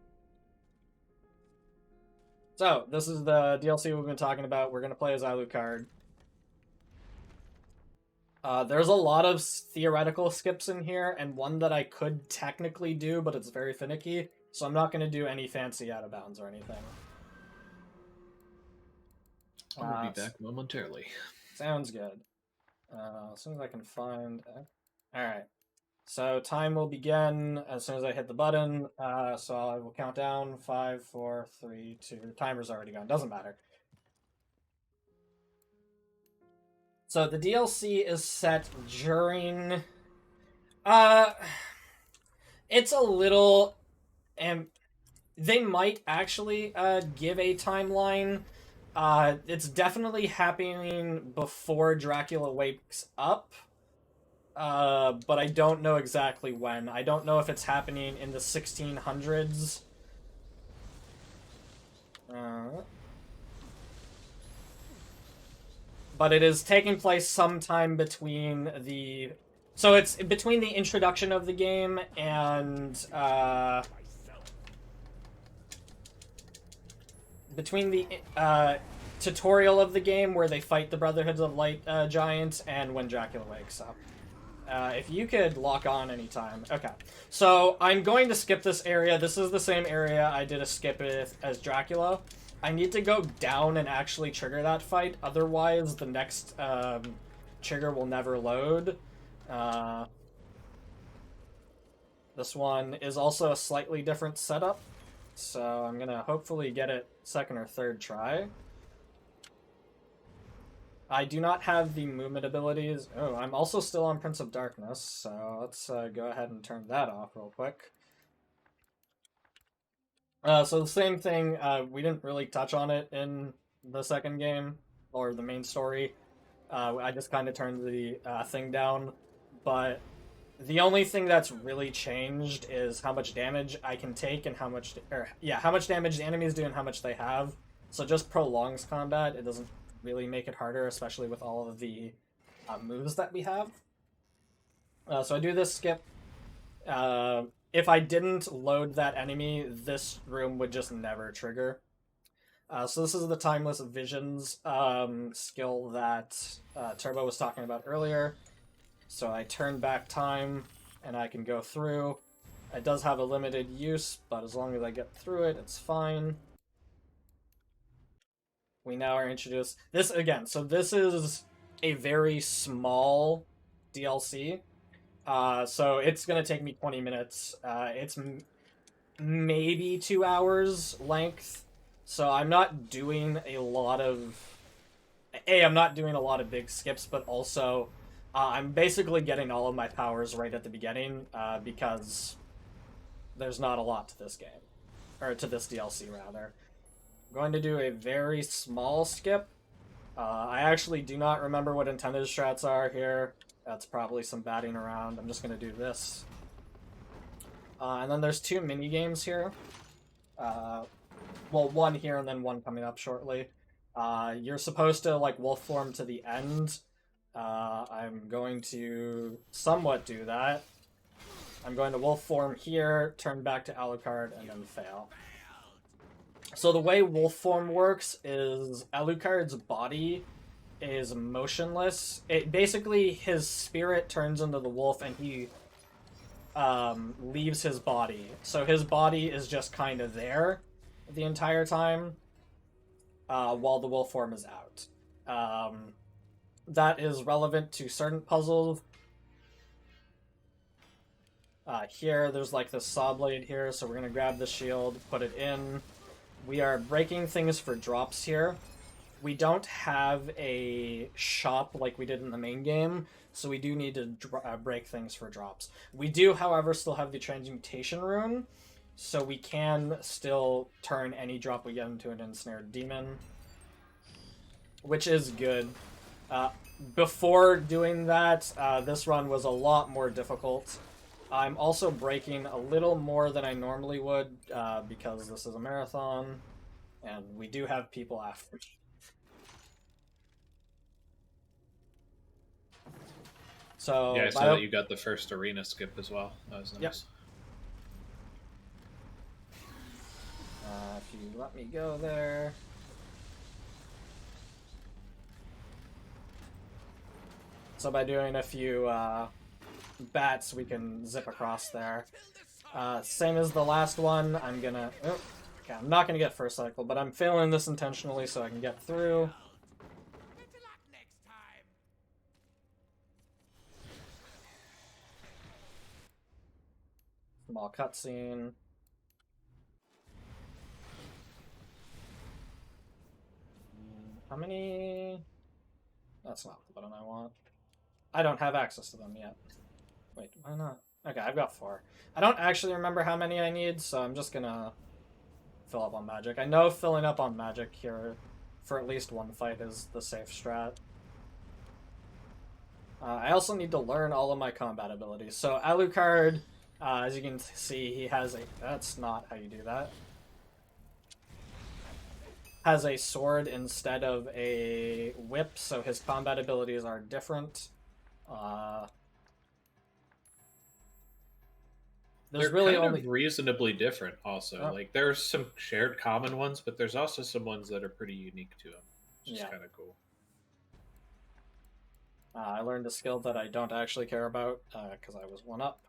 So, this is the DLC we've been talking about. We're going to play as Alucard. There's a lot of theoretical skips in here, and one that I could technically do, but it's very finicky, so I'm not going to do any fancy out of bounds or anything. I'll be back momentarily. Sounds good. As soon as I can find... Alright. So time will begin as soon as I hit the button. So I will count down. 5, 4, 3, 2... Timer's already gone. Doesn't matter. So the DLC is set during... It's a little... They might actually give a timeline. It's definitely happening before Dracula wakes up. But I don't know exactly when. I don't know if it's happening in the 1600s. But it is taking place sometime between the... So it's between the introduction of the game and, between the, tutorial of the game where they fight the Brotherhoods of Light, giants and when Dracula wakes up. If you could lock on anytime. Okay. So, I'm going to skip this area. This is the same area I did a skip with as Dracula. I need to go down and actually trigger that fight. Otherwise, the next trigger will never load. This one is also a slightly different setup. So, I'm going to hopefully get it second or third try. I do not have the movement abilities. Oh, I'm also still on Prince of Darkness, so let's go ahead and turn that off real quick. So the same thing, we didn't really touch on it in the second game. or the main story. I just kind of turned the thing down, but the only thing that's really changed is how much damage I can take and how much damage the enemies do and how much they have. So just prolongs combat. It doesn't really make it harder, especially with all of the moves that we have. So I do this skip. If I didn't load that enemy, this room would just never trigger. So this is the Timeless Visions skill that Turbo was talking about earlier. So I turn back time, and I can go through. It does have a limited use, but as long as I get through it, it's fine. We now are introduced... This, again, so this is a very small DLC. So it's going to take me 20 minutes. It's maybe 2 hours length. So I'm not doing a lot of... I'm not doing a lot of big skips, but also... I'm basically getting all of my powers right at the beginning, because there's not a lot to this game. Or to this DLC, rather. I'm going to do a very small skip. I actually do not remember what intended strats are here. That's probably some batting around. I'm just going to do this. And then there's 2 mini-games here. Well, one here and then one coming up shortly. You're supposed to, like, wolf form to the end. I'm going to somewhat do that. I'm going to wolf form here, turn back to Alucard, and then fail. So the way wolf form works is Alucard's body is motionless. It basically, his spirit turns into the wolf and he leaves his body. So his body is just kind of there the entire time while the wolf form is out. That is relevant to certain puzzles. Here, there's like this saw blade here, so we're going to grab the shield, put it in. We are breaking things for drops here. We don't have a shop like we did in the main game, so we do need to break things for drops. We do, however, still have the transmutation rune, so we can still turn any drop we get into an ensnared demon, which is good. Before doing that, this run was a lot more difficult. I'm also breaking a little more than I normally would, because this is a marathon, and we do have people after. So, yeah, I saw that you got the first arena skip as well. That was nice. Yep. If you let me go there. So by doing a few bats, we can zip across there. Same as the last one, I'm gonna... Oh, okay, I'm not gonna get first cycle, but I'm failing this intentionally so I can get through. Small cutscene. How many... That's not the button I want. I don't have access to them yet. Wait, why not? Okay, I've got 4. I don't actually remember how many I need, so I'm just gonna fill up on magic. I know filling up on magic here for at least one fight is the safe strat. I also need to learn all of my combat abilities. So Alucard, as you can see, he has a... That's not how you do that. Has a sword instead of a whip, so his combat abilities are different. There's They're really kind only of reasonably different also. Oh. Like, there's some shared common ones, but there's also some ones that are pretty unique to them, which is kind of cool. I learned a skill that I don't actually care about, because I was 1-up.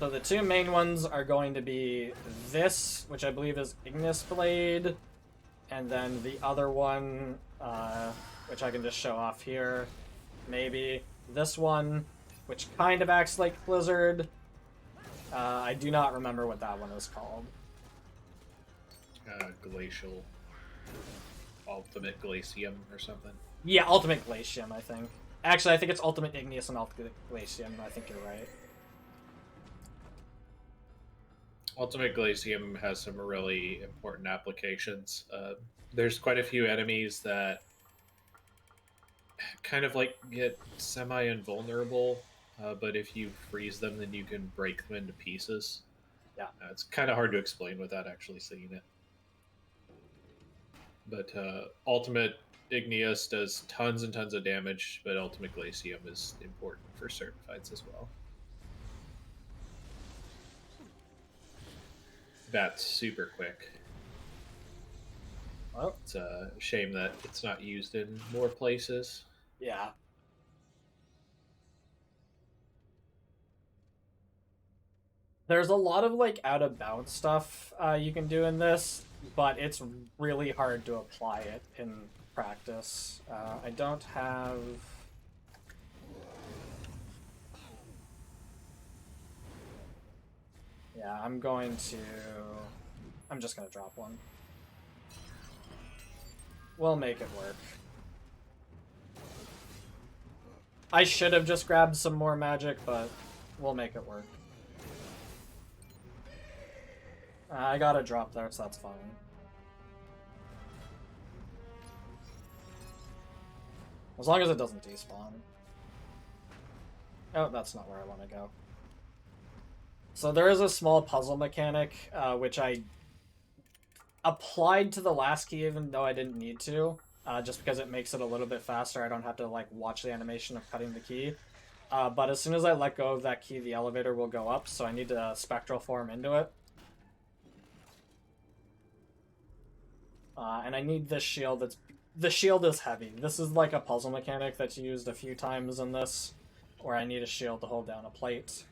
So the 2 main ones are going to be this, which I believe is Ignis Blade, and then the other one, which I can just show off here, maybe. This one, which kind of acts like Blizzard. I do not remember what that one is called. Glacial. Ultimate Glacium or something. Yeah, Ultimate Glacium, I think. Actually, I think it's Ultimate Igneous and Ultimate Glacium. I think you're right. Ultimate Glacium has some really important applications. There's quite a few enemies that kind of like get semi-invulnerable, but if you freeze them, then you can break them into pieces. Yeah. It's kind of hard to explain without actually seeing it. But Ultimate Igneous does tons and tons of damage, but Ultimate Glacium is important for certain fights as well. That's super quick. Well, It's a shame that it's not used in more places. yeah. There's a lot of like out of bounds stuff you can do in this, but it's really hard to apply it in practice. I don't have. Yeah, I'm just gonna drop one. We'll make it work. I should have just grabbed some more magic, but we'll make it work. I got a drop there, so that's fine. As long as it doesn't despawn. Oh, that's not where I want to go. So there is a small puzzle mechanic, which I applied to the last key even though I didn't need to, just because it makes it a little bit faster. I don't have to like watch the animation of cutting the key. But as soon as I let go of that key, the elevator will go up, so I need to spectral form into it. And I need this shield. The shield is heavy. This is like a puzzle mechanic that's used a few times in this, where I need a shield to hold down a plate.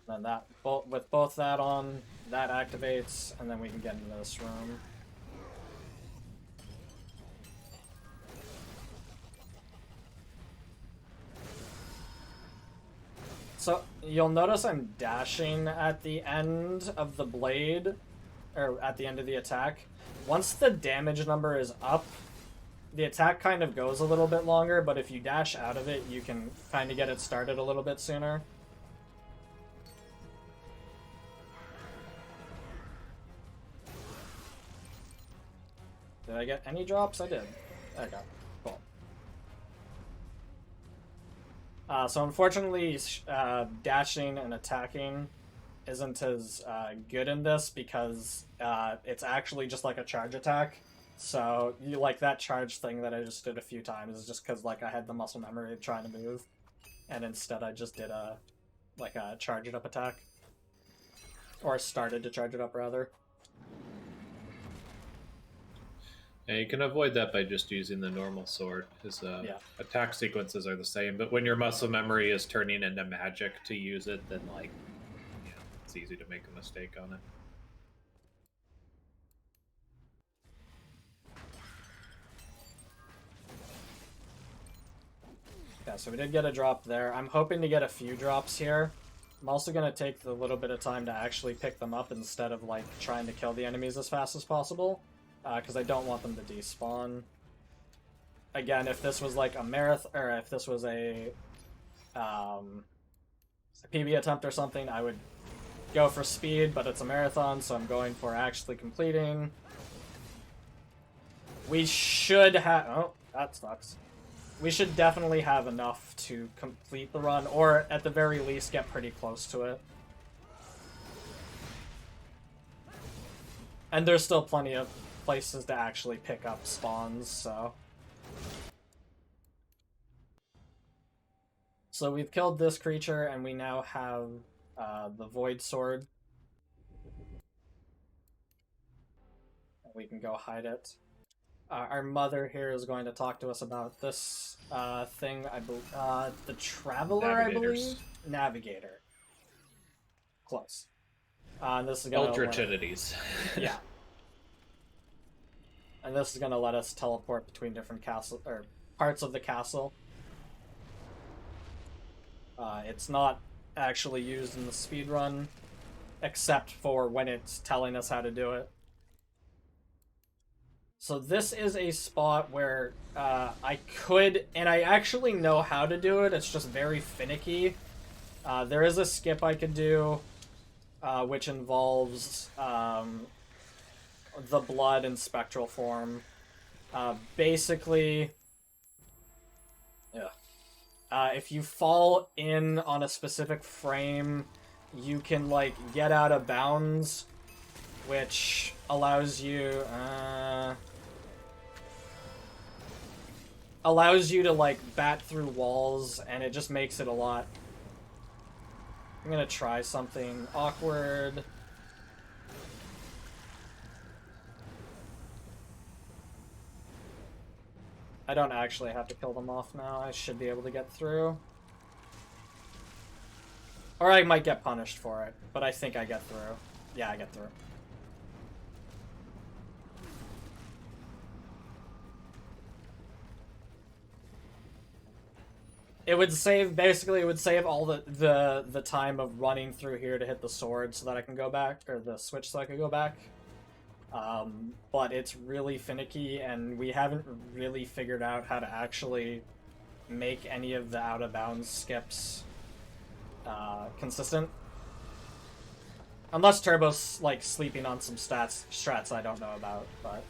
Then that, with both that on, that activates, and then we can get into this room. So, you'll notice I'm dashing at the end of the blade, or at the end of the attack. Once the damage number is up, the attack kind of goes a little bit longer, but if you dash out of it, you can kind of get it started a little bit sooner. Did I get any drops? I did. There I go. Cool. So unfortunately, dashing and attacking isn't as good in this because it's actually just like a charge attack. So you like that charge thing that I just did a few times is just because like I had the muscle memory of trying to move, and instead I just did a charge it up attack, or started to charge it up rather. Yeah, you can avoid that by just using the normal sword. His attack sequences are the same, but when your muscle memory is turning into magic to use it, then like, it's easy to make a mistake on it. Yeah, so we did get a drop there. I'm hoping to get a few drops here. I'm also going to take the little bit of time to actually pick them up instead of like trying to kill the enemies as fast as possible. Because I don't want them to despawn. Again, if this was like a marathon, or if this was a PB attempt or something, I would go for speed, but it's a marathon, so I'm going for actually completing. We should have... Oh, that sucks. We should definitely have enough to complete the run, or at the very least get pretty close to it. And there's still plenty of places to actually pick up spawns, so... So we've killed this creature, and we now have the Void Sword. We can go hide it. Our mother here is going to talk to us about this thing, I believe. The Traveler, I believe? Navigator. Close. This is gonna Ultra Trinities. Yeah. And this is going to let us teleport between different castle or parts of the castle. It's not actually used in the speedrun, except for when it's telling us how to do it. So this is a spot where I could, and I actually know how to do it, it's just very finicky. There is a skip I could do, which involves the blood in spectral form. Basically, if you fall in on a specific frame, you can, like, get out of bounds, which allows you, to, like, bat through walls, and it just makes it a lot... I'm gonna try something awkward. I don't actually have to kill them off now. I should be able to get through. Or I might get punished for it, but I think I get through. Yeah, I get through. It would save, basically, it would save all the time of running through here to hit the sword so that I can go back, or the switch so I can go back. But it's really finicky, and we haven't really figured out how to actually make any of the out-of-bounds skips consistent. Unless Turbo's, like, sleeping on some strats I don't know about, but...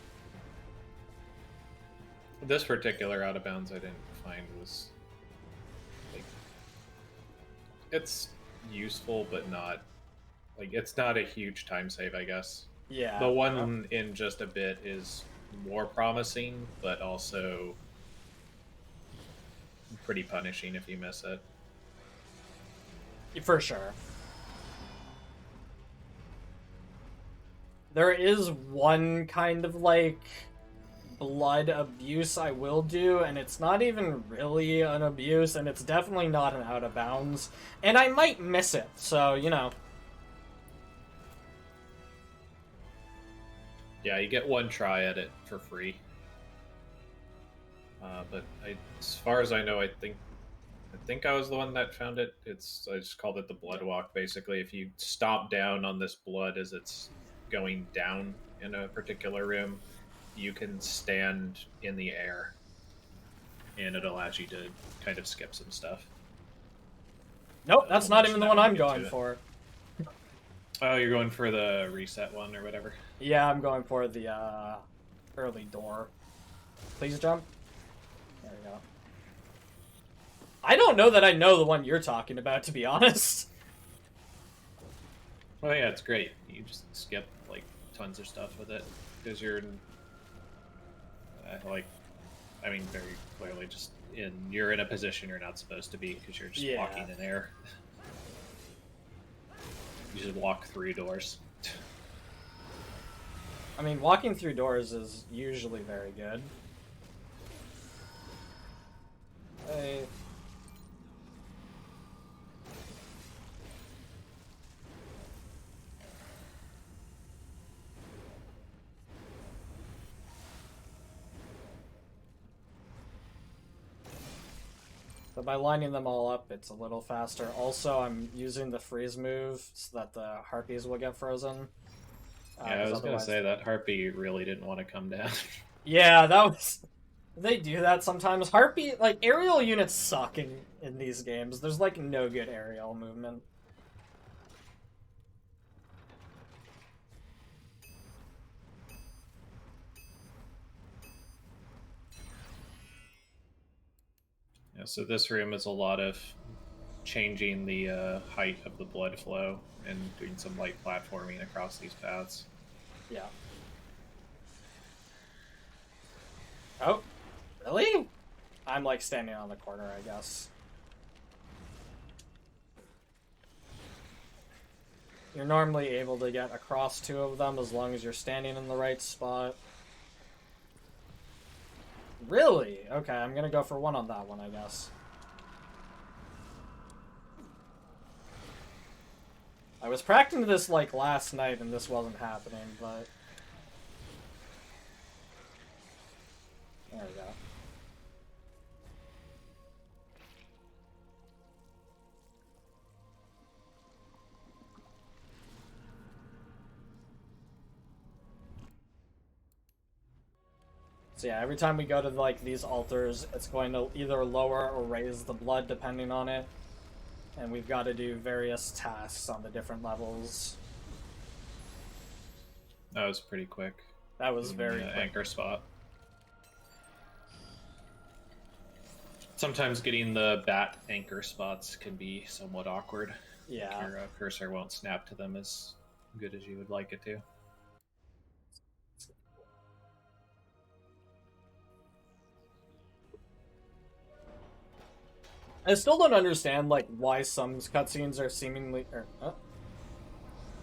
This particular out of bounds I didn't find was... like, it's useful, but not... like, it's not a huge time save, I guess. Yeah. The one in just a bit is more promising, but also pretty punishing if you miss it. For sure. There is one kind of, like, blood abuse I will do, and it's not even really an abuse, and it's definitely not an out of bounds. And I might miss it, so, you know. Yeah, you get one try at it for free. But as far as I know, I think I was the one that found it. I just called it the blood walk. Basically, if you stomp down on this blood as it's going down in a particular room, you can stand in the air, and it allows you to kind of skip some stuff. Nope, that's not even the one I'm going for. Oh, you're going for the reset one or whatever? Yeah, I'm going for the early door. Please jump. There we go. I don't know that I know the one you're talking about, to be honest. Oh yeah, it's great. You just skip like tons of stuff with it because you're very clearly just you're in a position you're not supposed to be because you're just walking in air. You just walk through doors. I mean, walking through doors is usually very good. Hey. So by lining them all up, it's a little faster. Also, I'm using the freeze move so that the harpies will get frozen. Yeah, I was gonna say that harpy really didn't want to come down. Yeah, that was... They do that sometimes. Harpy, like, aerial units suck in these games. There's, like, no good aerial movement. Yeah, so this room is a lot of changing the height of the blood flow and doing some light platforming across these paths. Yeah. Oh, really? I'm, like, standing on the corner, I guess. You're normally able to get across two of them as long as you're standing in the right spot. Really? Okay, I'm gonna go for one on that one, I guess. I was practicing this, like, last night and this wasn't happening, but... There we go. So yeah, every time we go to like these altars, it's going to either lower or raise the blood depending on it. And we've got to do various tasks on the different levels. That was pretty quick. That was very quick. Anchor spot. Sometimes getting the bat anchor spots can be somewhat awkward. Yeah. Your cursor won't snap to them as good as you would like it to. I still don't understand like why some cutscenes are seemingly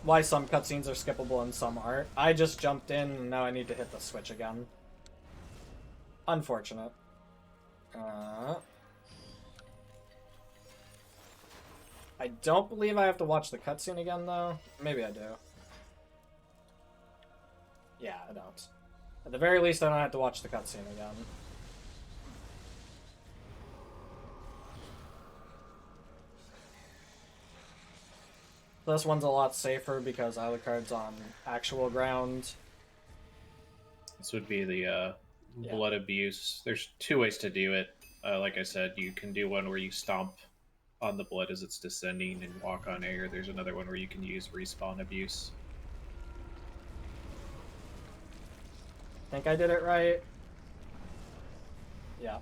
why some cutscenes are skippable and some aren't. I just jumped in and now I need to hit the switch again. Unfortunate. I don't believe I have to watch the cutscene again though. Maybe I do. Yeah, I don't. At the very least, I don't have to watch the cutscene again. This one's a lot safer because Alucard's on actual ground. This would be the blood abuse. There's two ways to do it. Like I said, you can do one where you stomp on the blood as it's descending and walk on air. There's another one where you can use respawn abuse. Think I did it right? Yeah.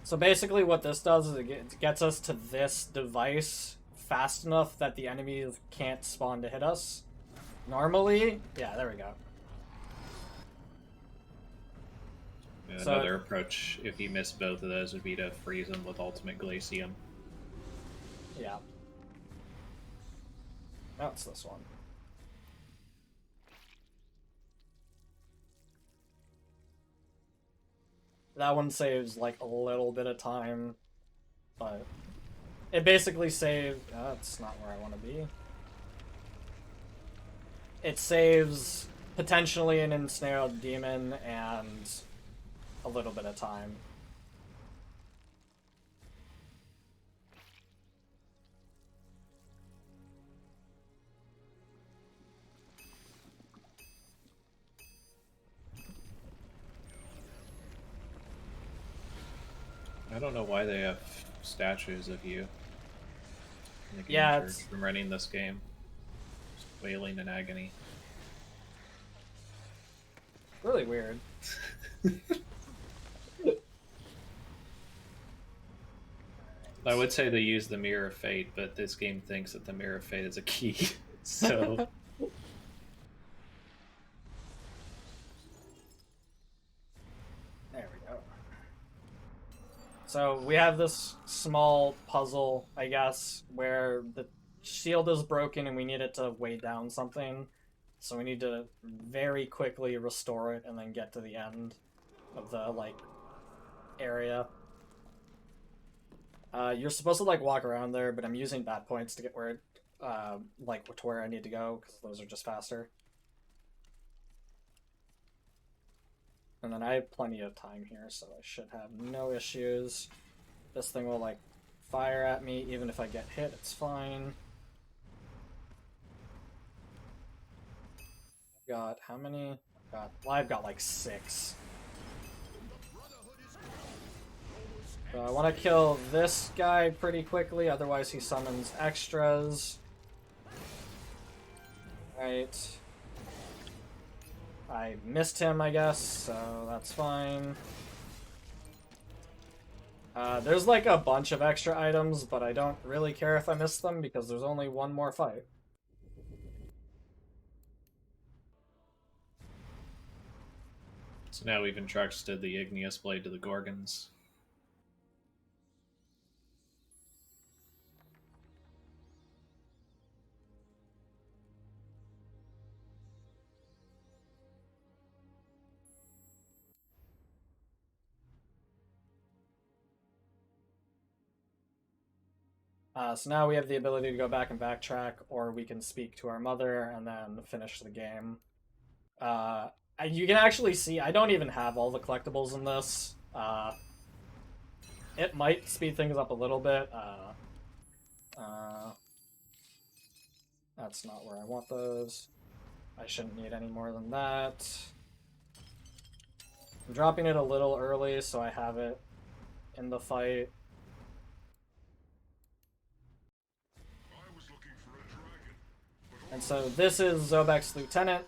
So basically what this does is it gets us to this device fast enough that the enemies can't spawn to hit us. Normally, yeah, there we go. And another approach, if you miss both of those, would be to freeze them with Ultimate Glacium. Yeah. Now it's this one. That one saves like a little bit of time, but it basically saves. That's not where I want to be. It saves potentially an ensnared demon and a little bit of time. I don't know why they have statues of you. In the game Yeah, church from running this game. Just wailing in agony. Really weird. I would say they use the Mirror of Fate, but this game thinks that the Mirror of Fate is a key. So There we go. So we have this small puzzle, I guess, where the shield is broken and we need it to weigh down something. So we need to very quickly restore it and then get to the end of the, like, area. You're supposed to, like, walk around there, but I'm using bat points to get where, like, to where I need to go, because those are just faster. And then I have plenty of time here, so I should have no issues. This thing will, like, fire at me. Even if I get hit, it's fine. Got how many? Well, I've got like 6. So I want to kill this guy pretty quickly, otherwise he summons extras. Right. I missed him, I guess, so that's fine. There's like a bunch of extra items, but I don't really care if I miss them because there's only one more fight. So now we've entrusted the Igneous Blade to the Gorgons. So now we have the ability to go back and backtrack, or we can speak to our mother and then finish the game. You can actually see, I don't even have all the collectibles in this. It might speed things up a little bit. That's not where I want those. I shouldn't need any more than that. I'm dropping it a little early so I have it in the fight. I was looking for a dragon. And so this is Zobek's lieutenant.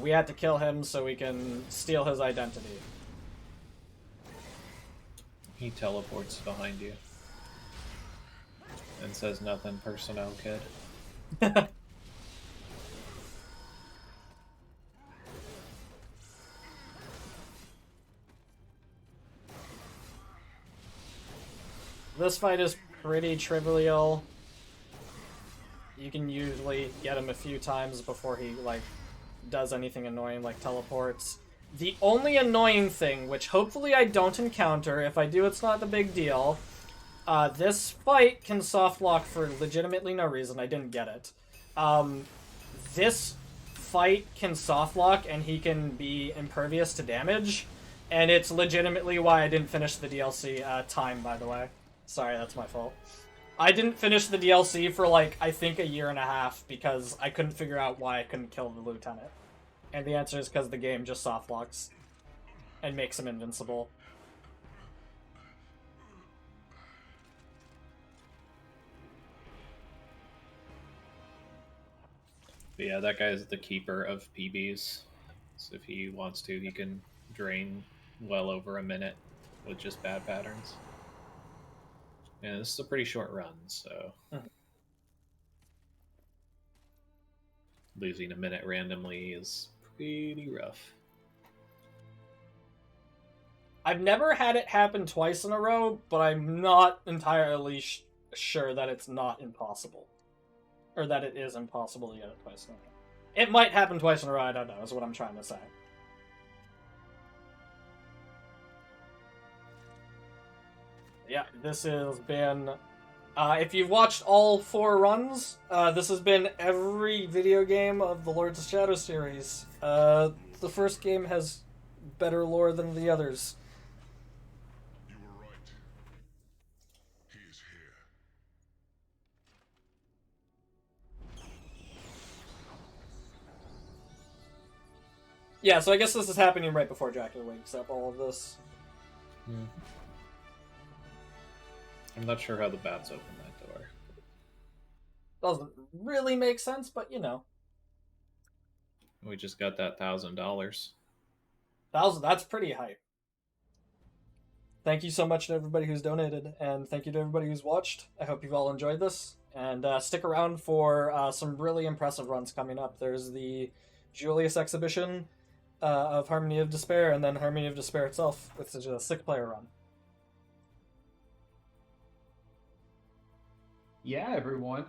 We had to kill him so we can steal his identity. He teleports behind you. And says nothing, personnel kid. This fight is pretty trivial. You can usually get him a few times before he, like, does anything annoying, like teleports. The only annoying thing, which hopefully I don't encounter, if I do it's not a big deal, this fight can soft lock for legitimately no reason. I didn't get it. This fight can soft lock and he can be impervious to damage, and it's legitimately why I didn't finish the DLC time, by the way. Sorry, that's my fault. I didn't finish the DLC for, like, I think a year and a half because I couldn't figure out why I couldn't kill the lieutenant. And the answer is because the game just soft locks and makes him invincible. But yeah, that guy's the keeper of PBs. So if he wants to, he can drain well over a minute with just bad patterns. And this is a pretty short run, so losing a minute randomly is pretty rough. I've never had it happen twice in a row, but I'm not entirely sure that it's not impossible. Or that it is impossible to get it twice in a row. It might happen twice in a row, I don't know, is what I'm trying to say. Yeah, this has been... if you've watched all 4 runs, this has been every video game of the Lords of Shadow series. The first game has better lore than the others. You were right. He is here. Yeah, so I guess this is happening right before Dracula wakes up, all of this. I'm not sure how the bats open that door. Doesn't really make sense, but you know. We just got that $1,000. That's pretty hype. Thank you so much to everybody who's donated, and thank you to everybody who's watched. I hope you've all enjoyed this, and stick around for some really impressive runs coming up. There's the Julius exhibition of Harmony of Despair, and then Harmony of Despair itself, which is a 6-player run. Yeah, everyone.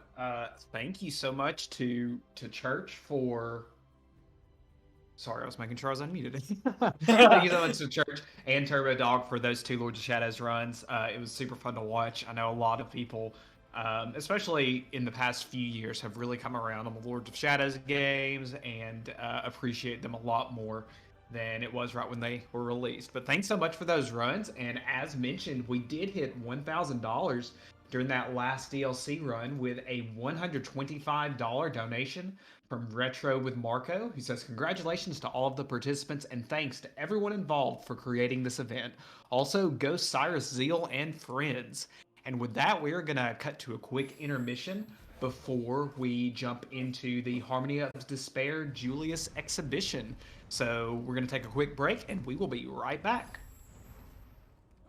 Thank you so much to Church for... Sorry, I was making sure I was unmuted. Thank you so much to Church and Turbo Dog for those 2 Lords of Shadows runs. It was super fun to watch. I know a lot of people, especially in the past few years, have really come around on the Lords of Shadows games and appreciate them a lot more than it was right when they were released. But thanks so much for those runs. And as mentioned, we did hit $1,000 during that last DLC run with a $125 donation from Retro with Marco, who says, congratulations to all of the participants and thanks to everyone involved for creating this event. Also, Ghost Cyrus Zeal and friends. And with that, we're going to cut to a quick intermission before we jump into the Harmony of Despair Julius exhibition. So we're going to take a quick break and we will be right back.